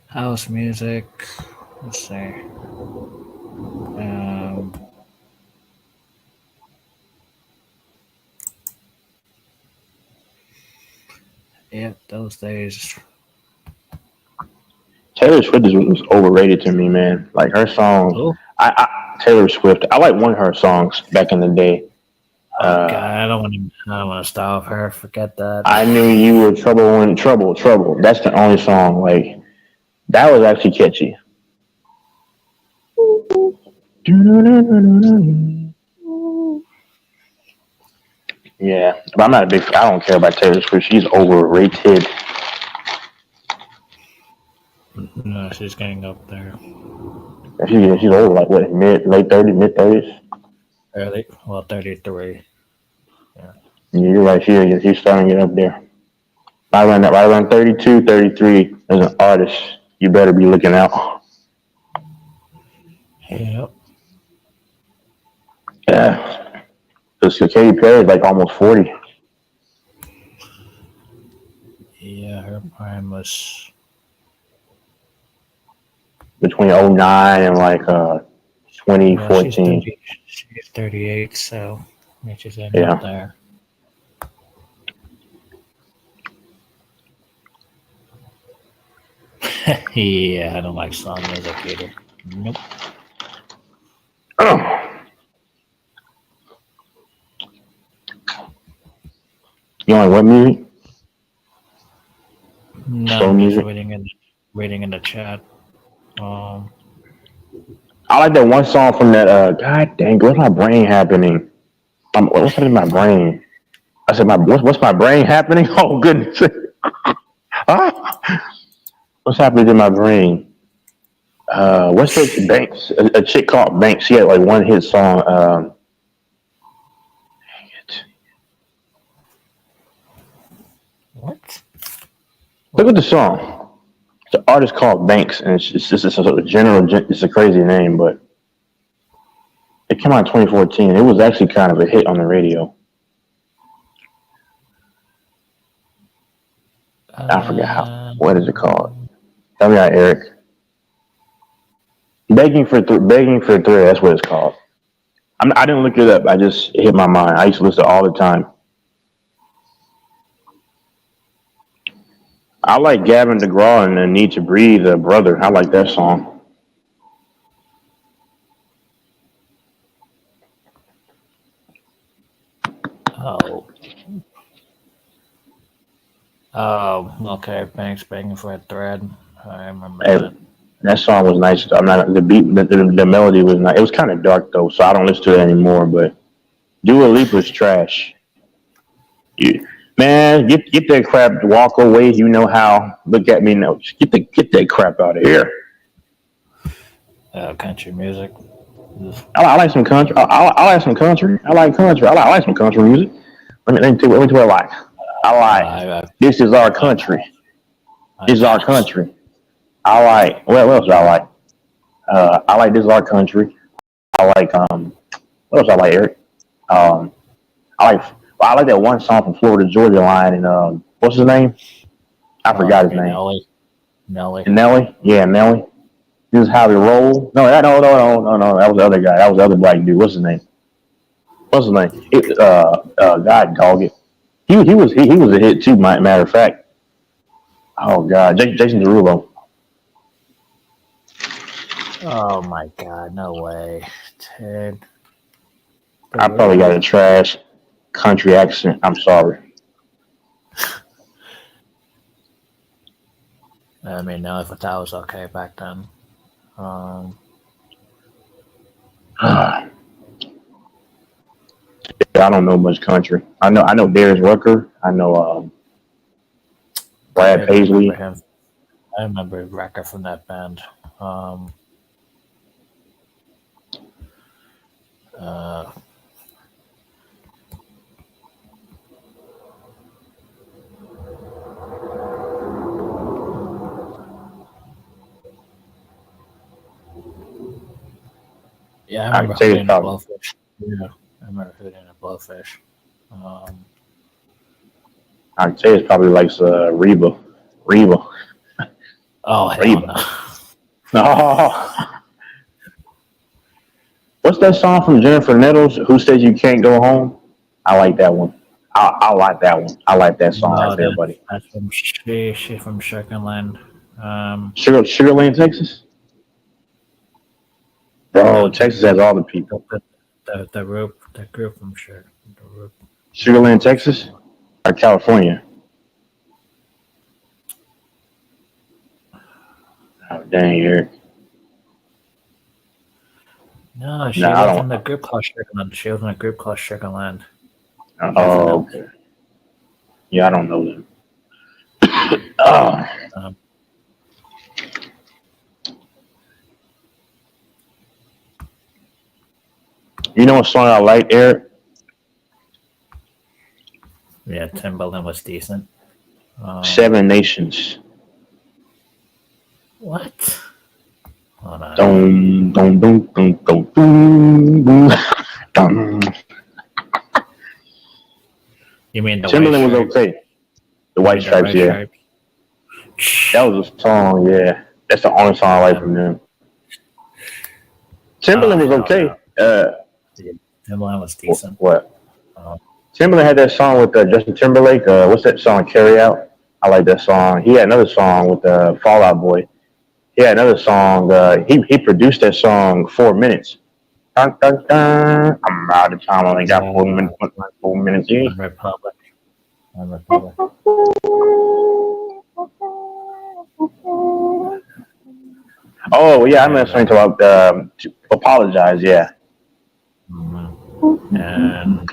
House music. Let's see. Yep, those days. Taylor Swift was overrated to me, man. Like her songs, Taylor Swift. I like one of her songs back in the day. God, I don't want to stop her. Forget that. I Knew You Were Trouble When Trouble. That's the only song. Like that was actually catchy. Yeah, but I'm not a big. I don't care about Taylor Swift. She's overrated. No, she's getting up there. She's old, like what, mid 30s. Early, well, 33. Yeah. You're right. She's starting to get up there. Right around 32, 33. As an artist, you better be looking out. Yep. Yeah. Because Katy Perry is like almost 40. Yeah, her prime was between 09 and like 2014. Yeah, she's 38, so she's up there. Yeah, I don't like song music either. Nope. Oh. You like what music? No, Soul I'm just music? reading in the chat. I like that one song from that. God dang, what's my brain happening? What's happening to my brain? I said, what's my brain happening? Oh goodness! What's happening to my brain? What's the Banks? A chick called Banks. She had like one hit song. Dang it! What? Look at the song. The artist called Banks, and it's just a general. It's a crazy name, but it came out in 2014. It was actually kind of a hit on the radio. I forget how. What is it called? Tell me out, Eric. Begging for Thread. That's what it's called. I didn't look it up. I just it hit my mind. I used to listen all the time. I like Gavin DeGraw and the Need to Breathe, Brother. I like that song. Oh, okay. Thanks, begging for a thread. I remember Hey, that song was nice. I'm not the beat, the melody was nice. It was kind of dark though, so I don't listen to it anymore. But Dua Lipa's trash. Man, get that crap. Walk away. You know how. Look at me now. Get that crap out of here. Country music. I like some country. I like some country. I like country. I like some country music. Let me tell you what I like. I like This Is Our Country. This Is Our Country. I like. What else do I like? I like This Is Our Country. I like what else I like, Eric? I like that one song from Florida Georgia Line and what's his name? I forgot his name. Nelly. Nelly? Yeah, Nelly. This is how we roll. No. That was the other guy. That was the other black dude. What's his name? God, dog it. He was a hit too. Matter of fact. Oh God, Jason Derulo. Oh my God, no way, Ted. I probably got a trash country accent. I'm sorry. I mean, no, if that was okay back then. I don't know much country. I know Darius Rucker. I know Brad Paisley. I remember Rucker from that band. Yeah, I remember Hootie and the Blowfish. Yeah, I remember Hootie and the Blowfish. I'd say it's probably like Reba. Oh, hell Reba. no. Oh. What's that song from Jennifer Nettles? Who Said You Can't Go Home? I like that one. I like that one. I like that song right there, buddy. That's from she from Sugarland. Sugarland, Texas? Bro, Texas has all the people. The group from Sugarland, Texas? Or California? Oh, dang, Eric. No, she was in the group called Sugarland. She was in a group called Sugarland. Oh, okay. Yeah, I don't know them. You know what song I like, Eric? Yeah, Timbaland was decent. Seven Nations. What? Hold on. Dum, dum, dum, dum, dum, dum, dum. You mean the Timbaland White was okay. The White Stripes, yeah. That was a song, yeah. That's the only song I like from them. Timbaland was okay. Timbaland was decent. What? Timbaland had that song with Justin Timberlake. What's that song? Carry Out. I like that song. He had another song with Fall Out Boy. He had another song. He produced that song 4 minutes. Dun, dun, dun. I'm out of time. I only got 4 minutes. 4 minutes in. Republic. Oh yeah, I meant something about to apologize. Yeah. And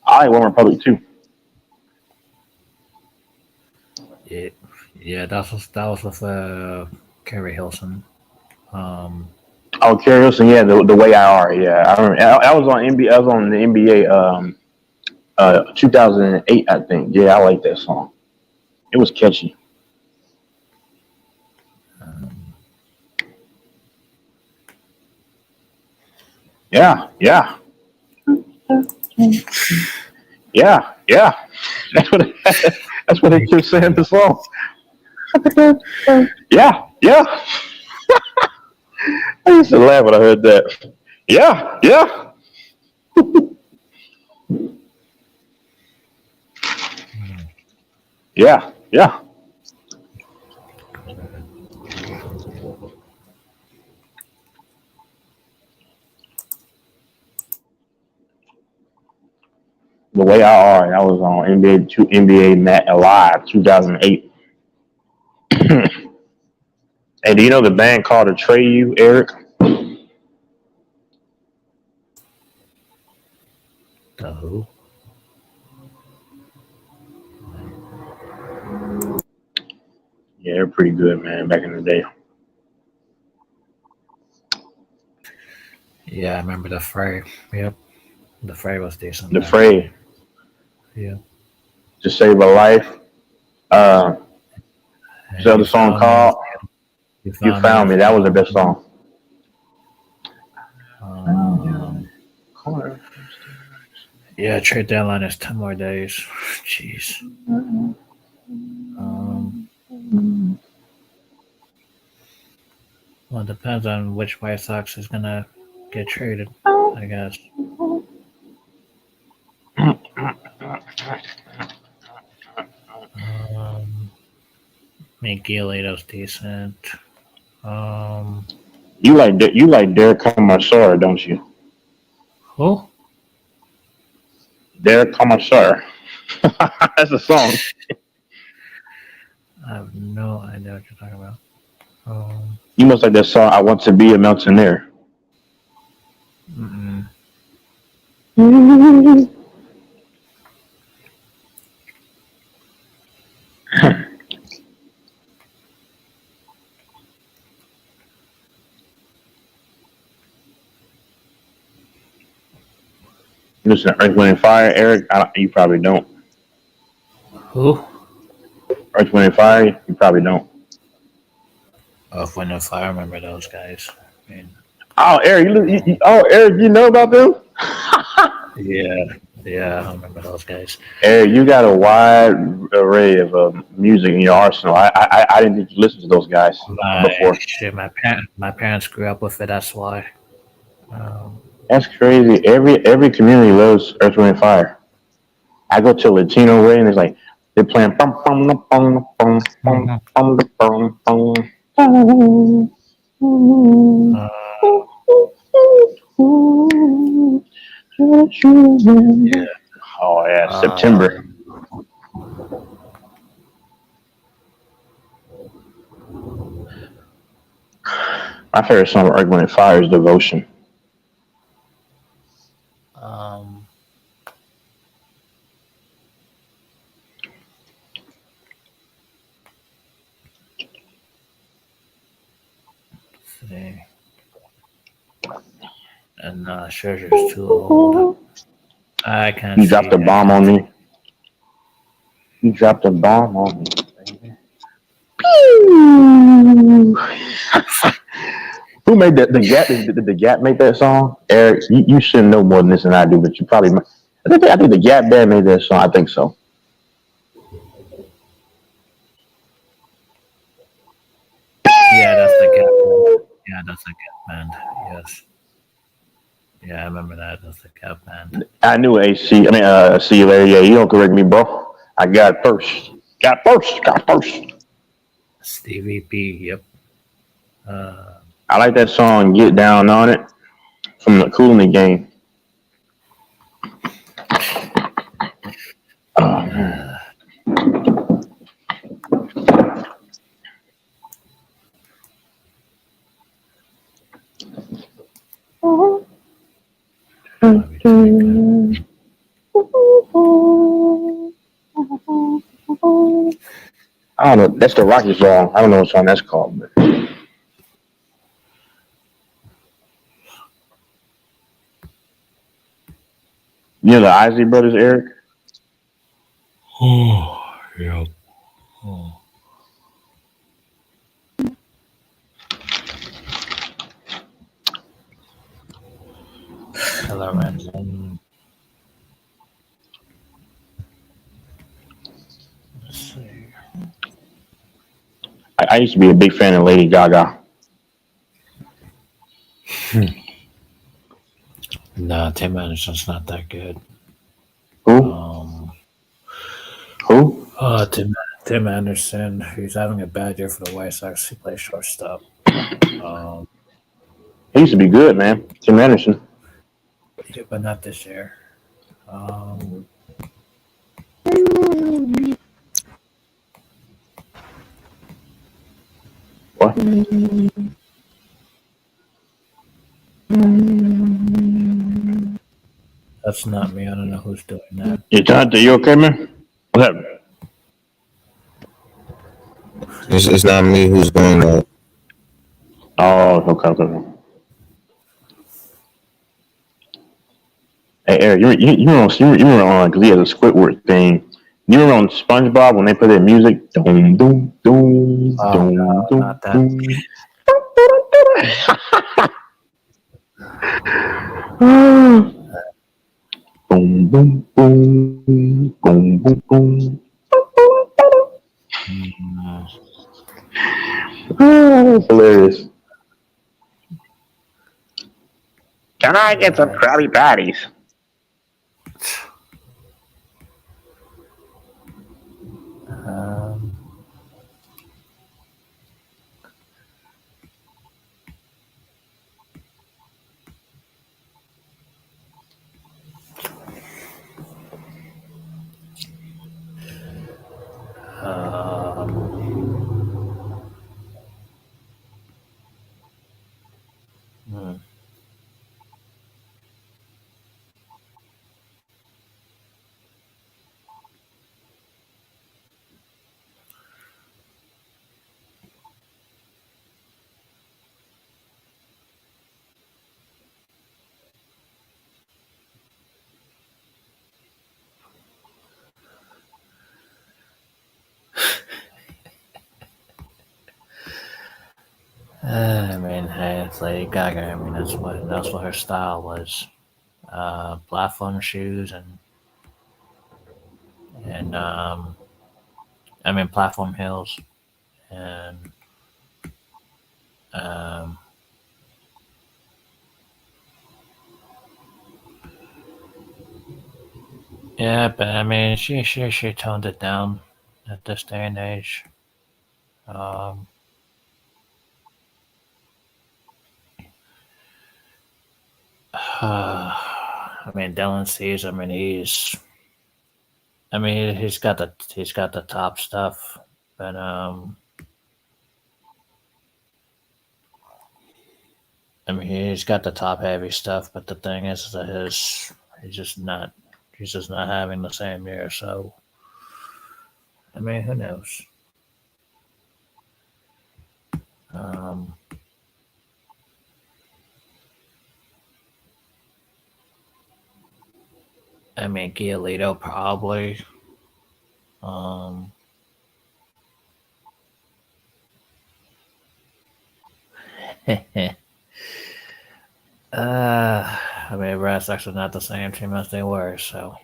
I like One Republic too. Yeah, that was with Carrie Hilson. Oh, Carrie Hilson, yeah, the Way I Are, yeah. I remember. I was on NBA. I was on the NBA 2008, I think. Yeah, I like that song. It was catchy. Yeah. That's what they keep saying in the song. Yeah. I used to laugh when I heard that. Yeah. Yeah. The Way I Are. That was on NBA Mat Alive 2008. Hey, do you know the band called Atreyu, Eric? The who? Yeah, they're pretty good, man, back in the day. Yeah, I remember The Fray. Yep. The Fray was decent. The Fray. Yeah. Just Save a Life. Is that the song called? You Found Me. That was the best song. Yeah, trade deadline is 10 more days. Jeez. Well, it depends on which White Sox is gonna get traded, I guess. I mean, Giolito's decent. You like Derek Commissar, don't you? Who? Derek Commissar. That's a song. I have no idea what you're talking about. You must like that song, I Want to Be a Mountaineer. Mm-mm. Listen to Earth, Wind, and Fire, Eric. You probably don't. Who? Earth, Wind, and Fire. You probably don't. Earth, Wind, and Fire. I remember those guys. I mean, Eric, Eric, you know about them? yeah, I remember those guys. Eric, you got a wide array of music in your arsenal. I didn't think you listened to those guys before. Shit, my parents grew up with it. That's why. That's crazy. Every community loves Earth, Wind, and Fire. I go to a Latino way and it's like they're playing bum bum bum bum bum bum bum bum. Yeah. Oh yeah, September. My favorite song of Earth, Wind, and Fire is Devotion. And Scherzer's too old. I can't. You dropped a bomb on me. You dropped a bomb on me, baby. Who made that? The Gap? Did the Gap make that song? Eric, you should know more than this than I do, but you probably. I think the Gap band made that song. I think so. Yeah, that's the Gap band. Yeah, that's the Gap band. Yes. Yeah, I remember that. That's the Gap band. I knew AC. See you later. Yeah, you don't correct me, bro. I got first. Got first. Stevie P. Yep. I like that song, Get Down on It, from the Kool and the Gang. Oh, man. I don't know. That's the Rocky song. I don't know what song that's called. But. You know the Isley Brothers, Eric? Oh, yeah. Oh. Hello, man. Let's see. I used to be a big fan of Lady Gaga. Nah, Tim Anderson's not that good. Who? Who? Tim Anderson. He's having a bad year for the White Sox. He plays shortstop. He used to be good, man. Tim Anderson. Yeah, but not this year. What? That's not me. I don't know who's doing that. Hey, Jonathan, you okay, man? What's happening? It's not me who's doing that. Oh, okay. Hey, Eric, you were on because he had a Squidward thing. You remember on SpongeBob when they put that music? Doom, doom, doom, Oh, doom, no, doom, not that. doom. Boom, boom, boom, boom, boom, boom. That's hilarious. Can I get some Krabby Patties? Um, hmm. I mean, hey, it's Lady Gaga. I mean, that's what her style was. Platform shoes and I mean platform heels and um, yeah, but I mean, she toned it down at this day and age. Um, I mean, Dylan Cease. I mean, he's got the top stuff, but I mean, he's got the top heavy stuff. But the thing is that he's just not having the same year. So I mean, who knows? Um, I mean, Giolito probably. Um, I mean, Red Sox are not the same team as they were. So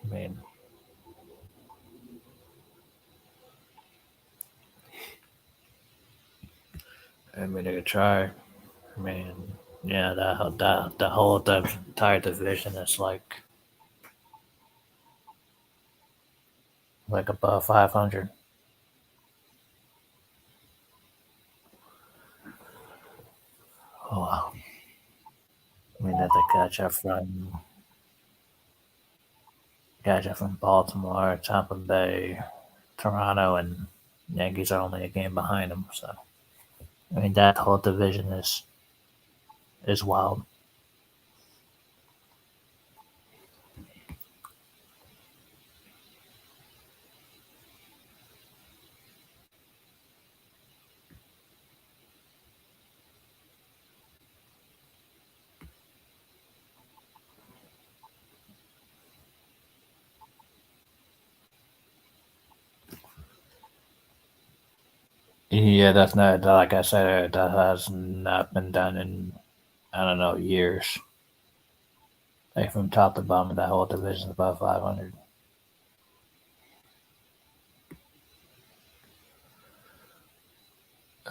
I mean, they could try. I mean, yeah, the whole entire division is like above 500. Oh, wow. I mean, that the catcher from Baltimore, Tampa Bay, Toronto, and Yankees are only a game behind them. So I mean, that whole division is wild. Yeah, that's not like I said. That has not been done in I don't know years. Like from top to bottom, that whole division is above 500.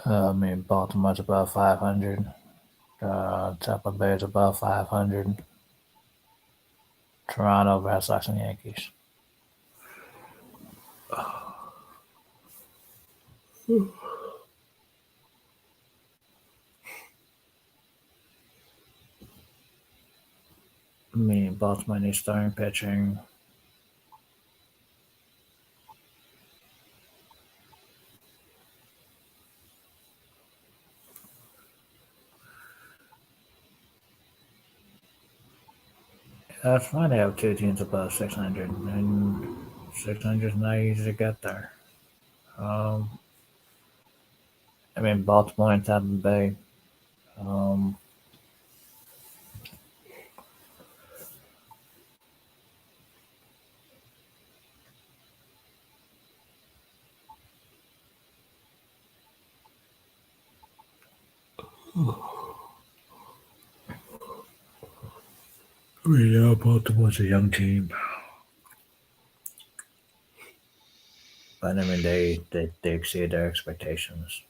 I mean, Baltimore's above 500. Tampa Bay's above 500. Toronto, Red Sox, and Yankees. I mean, Baltimore needs starting pitching. That's fine. They have two teams above 600, and 600 is not easy to get there. I mean, Baltimore and Tampa Bay. Um, Yeah, Baltimore's a young team. But I mean, they exceeded their expectations.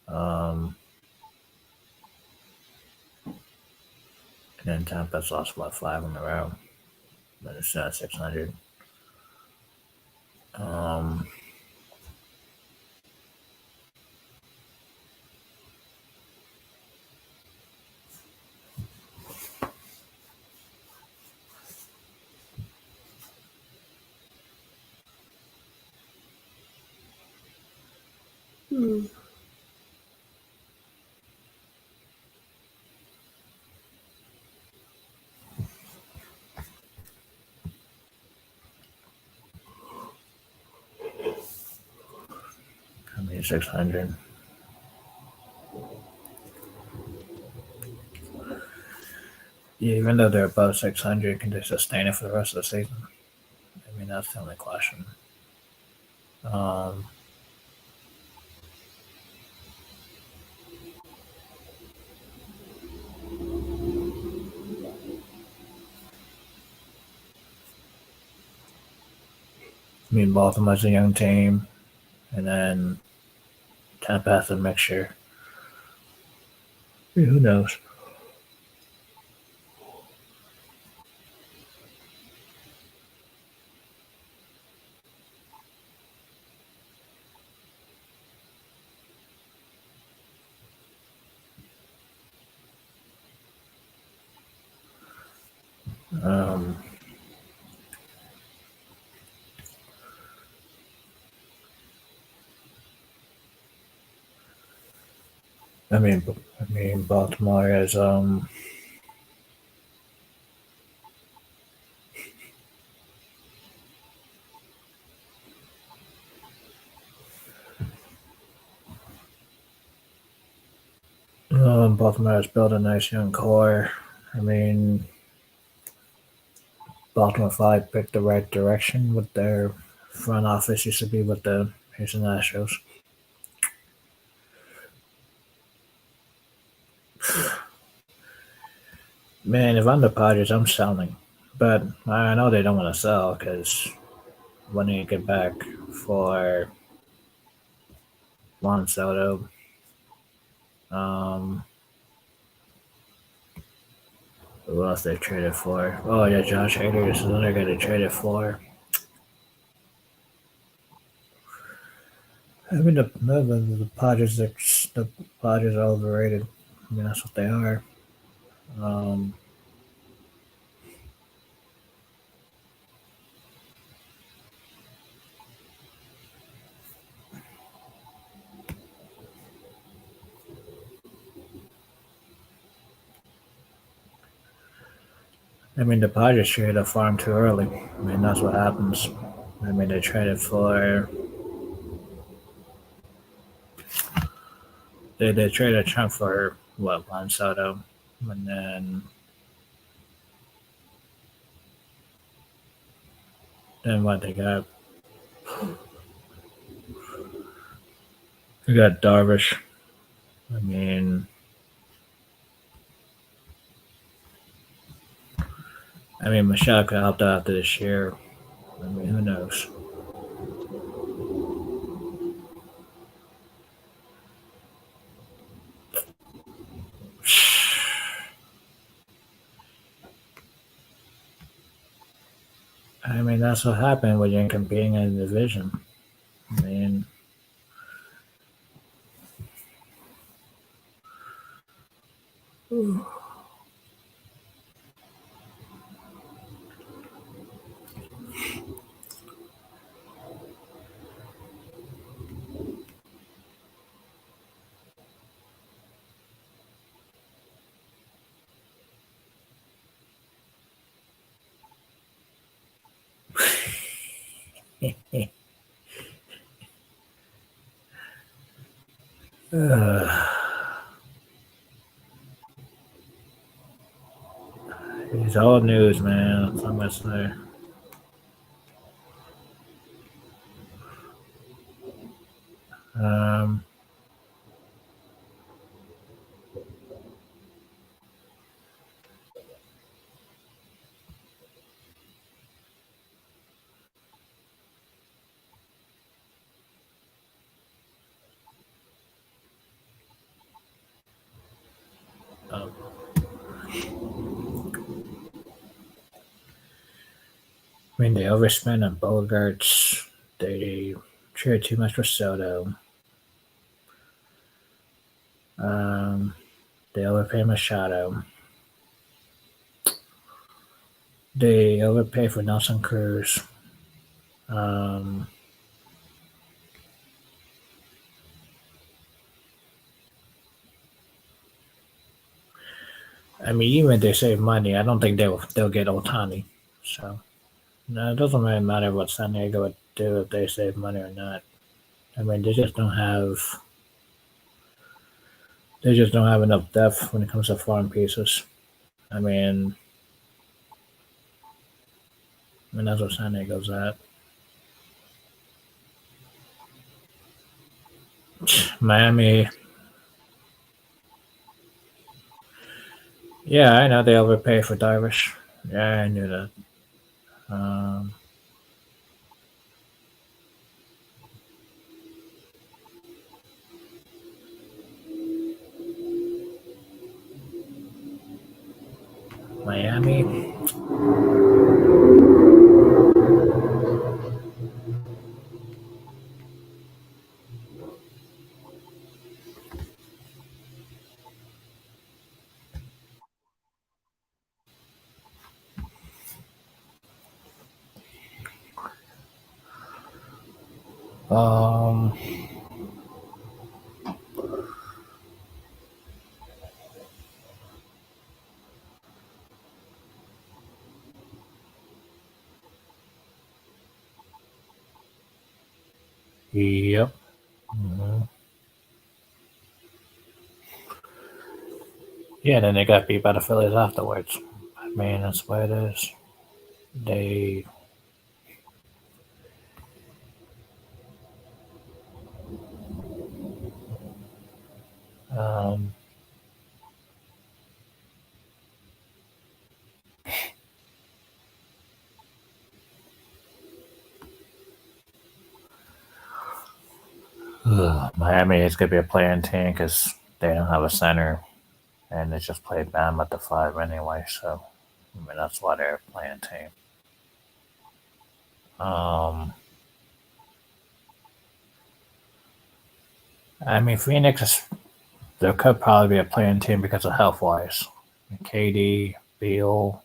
And then Tampa's lost, what, 5 in a row. But it's not 600. Um, I mean, 600. Yeah, even though they're above 600, can they sustain it for the rest of the season? I mean, that's the only question. I mean, Baltimore's a young team, and then Tampa has a mixture. Yeah, who knows? I mean, Baltimore is Baltimore has built a nice young core. I mean, Baltimore probably picked the right direction with their front office used to be with the Houston Astros. Man, if I'm the Padres, I'm selling. But I know they don't want to sell because when you get back for Juan Soto, who else they traded for? Oh yeah, Josh Hader is another guy they traded for. I mean, the Padres are overrated. I mean, that's what they are. I mean, the Padres traded a farm too early. I mean, that's what happens. I mean, they traded for. They traded Trump for what, Juan Soto, and then what they got? They got Darvish. I mean, Michelle could help out this year. I mean, who knows? I mean, that's what happened when you're competing in a division. I mean, it's all news, man. That's how much there. I mean, they overspent on Bogarts. They traded too much for Soto. They overpay Machado. They overpay for Nelson Cruz. I mean, even if they save money, I don't think they'll get Ohtani. So, no, it doesn't really matter what San Diego would do if they save money or not. I mean, they just don't have enough depth when it comes to farm pieces. I mean that's what San Diego's at. Miami. Yeah, I know they overpay for Darvish. Yeah, I knew that. Miami. Yep. Yeah, then they got beat by the Phillies afterwards. I mean, that's what it is. They Miami is going to be a playing team because they don't have a center, and they just played Bam at the 5 anyway. So, I mean, that's why they're a playing team. I mean, Phoenix there could probably be a playing team because of health wise. KD, Beal,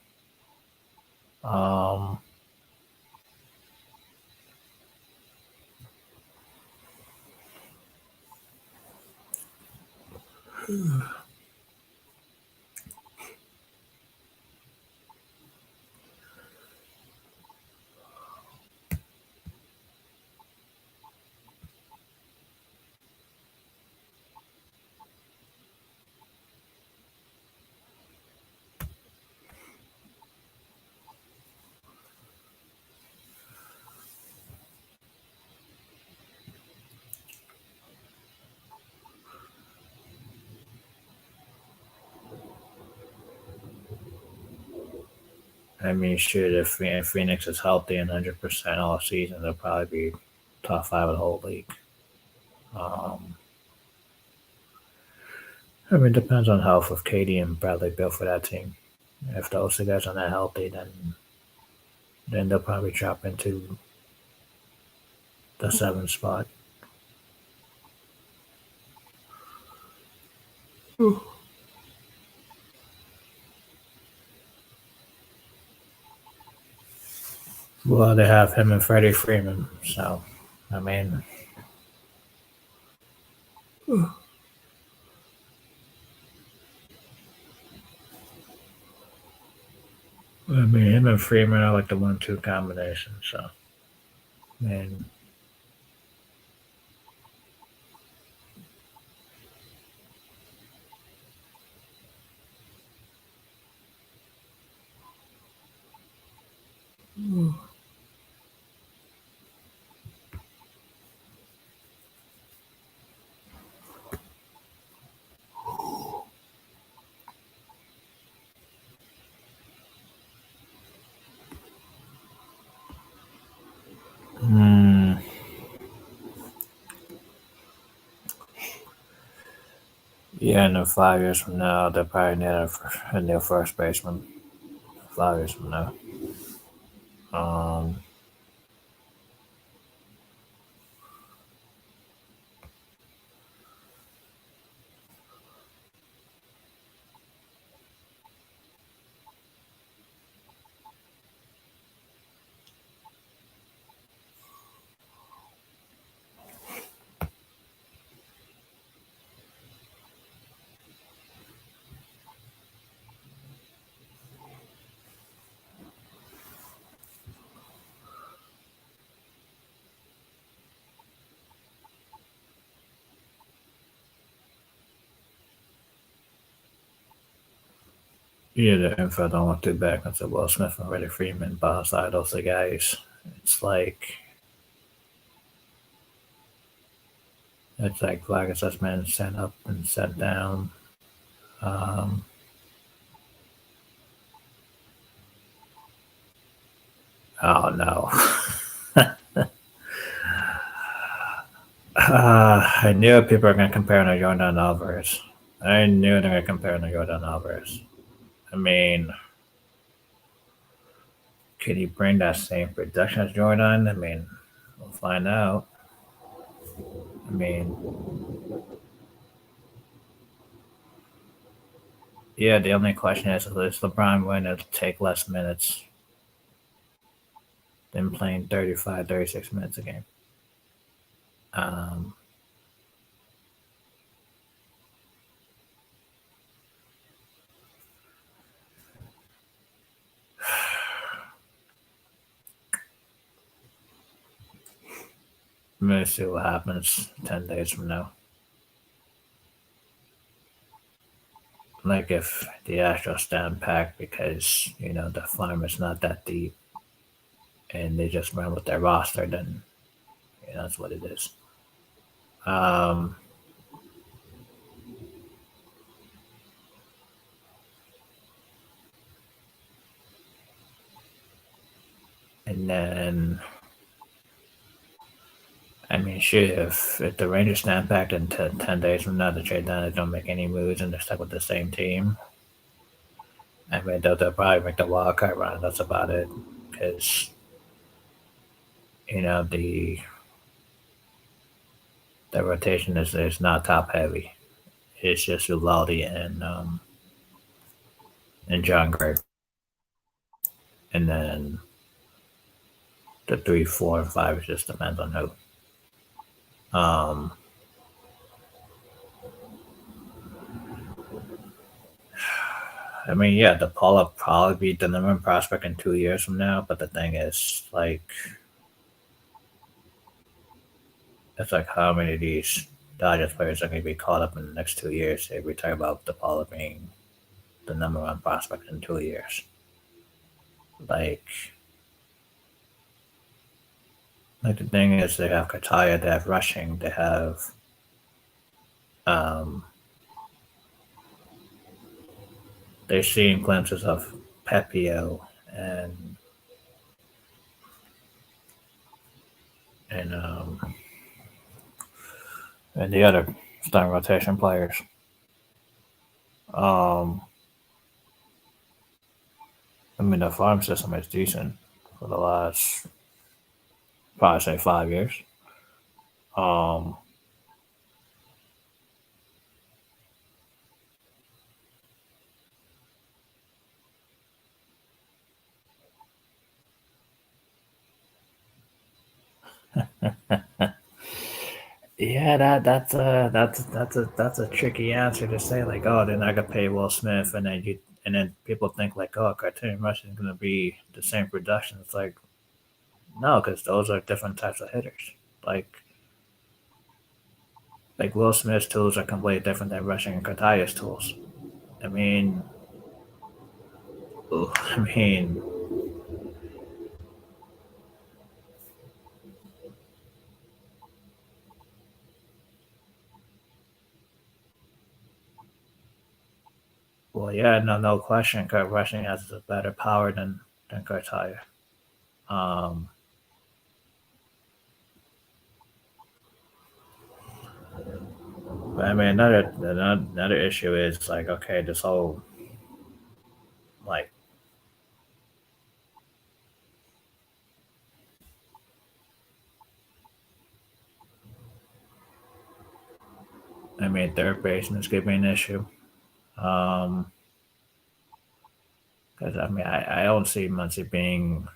I mean, shit, if Phoenix is healthy and 100% all season, they'll probably be top 5 of the whole league. I mean, it depends on health of KD and Bradley Beal for that team. If those two guys are not healthy, then they'll probably drop into the 7th spot. Well, they have him and Freddie Freeman, so I mean, him and Freeman are like the 1-2 combination. So, I mean, yeah, and then 5 years from now, they'll probably need a new first baseman. 5 years from now. Yeah, the info don't look too bad because of Will Smith and Freddie Freeman beside those two guys. It's like flag assessment sent up and sent down. Oh no. I knew people were going to compare him to Jordan Alvarez. I knew they were going to compare him to Jordan Alvarez. I mean, can he bring that same production as Jordan? I mean, we'll find out. I mean, yeah, the only question is LeBron going to take less minutes than playing 35, 36 minutes a game? I'm going to see what happens 10 days from now. Like if the Astros stand packed because, the farm is not that deep and they just run with their roster, then that's what it is. And then, I mean, shoot, if the Rangers stand back in 10 days from now, the trade down, they don't make any moves and they're stuck with the same team. I mean, they'll probably make the wild card run. That's about it. Because, the rotation is not top heavy. It's just Uvalde and John Gray. And then the 3, 4, and 5 just depends on who. I mean, yeah, DePaul will probably be the number one prospect in 2 years from now, but the thing is, it's like how many of these Dodgers players are going to be caught up in the next 2 years if we talk about DePaul being the number one prospect in 2 years. The thing is, they have Kataya, they have rushing, they have they're seeing glimpses of Pepio and the other starting rotation players. I mean, the farm system is decent for the last, probably say 5 years. Yeah, that's a tricky answer to say. Oh, they're not gonna pay Will Smith, and then people think Cartoon Rush is gonna be the same production. It's no, because those are different types of hitters. Will Smith's tools are completely different than Rushing and Kataya's tools. Well, yeah, no question. Kurt Rushing has a better power than Cartaya. But I mean, another issue is okay, this whole third baseman is going to be an issue. Because I don't see Muncy being.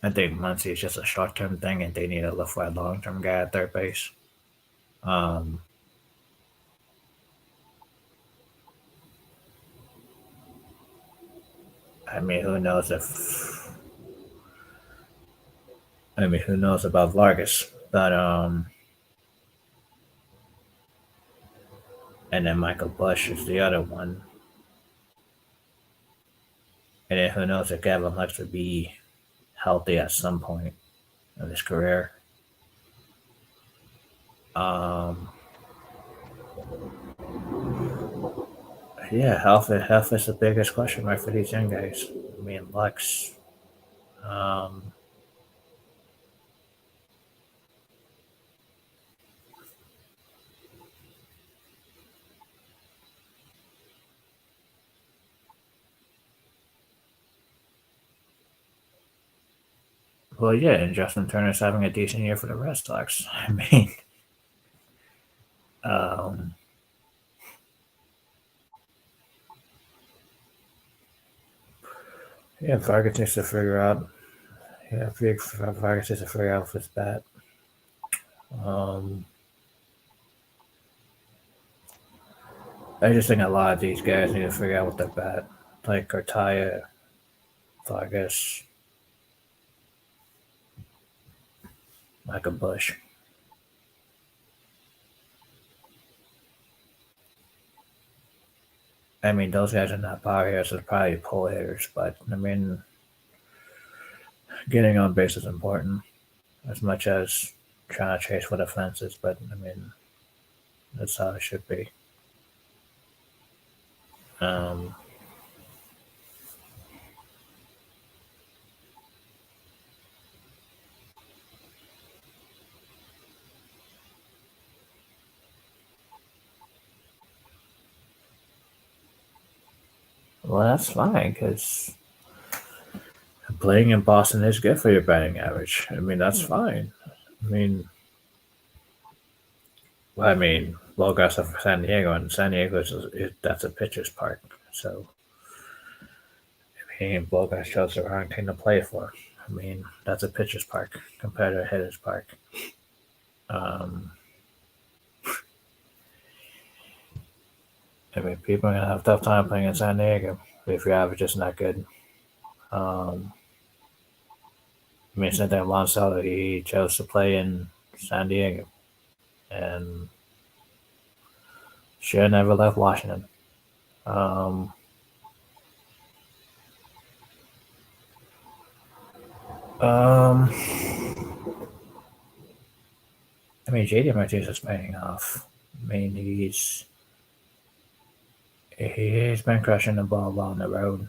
I think Muncy is just a short-term thing, and they need to look for a long-term guy at third base. Who knows who knows about Vargas, but and then Michael Bush is the other one. And then who knows if Gavin Lux would be healthy at some point of his career. Yeah, health is the biggest question mark for these young guys. I mean, Lux. Well, yeah, and Justin Turner's having a decent year for the Red Sox. I mean, yeah, Vargas needs to figure out. Yeah, Vargas needs to figure out with his bat. I just think a lot of these guys need to figure out with their bat, like Cartaya, Vargas, Michael Bush. I mean, those guys are not power hitters, they're probably pull hitters, but I mean, getting on base is important as much as trying to chase for the fences, but I mean, that's how it should be. Well, that's fine because playing in Boston is good for your batting average. I mean, that's fine. I mean, Ballgrass of San Diego, and San Diego that's a pitcher's park. So, I mean, Ballgrass chose the wrong team to play for. I mean, that's a pitcher's park compared to a hitter's park. I mean, people are going to have a tough time playing in San Diego if your average is not good. I mean, Cynthia Alonso, he chose to play in San Diego and should have never left Washington. I mean, JD Martinez is paying off. I mean, he's been crushing the ball on the road.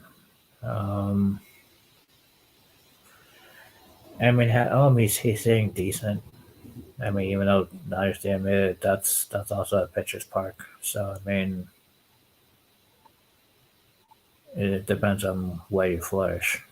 I mean, he's hitting decent. I mean, even though I understand that's also a pitcher's park. So I mean, it depends on where you flourish.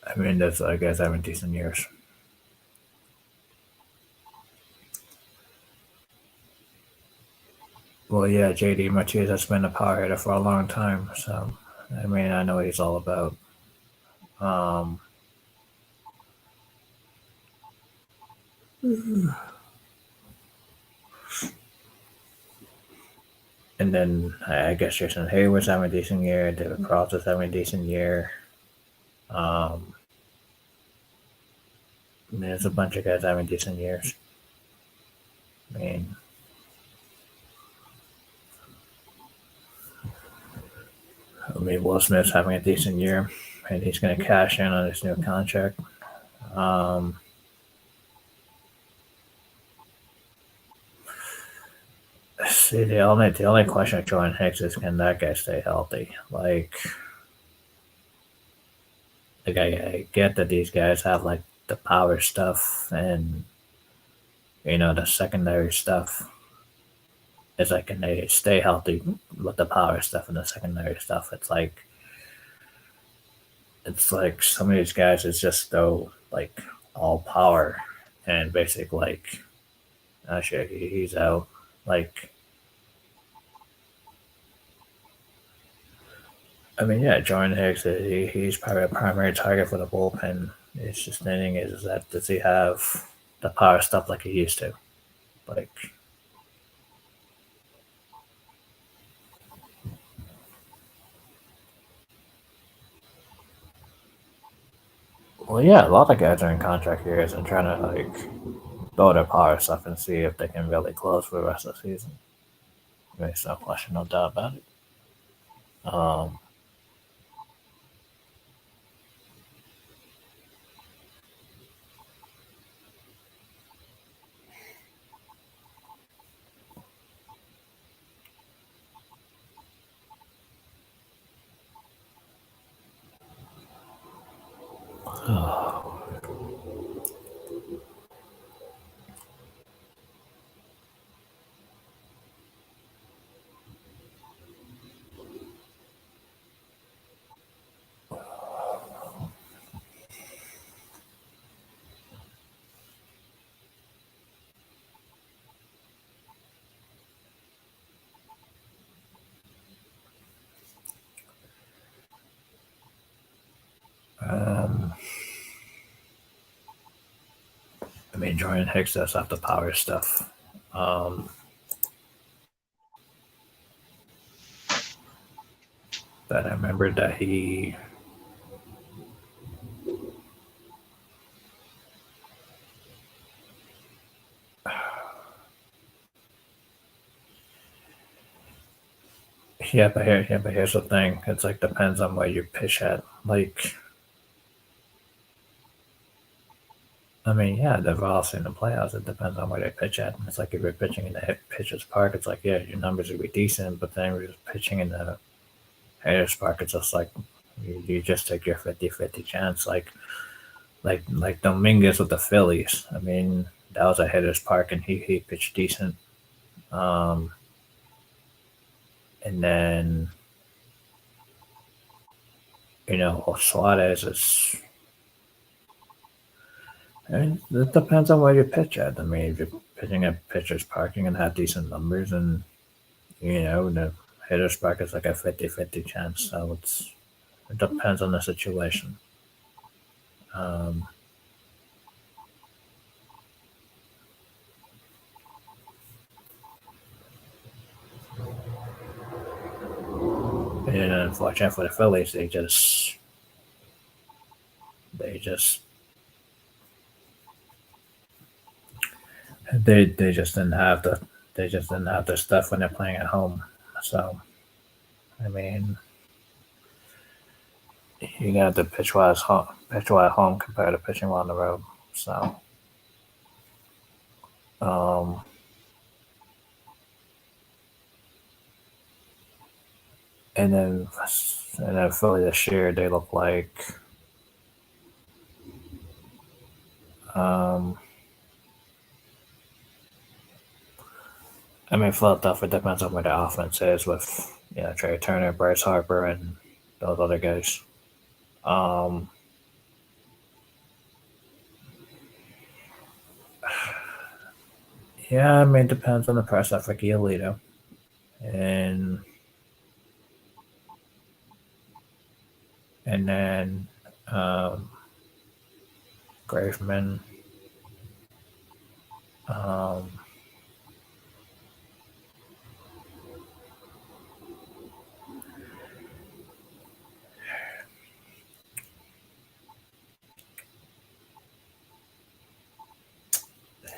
I mean, those guys having decent years. Well, yeah, JD Martinez has been a power hitter for a long time, so I mean, I know what he's all about. And then I guess Jason Hayward's having a decent year. David Cross is having a decent year. I mean, there's a bunch of guys having decent years. I mean, Will Smith's having a decent year, and he's going to cash in on his new contract. See, the only question with Jordan Hicks is, can that guy stay healthy? Like I get that these guys have like the power stuff and the secondary stuff. It's like, can they stay healthy with the power stuff and the secondary stuff? It's like some of these guys is just go like all power and basic like, oh shit, he's out. Like, I mean, yeah, Jordan Hicks, he's probably a primary target for the bullpen. It's just the thing is that does he have the power stuff like he used to? Like, well, yeah, a lot of guys are in contract years and trying to like build their power stuff and see if they can really close for the rest of the season. There's no question, no doubt about it. I mean, Jordan Hicks does have the power stuff. But I remember that he but here's the thing. It's like depends on where you pitch at. Like, I mean, yeah, they're all in the playoffs. It depends on where they pitch at. It's like if you're pitching in the pitcher's park, it's like, yeah, your numbers would be decent. But then if you're pitching in the hitter's park, it's just like you just take your 50-50 chance. Like Dominguez with the Phillies. I mean, that was a hitter's park, and he pitched decent. And then, Suarez is. I mean, it depends on where you pitch at. I mean, if you're pitching at pitcher's park, you can have decent numbers, and the hitter's park is like a 50-50 chance. So it depends on the situation. And unfortunately for the Phillies, they just didn't have the stuff when they're playing at home. So, I mean, you got to pitch well at home compared to pitching well on the road. So, and then Philly this year, they look like. I mean, Philadelphia depends on where the offense is with Trey Turner, Bryce Harper, and those other guys. Yeah, I mean, it depends on the press for Giolito. And then Graveman.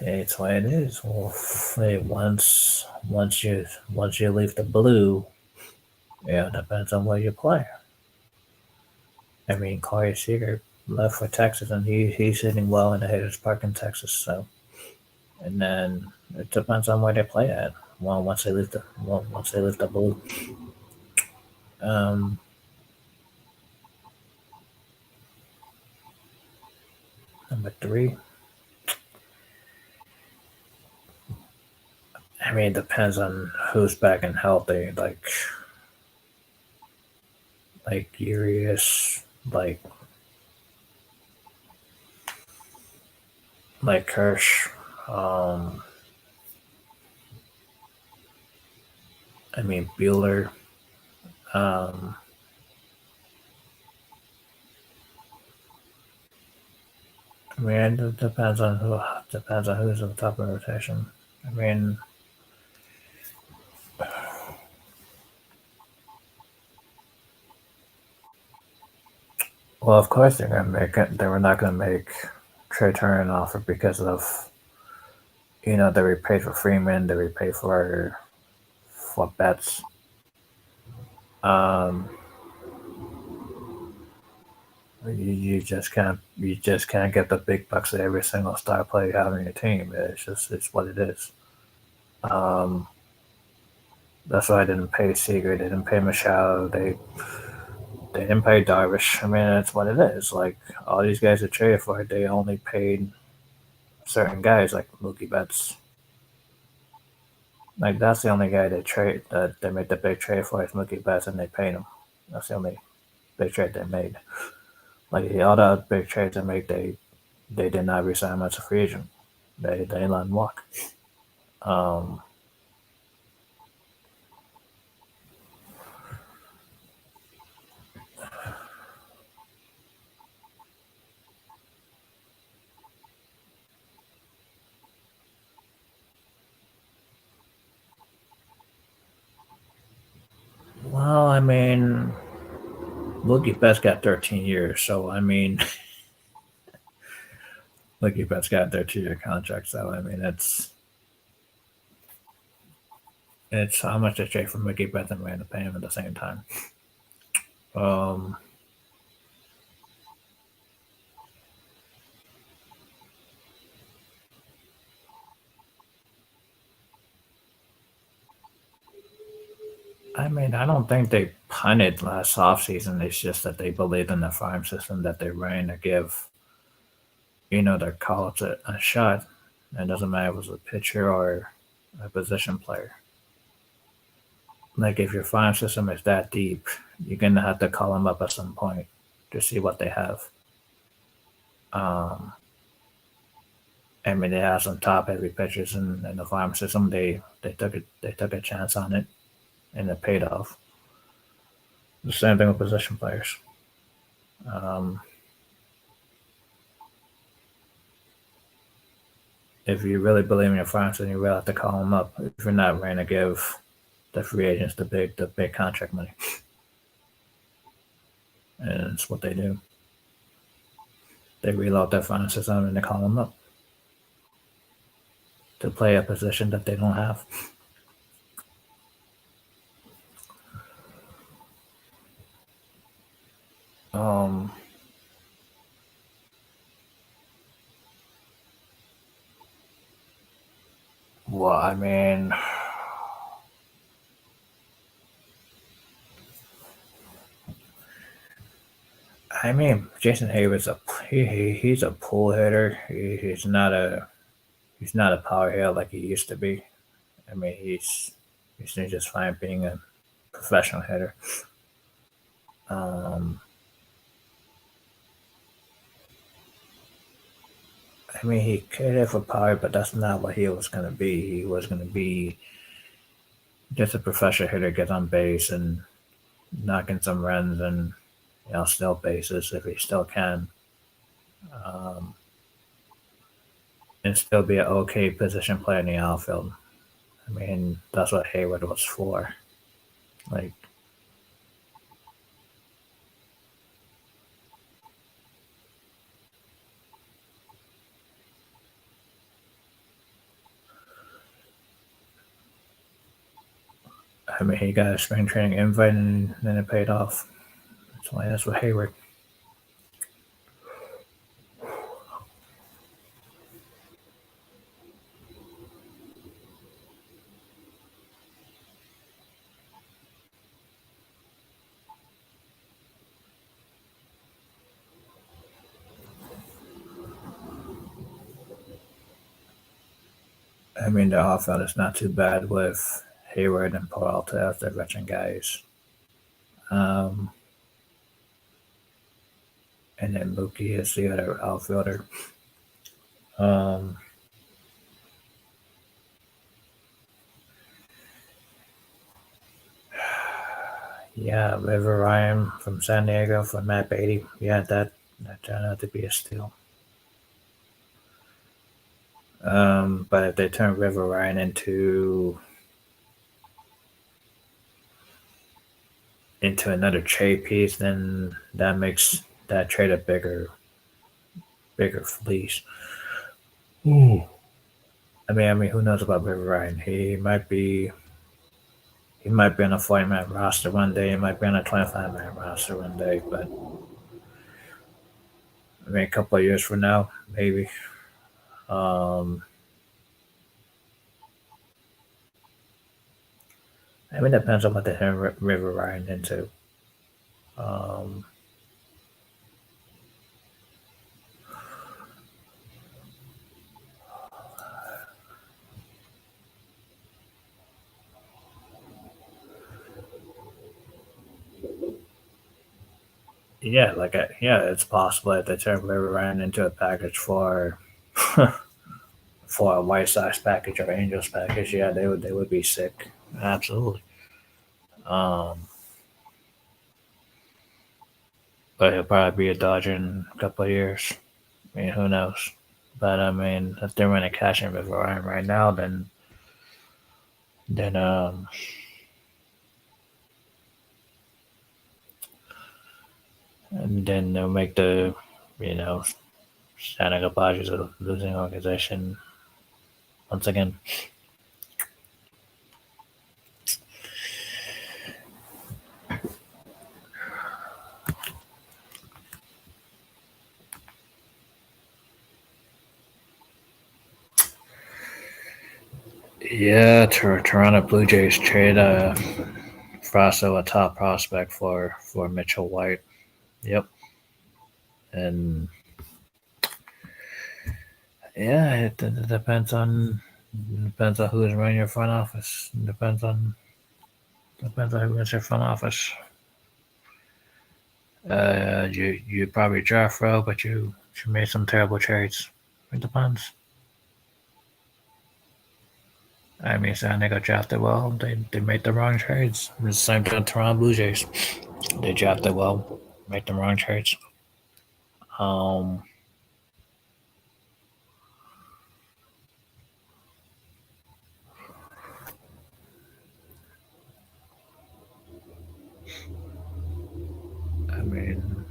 It's what it is. Well, once you leave the blue, it depends on where you play. I mean, Corey Seager left for Texas, and he's hitting well in the hitter's park in Texas. So, and then it depends on where they play at. Well, once they leave the blue. Number 3. I mean, it depends on who's back and healthy. Like Urias, like Kirsch. I mean, Bueller. I mean, it depends on who's at the top of the rotation. I mean, well, of course they're gonna make it. They were not gonna make Trey Turner an offer because of they repaid for Freeman, they repaid for Betts. You just can't get the big bucks at every single star player you have on your team. It's what it is. That's why I didn't pay Seager, they didn't pay Michelle, they didn't pay Darvish. I mean, that's what it is. Like all these guys that traded for it, they only paid certain guys like Mookie Betts. Like that's the only guy that they made the big trade for is Mookie Betts, and they paid him. That's the only big trade they made. Like the other big trades they made, they did not resign him as a free agent. They let him walk. Well, I mean, Mookie Betts got 13 years, so I mean, Mookie Betts got their 2-year contract, so I mean, it's how much they trade for Mookie Betts and we're going to pay him at the same time. I mean, I don't think they punted last offseason. It's just that they believed in the farm system that they ran to give, their call-ups a shot. It doesn't matter if it was a pitcher or a position player. Like, if your farm system is that deep, you're going to have to call them up at some point to see what they have. I mean, they have some top-heavy pitchers in the farm system. They took a chance on it, and it paid off. The same thing with position players. If you really believe in your farm system, you really have to call them up. If you're not ready to give the free agents the big contract money, and it's what they do. They reload their farm system and they call them up to play a position that they don't have. Well, I mean, Jason Hayward's he's a pull hitter. He's not a power hitter like he used to be. I mean, he's just fine being a professional hitter. I mean, he could hit for power, but that's not what he was going to be. He was going to be just a professional hitter, get on base and knock in some runs and steal bases if he still can, and still be an okay position player in the outfield. I mean, that's what Hayward was for. Like, I mean, he got a spring training invite and then it paid off. That's what Hayward. I mean, the outfield is not too bad with Hayward and Peralta as their veteran guys. And then Mookie is the other outfielder. Yeah, River Ryan from San Diego for Matt Beatty. Yeah, that turned out to be a steal. But if they turn River Ryan into another trade piece, then that makes that trade a bigger fleece. Ooh. I mean, who knows about River Ryan? He might be on a 40-man roster one day. He might be on a 25-man roster one day. But I mean, a couple of years from now, maybe. I mean, it depends on what they turn River Ryan into. Yeah, it's possible that they turn River Ryan into a package for for a White Sox package or Angels package. Yeah, they would be sick. Absolutely. But he'll probably be a Dodger in a couple of years. I mean, who knows? But I mean, if they're running cash in River Ryan right now, then and then they'll make the San Diego Padres a losing organization once again. Yeah, Toronto Blue Jays trade Frasso, a top prospect, for Mitchell White. Yep. And yeah, it depends on who's running your front office. Depends on who runs your front office. You probably draft well, but you made some terrible trades. It depends. I mean, San Diego drafted well. They made the wrong trades. The same thing with Toronto Blue Jays. They drafted well, make the wrong trades. I mean,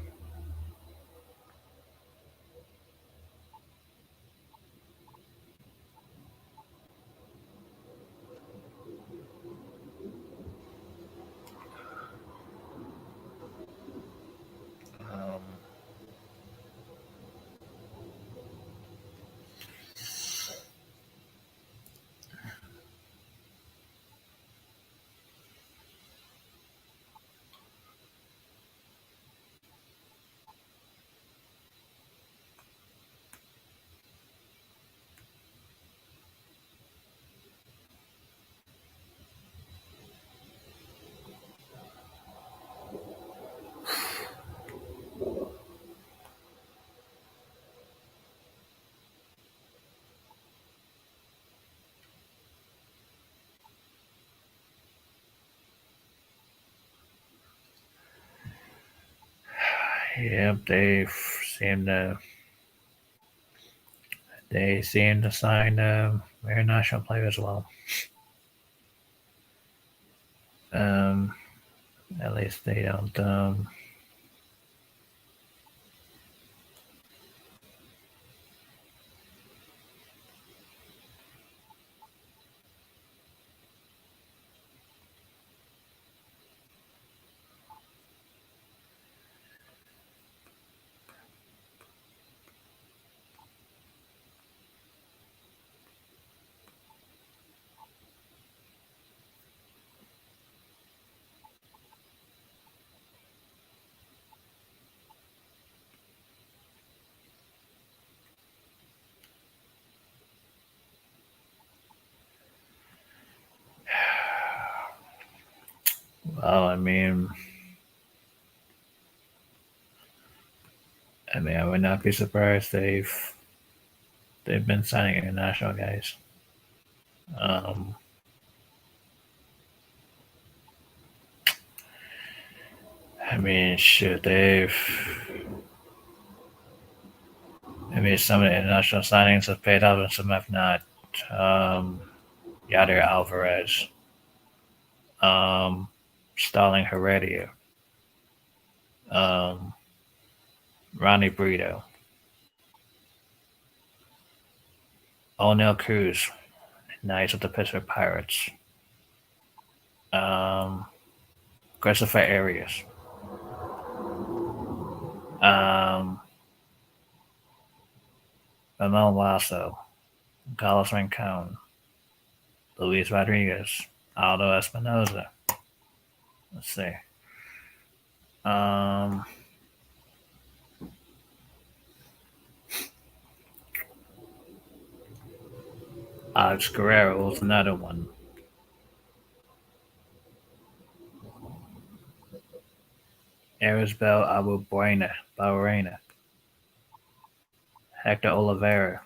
yep, they seem to sign international players well. At least they don't. Well, I mean, I would not be surprised they've been signing international guys. I mean, shit, they've I mean, some of the international signings have paid off and some have not. Yadir Alvarez, Starling Heredia, Ronnie Brito, O'Neal Cruz, Knights of the Pittsburgh Pirates, Christopher Arias, Ramon Lasso, Carlos Rincon, Luis Rodriguez, Aldo Espinoza. Let's see. Alex Guerrero was another one. Arisbel Balbuena, Hector Oliveira,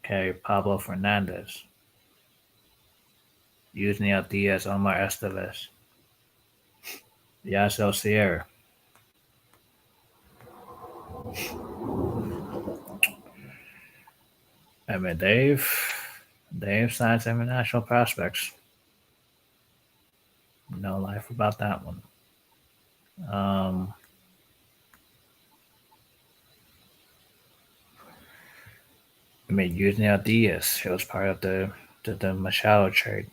okay, Pablo Fernandez, Yusniel Diaz, Omar Estevez, Yasiel Sierra, I mean, they've signed some international prospects. No life about that one. I mean, Yusniel Diaz, it was part of the Machado trade.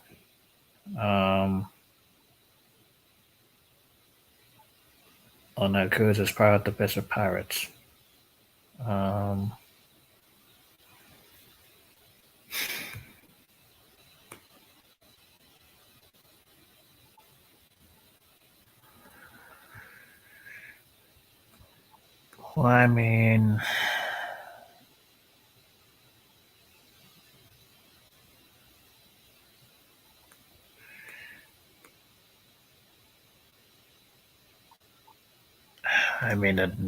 O'Neal Cruz is part of the Pittsburgh Pirates. Well, I mean,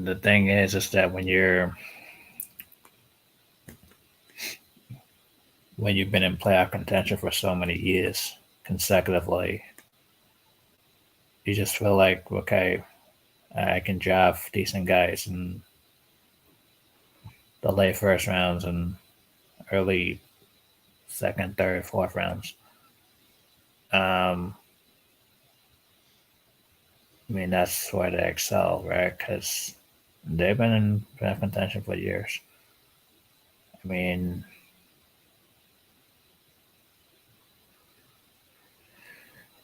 the thing is that when you've been in playoff contention for so many years consecutively, you just feel like, okay, I can draft decent guys in the late first rounds and early second, third, fourth rounds. I mean, that's why they excel, right? Because they've been in playoff contention for years. I mean,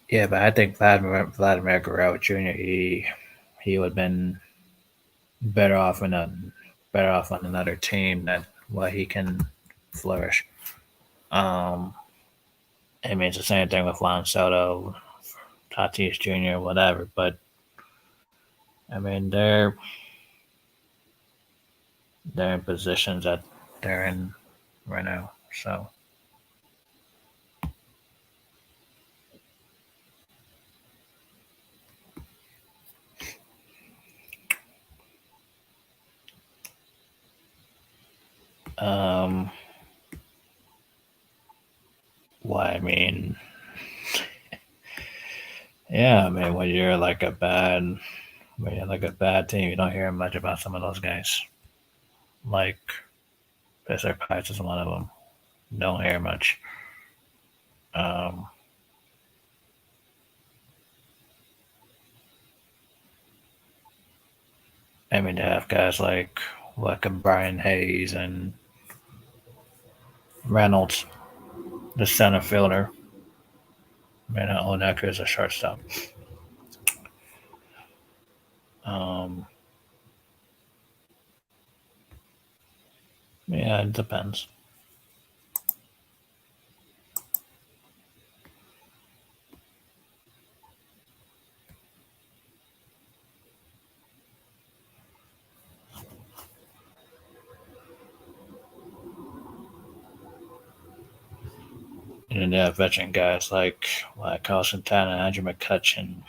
yeah, but I think Vladimir Guerrero Jr. He would have been better off on another team that where he can flourish. I mean, it's the same thing with Juan Soto, Tatis Jr., whatever. But I mean, they're in positions that they're in right now. So. Well, I mean, yeah, I mean, when you're like a bad team, you don't hear much about some of those guys. Like, Pittsburgh Pirates is one of them. Don't hear much. I mean, they have guys like Brian Hayes and Reynolds, the center fielder. And O'Neal Cruz is a shortstop. Yeah, it depends. And then they have veteran guys like Carl Santana, Andrew McCutchen.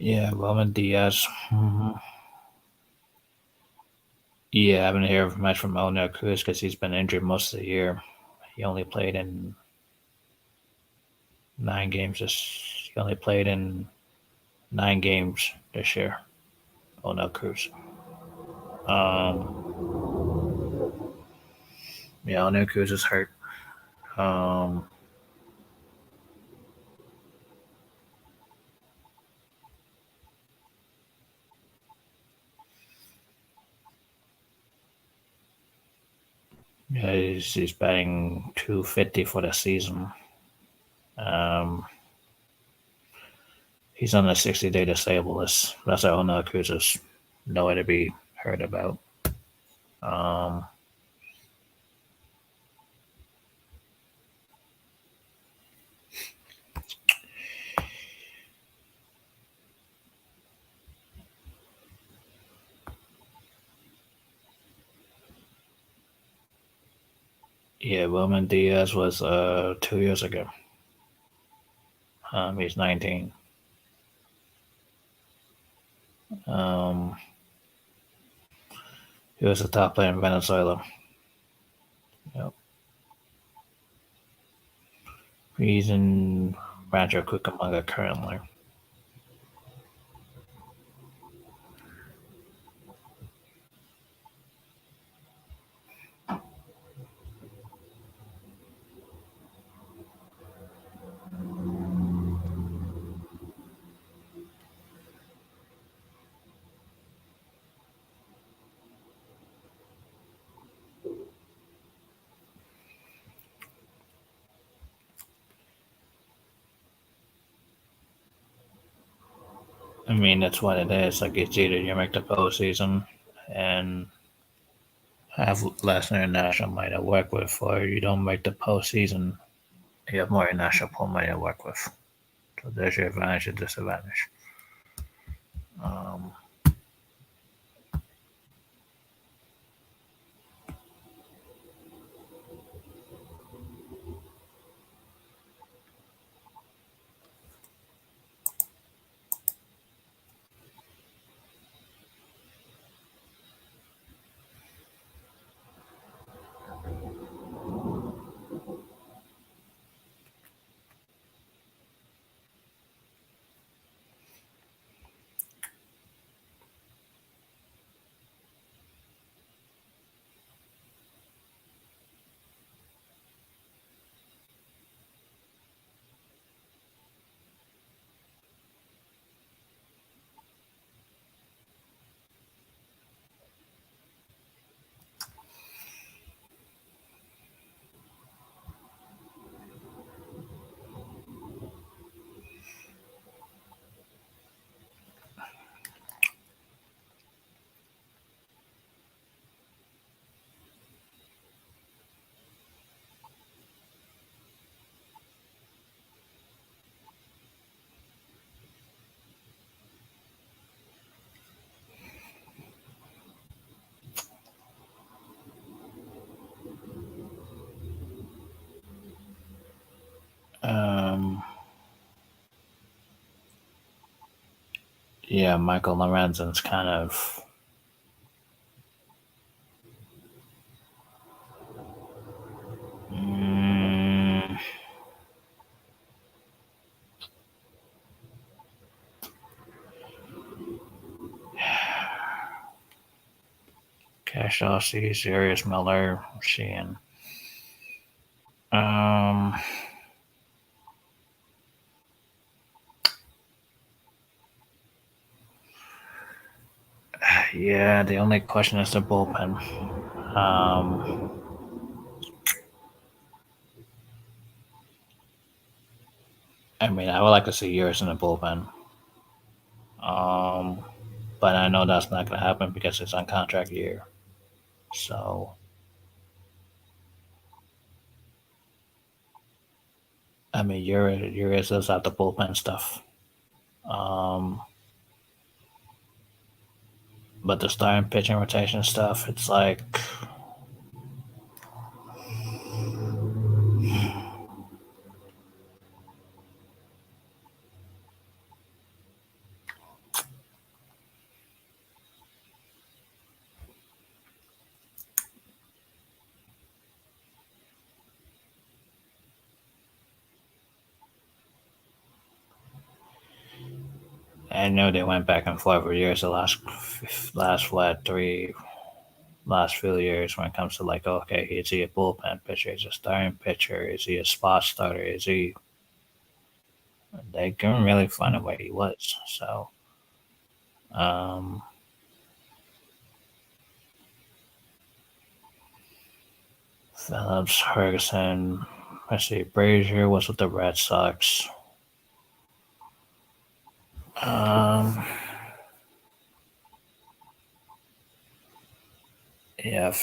Yeah, Roman Diaz. Mm-hmm. Yeah, I haven't heard much from O'Neal Cruz because he's been injured most of the year. He only played in 9 games. He only played in 9 games this year. O'Neal Cruz. Yeah, O'Neal Cruz is hurt. Yeah, he's batting .250 for the season. He's on the 60-day disabled list. That's why O'Neal Cruz is nowhere to be heard about. Yeah, Wilman Diaz was 2 years ago. He's 19. He was a top player in Venezuela. Yep. He's in Rancho Cucamonga currently. I mean, that's what it is. Like, it's either you make the postseason and have less international money to work with, or you don't make the postseason, you have more international pool money to work with. So there's your advantage and disadvantage. Yeah, Michael Lorenzen's kind of Cash Aussie, Sirius Miller, Sheehan. Yeah, the only question is the bullpen. I mean, I would like to see yours in the bullpen. But I know that's not going to happen because it's on contract year. So, I mean, yours is out the bullpen stuff. But the starting pitching rotation stuff, it's like I know they went back and forth for years. The last few years when it comes to like, okay, is he a bullpen pitcher? Is he a starting pitcher? Is he a spot starter? Is he? They couldn't really find out where he was. So, Phillips, Ferguson. Let's see. Brazier was with the Red Sox. Yeah,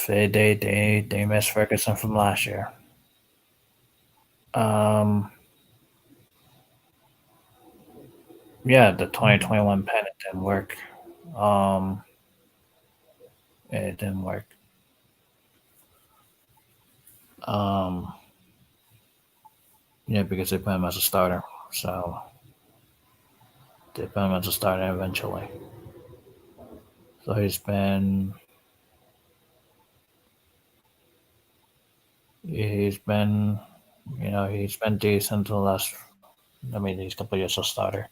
they missed Ferguson from last year. Yeah, the 2021 pennant didn't work. It didn't work. Yeah, because they put him as a starter. So they put him as a starter eventually. So he's been decent the last. I mean, these couple years as a starter.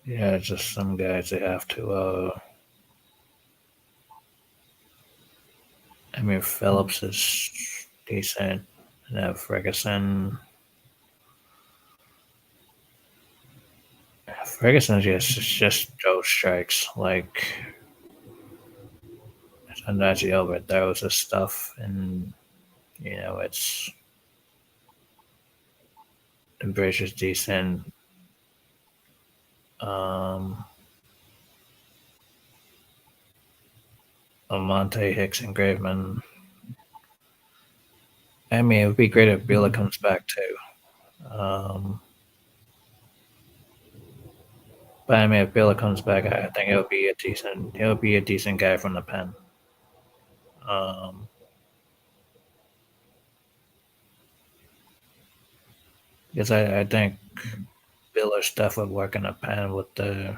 Yeah, just some guys they have to. I mean, Phillips is decent. And then Ferguson's just Joe strikes. Like, sometimes he overthrows his stuff, and it's the bridge is decent. Almonte, Hicks, and Graveman. I mean, it would be great if Bieler comes back too. But I mean, if Bieler comes back, I think he'll be a decent guy from the pen. Because I think Bieler's stuff would work in the pen with the.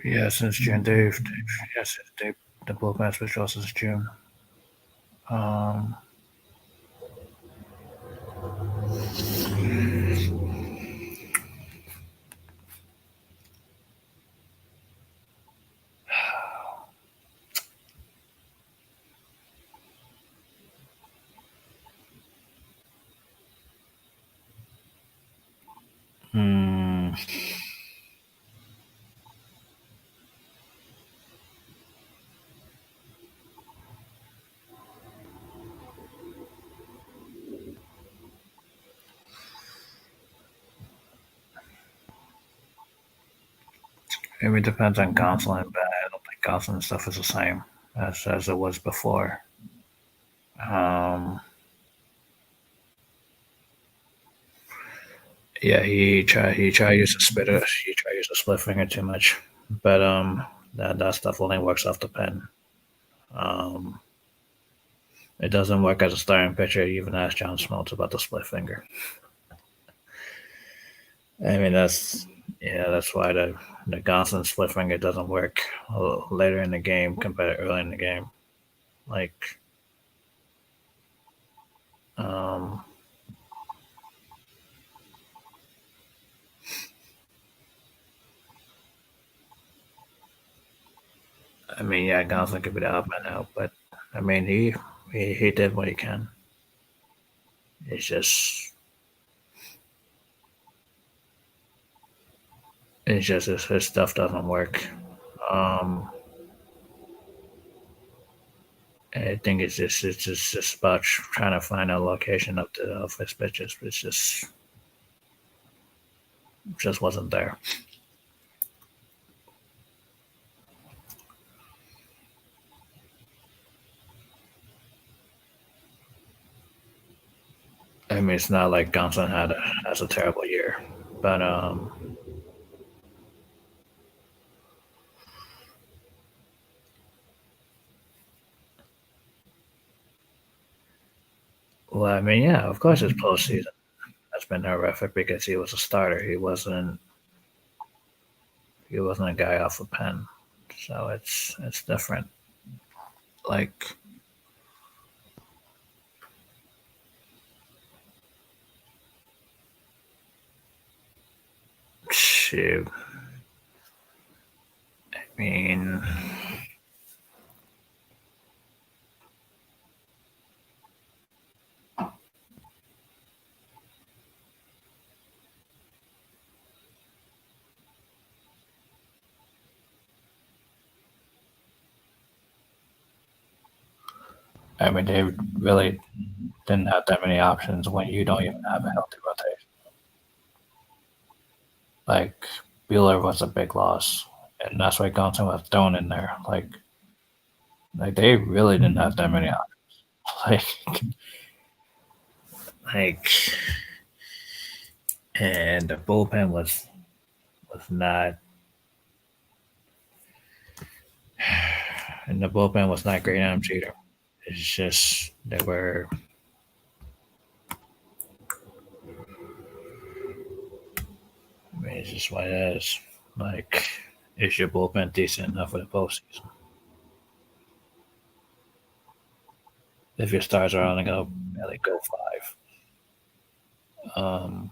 Yeah, since June, the bullpen switched off since June. It depends on Gonsolin, but I don't think Gonsolin stuff is the same as it was before. Yeah, he tried to use a spitter. He tried to use a split finger too much, but that stuff only works off the pen. It doesn't work as a starting pitcher. You even asked John Smoltz about the split finger. I mean, that's why the Gonson split finger doesn't work later in the game compared to early in the game. Like, I mean, yeah, Gonson could be the up and out, but I mean, he did what he can. It's just his stuff doesn't work. I think it's just about trying to find a location of his pitches. It's just wasn't there. I mean, it's not like Gonson has a terrible year, but well, I mean, yeah, of course, his postseason has been horrific because he was a starter. He wasn't a guy off a pen, so it's different. Like, shoot, I mean, they really didn't have that many options when you don't even have a healthy rotation. Like, Bueller was a big loss, and that's why Gonson was thrown in there. Like they really didn't have that many options. And the bullpen was not, and the bullpen was not great on either. It's just they were. I mean, it's just what it is. Like, is your bullpen decent enough for the postseason? If your stars are only going to barely go 5.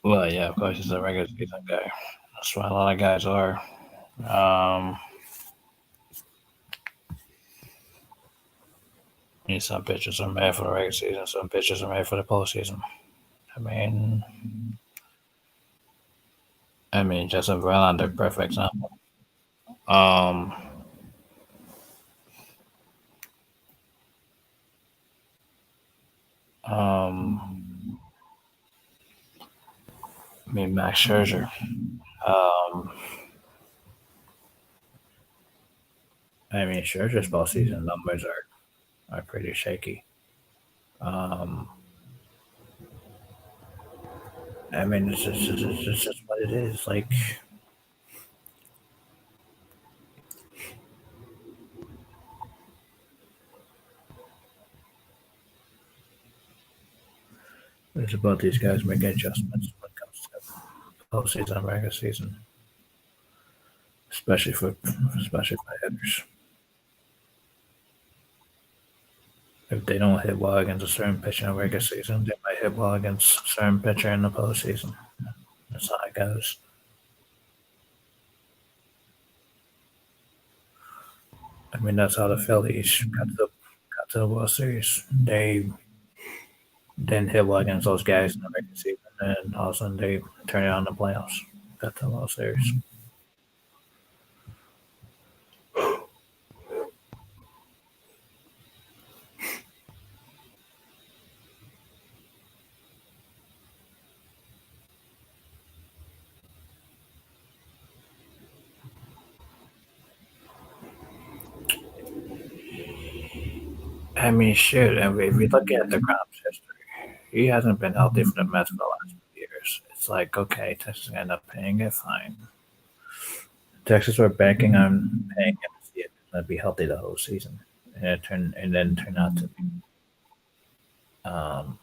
Well, yeah, of course, he's a regular season guy. That's what a lot of guys are. Some pitchers are made for the regular season, some pitchers are made for the postseason. I mean, Justin Verlander, perfect example. mean, Max Scherzer. I mean, Scherzer's postseason numbers are pretty shaky. I mean, it's just what it is. Like, it's about these guys making adjustments when it comes to postseason and regular season, especially for hitters. If they don't hit well against a certain pitcher in the regular season, they might hit well against a certain pitcher in the postseason. That's how it goes. I mean, that's how the Phillies got to the World Series. They didn't hit well against those guys in the regular season, and all of a sudden they turn it on in the playoffs. Got to the World Series. I mean, shit. If we look at the Ground's history, he hasn't been healthy for the Mets for the last few years. It's like, okay, Texas ended up paying it, fine. Texas were banking on paying him to see if he's going to be healthy the whole season, and then turned out to be. And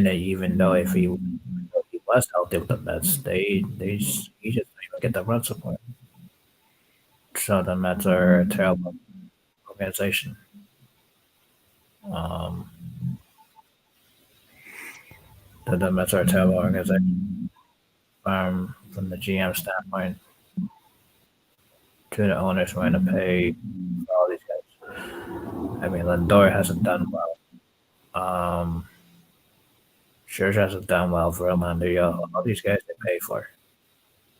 then even though if he was healthy with the Mets, he just didn't even get the run support. So the Mets are a terrible organization. The Mets are a terrible organization from the GM standpoint to the owners who are going to pay for all these guys. I mean, Lindor hasn't done well. Scherzer hasn't done well. Verlander, all these guys they pay for,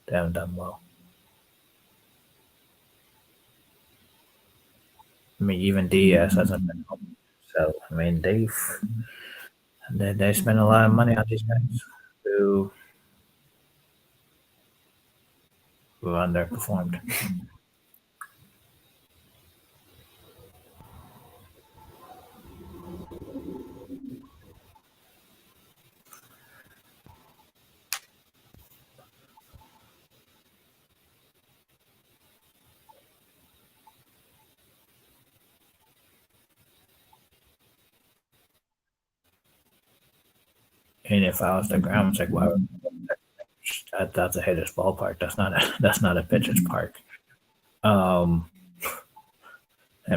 they haven't done well. I mean, even Diaz hasn't been home. So, I mean, they spend a lot of money on these guys who underperformed. And if I was the ground, it's like, why would that's a hitter's ballpark. That's not a pitcher's park. I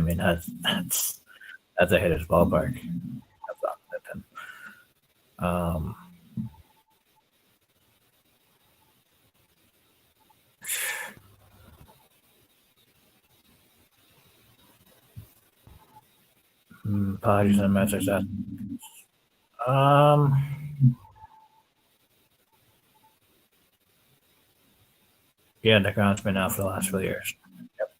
mean, that's a hitter's ballpark. That's not Padres and Mets are yeah, the ground's been out for the last few years. Yep.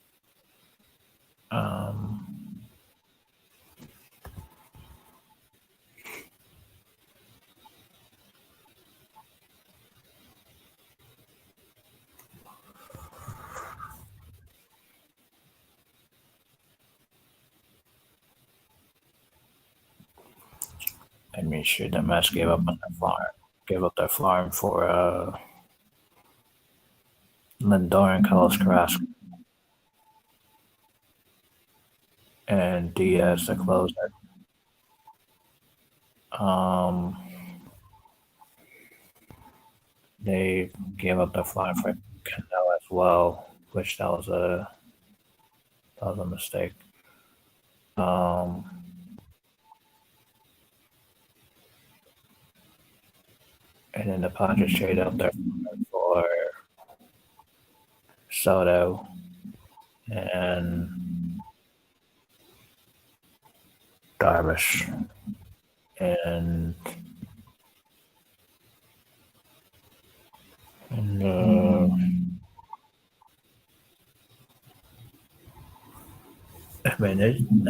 I mean, shit, the Mets gave up on their farm for Lindor and Carlos Carrasco, and Diaz, the closer. They gave up the farm for Cano as well, which that was a mistake. And then the Padres traded up their for Soto and Darvish and I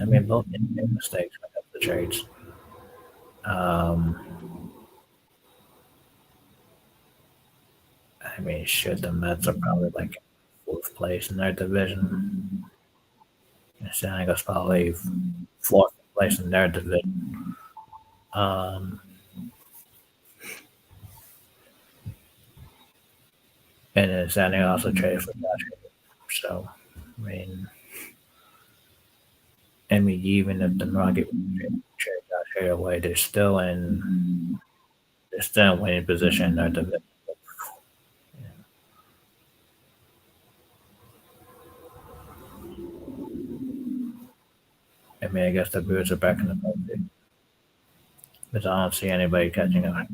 mean, both made mistakes when it comes to trades. I mean, shit, the Mets are probably like fourth place in their division. And San Diego's probably fourth place in their division. And then San Diego also traded for Josh Hader. So, I mean, even if the Rockets trade Josh Hader away, they're still in winning position in their division. I mean, I guess the Brewers are back in the postseason, but I don't see anybody catching up.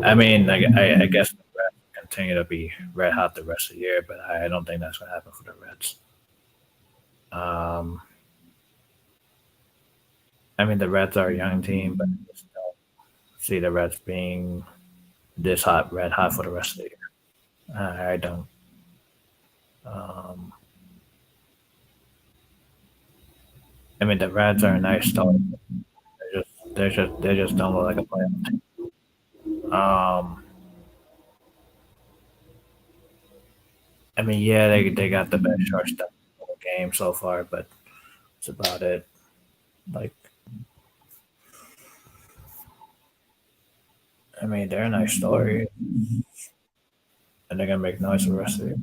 I mean, I guess the Reds continue to be red hot the rest of the year, but I don't think that's going to happen for the Reds. I mean, the Reds are a young team, but I just don't see the Reds being this hot, red hot for the rest of the year. I don't. I mean, the Reds are a nice start. They just don't look like a playoff team. I mean, yeah, they got the best shortstop in the game so far, but that's about it. Like, I mean, they're a nice story, and they're gonna make noise for the rest of the year.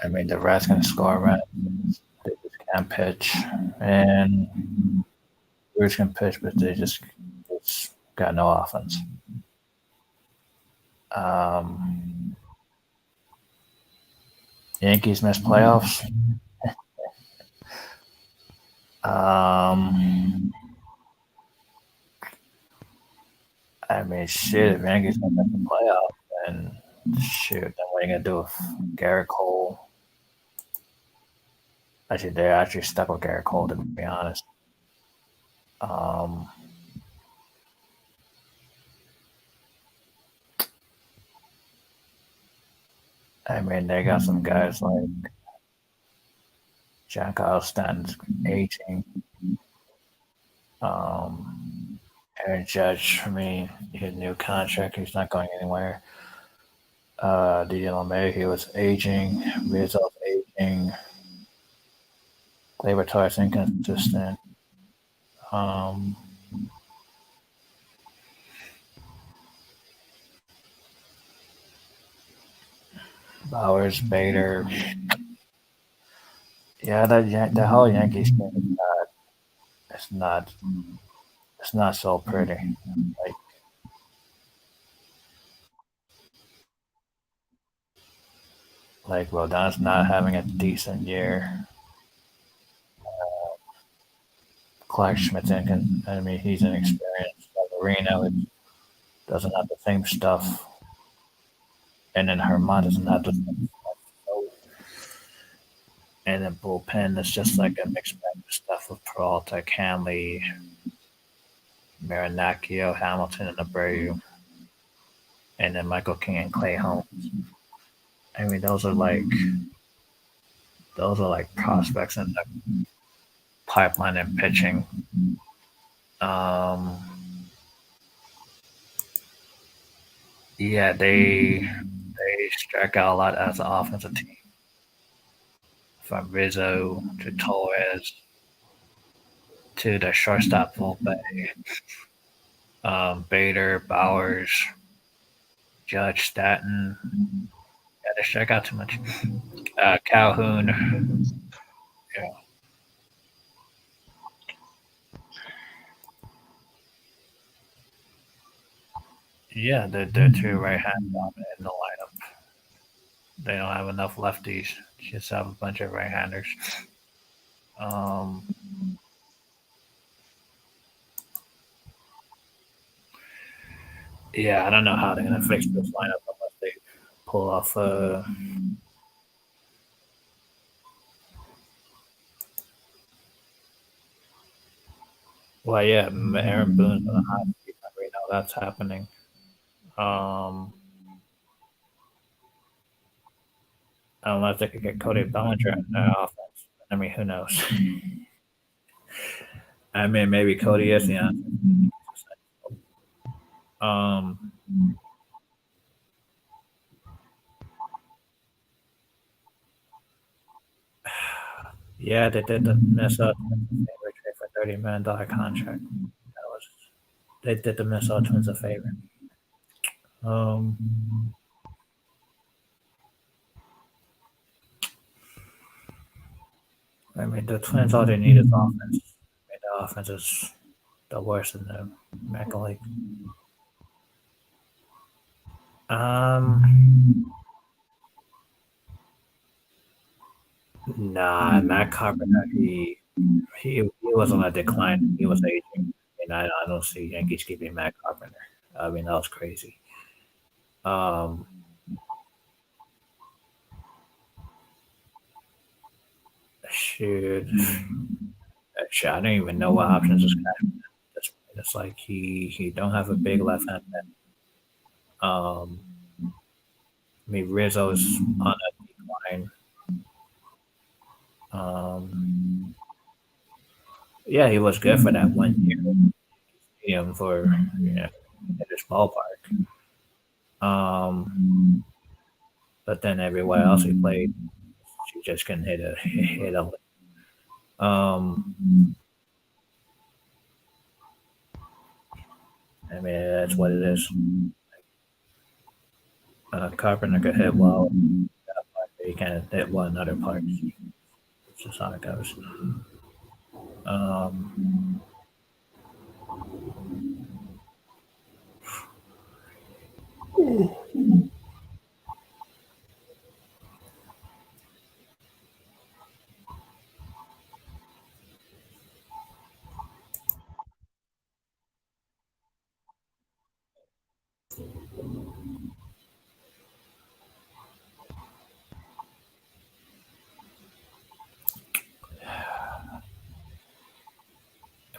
I mean, the Reds can score runs. They just can't pitch, and Brewers can pitch, but they just got no offense. Yankees missed playoffs. I mean, shit, if Yankees don't make the playoffs, then shoot, then what are you gonna do with Garrett Cole? Actually, they're actually stuck with Garrett Cole, to be honest. I mean, they got some guys like Giancarlo Stanton's aging. Aaron Judge, I mean, he had a new contract. He's not going anywhere. DJ LeMahieu was aging. Rizzo's aging. Gleyber Torres inconsistent. Bowers, Bader. Yeah, the whole Yankees team is not so pretty. Like Rodon's not having a decent year. Clark Schmidt's I mean, he's inexperienced. Severino doesn't have the same stuff. And then Herman doesn't have the same stuff. And then bullpen is just like a mixed bag of stuff with Peralta, Canley, Marinaccio, Hamilton, and Abreu. And then Michael King and Clay Holmes. I mean, those are like prospects in the pipeline and pitching. Yeah, they strike out a lot as an offensive team. From Rizzo to Torres to the shortstop Volpe, Bader, Bowers, Judge, Stanton. Yeah, they strike out too much. Calhoun. Yeah. Yeah, they're two right-hand dominant in the lineup. They don't have enough lefties. Just have a bunch of right-handers. Um, yeah, I don't know how they're gonna fix this lineup unless they pull off. Well, yeah, Aaron Boone's on a hot seat right now. That's happening. Um, unless they could get Cody Bellinger in their offense. I mean, who knows? I mean, maybe Cody is the answer. Um, yeah, they did the Minnesota favorite trade for $30 million contract. They did the Minnesota Twins a favor. I mean, the Twins, all they need is offense. I mean, the offense is the worst in the American League. Nah, Matt Carpenter, he was on a decline. He was aging, and I don't see Yankees keeping Matt Carpenter. I mean, that was crazy. Shoot, I don't even know what options this guy has. It's like he don't have a big left hand. I mean, Rizzo's on a decline. Yeah, he was good for that 1 year for in this ballpark. But then everywhere else he played, he just couldn't hit a lick. I mean, that's what it is. Carpenter could hit well. He can't hit well in other parts. It's just how it goes. I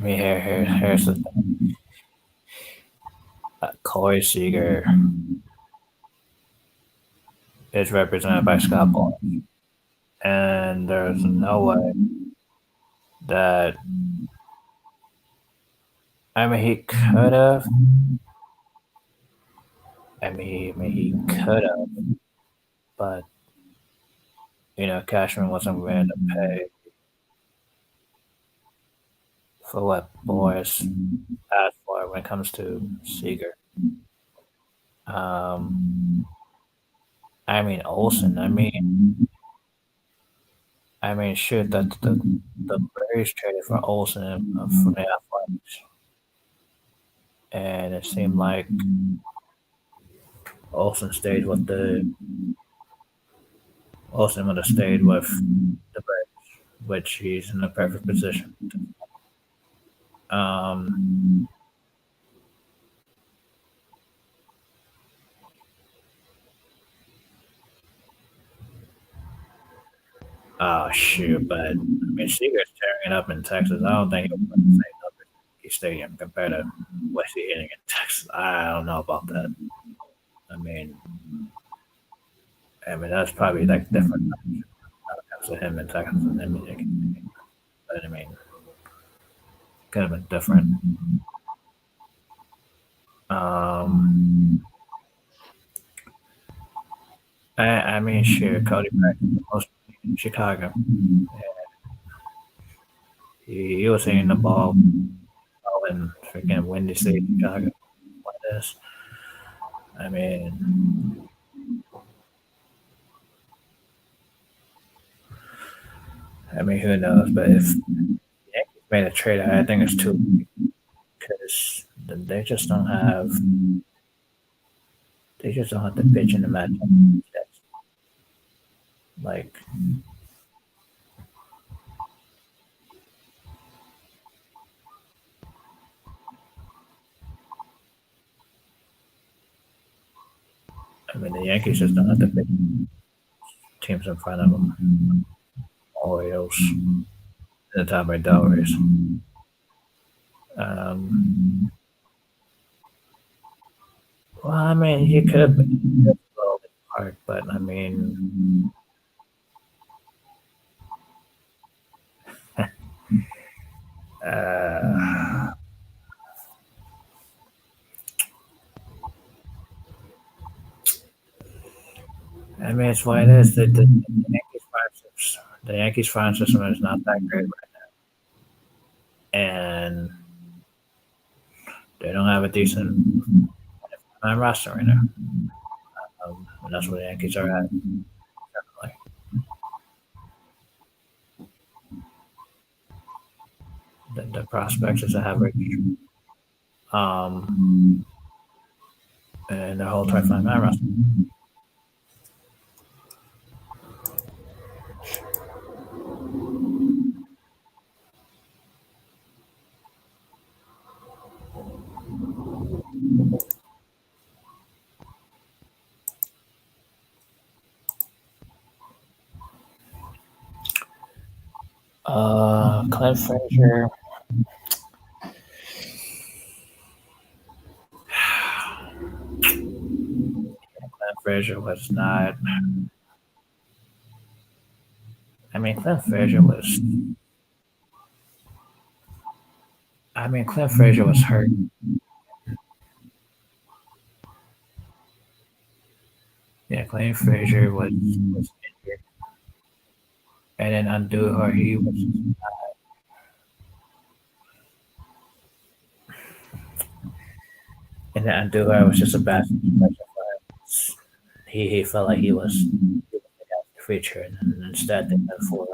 mean, here's the thing. Corey Seager is represented by Scott Boras, and there's no way that. I mean, he could have. I mean, he could have, but Cashman wasn't willing to pay for what Boras asked for when it comes to Seager. I mean Olsen. I mean, shoot, that the Braves traded for Olsen from the Athletics, and it seemed like Olsen would have stayed with the Braves, which he's in the perfect position. Oh shoot! But I mean, Seager's tearing it up in Texas. I don't think he'll put the same numbers in Yankee Stadium compared to what's he hitting in Texas. I don't know about that. I mean, that's probably like different when it comes to him in Texas and him in Yankee Stadium. But I mean, could have been different. I mean, sure, Cody Braxton, the most in Chicago. He was hitting the ball in freaking Windy City, Chicago, like this. I mean, who knows? But if Yankees made a trade, I think it's too because they just don't have They just don't have to pitch in the match. Like, I mean, the Yankees just don't have to pitch teams in front of them. Orioles, the Tampa Bay Devils. Well, I mean, you could have been a little bit hard, but I mean, I mean, it's what it is. The Yankees farm system is not that great right now, and they don't have a decent roster right now. And that's where the Yankees are at. Definitely. The prospects is average. And the whole 25-man roster. Clint Frazier. Clint Frazier was not. I mean, Clint Frazier was. Clint Frazier was hurt. Yeah, Clint Frazier was injured. And then Andujar, he was. And then Andujar was just a bad situation for him. He felt like he was the feature, and instead they went for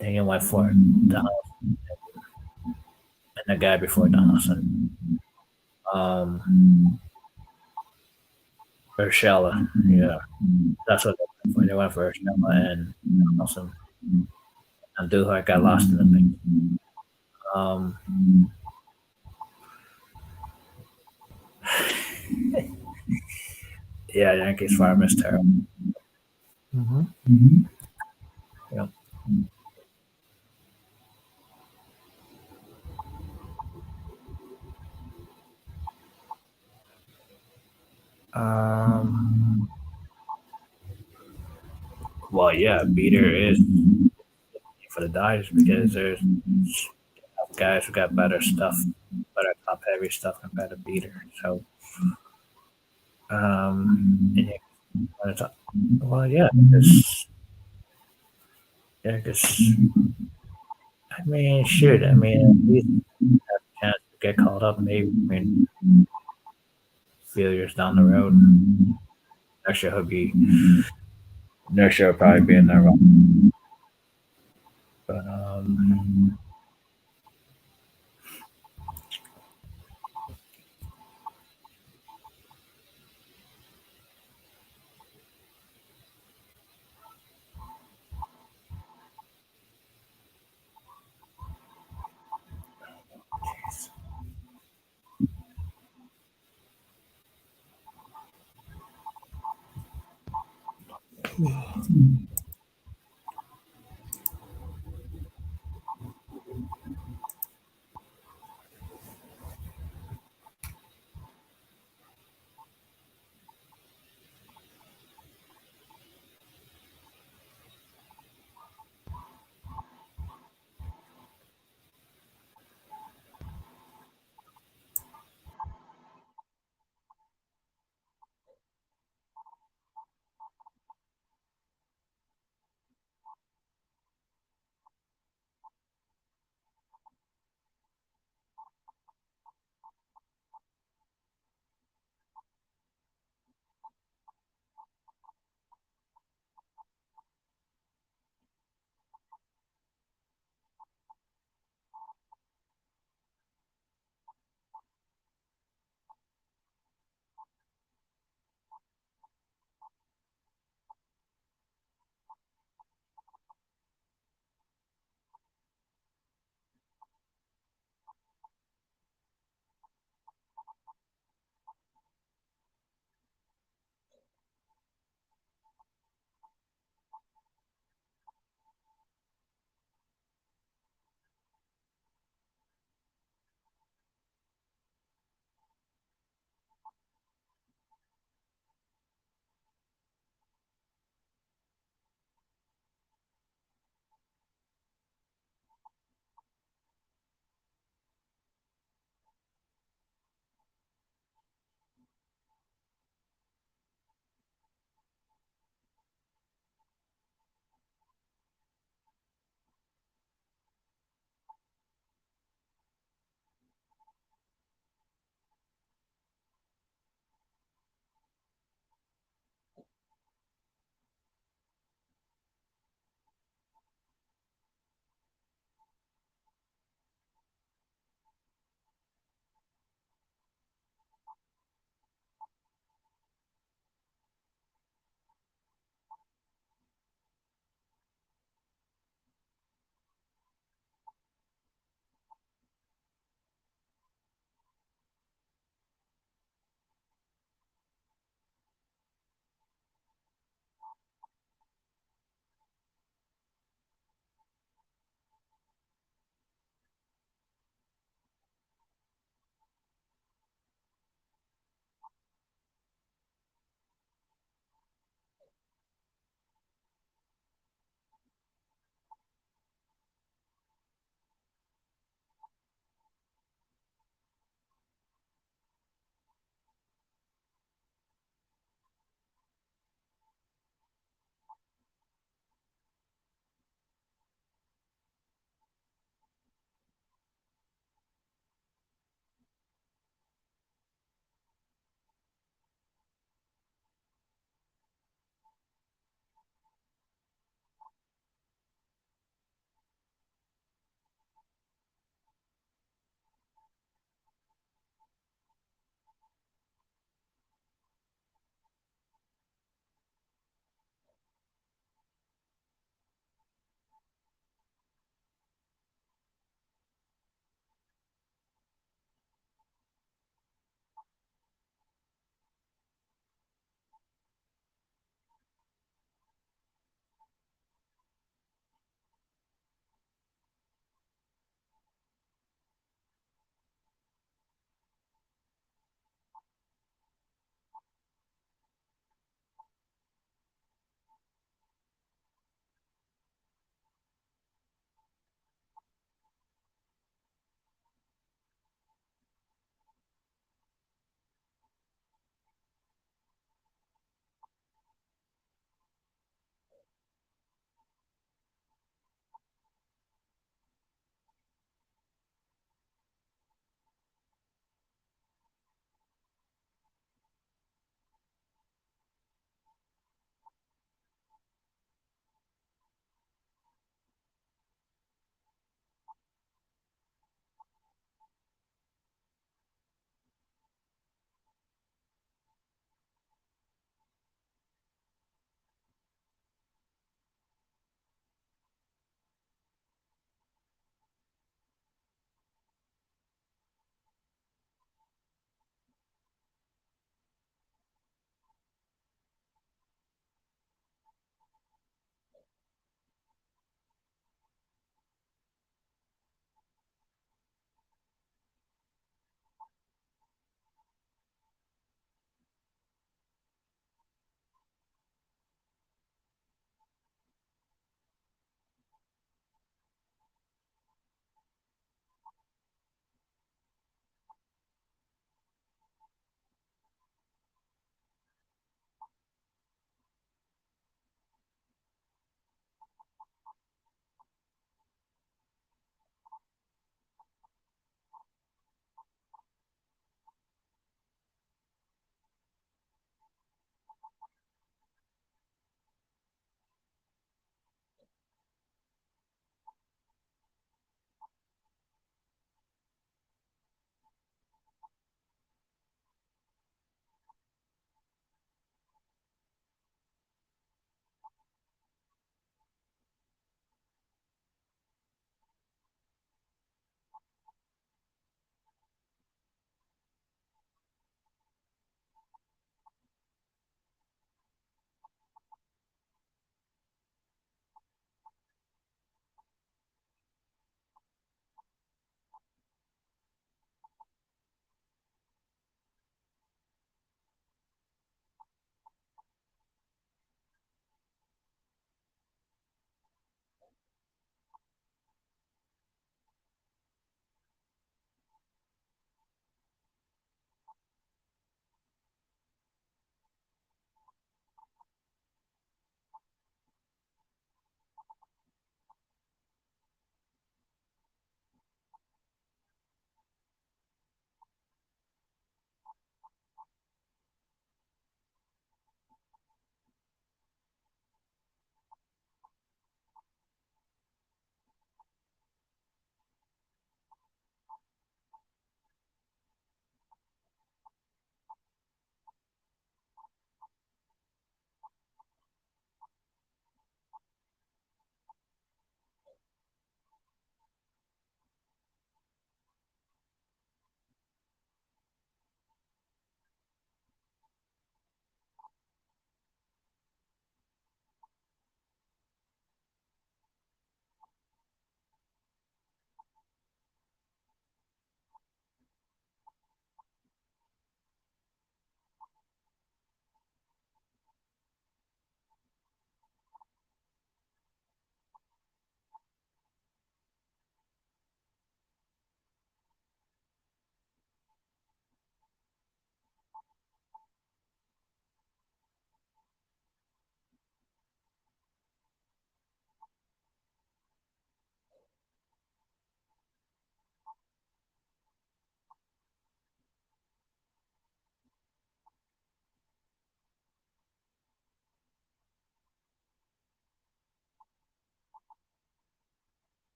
they went for Donaldson and the guy before Donaldson. Urshela, yeah, that's what they went for. They went for Urshela and Donaldson. Andujar got lost in the mix. Yeah, Yankees farm is terrible. Yep. Well, yeah, Beater is for the Dodgers because there's guys who got better stuff, better top heavy stuff compared to Beater. So, well, yeah, because I mean, shoot, I mean, at least have a chance to get called up, maybe. I mean, a few years down the road, next year will probably be in there. But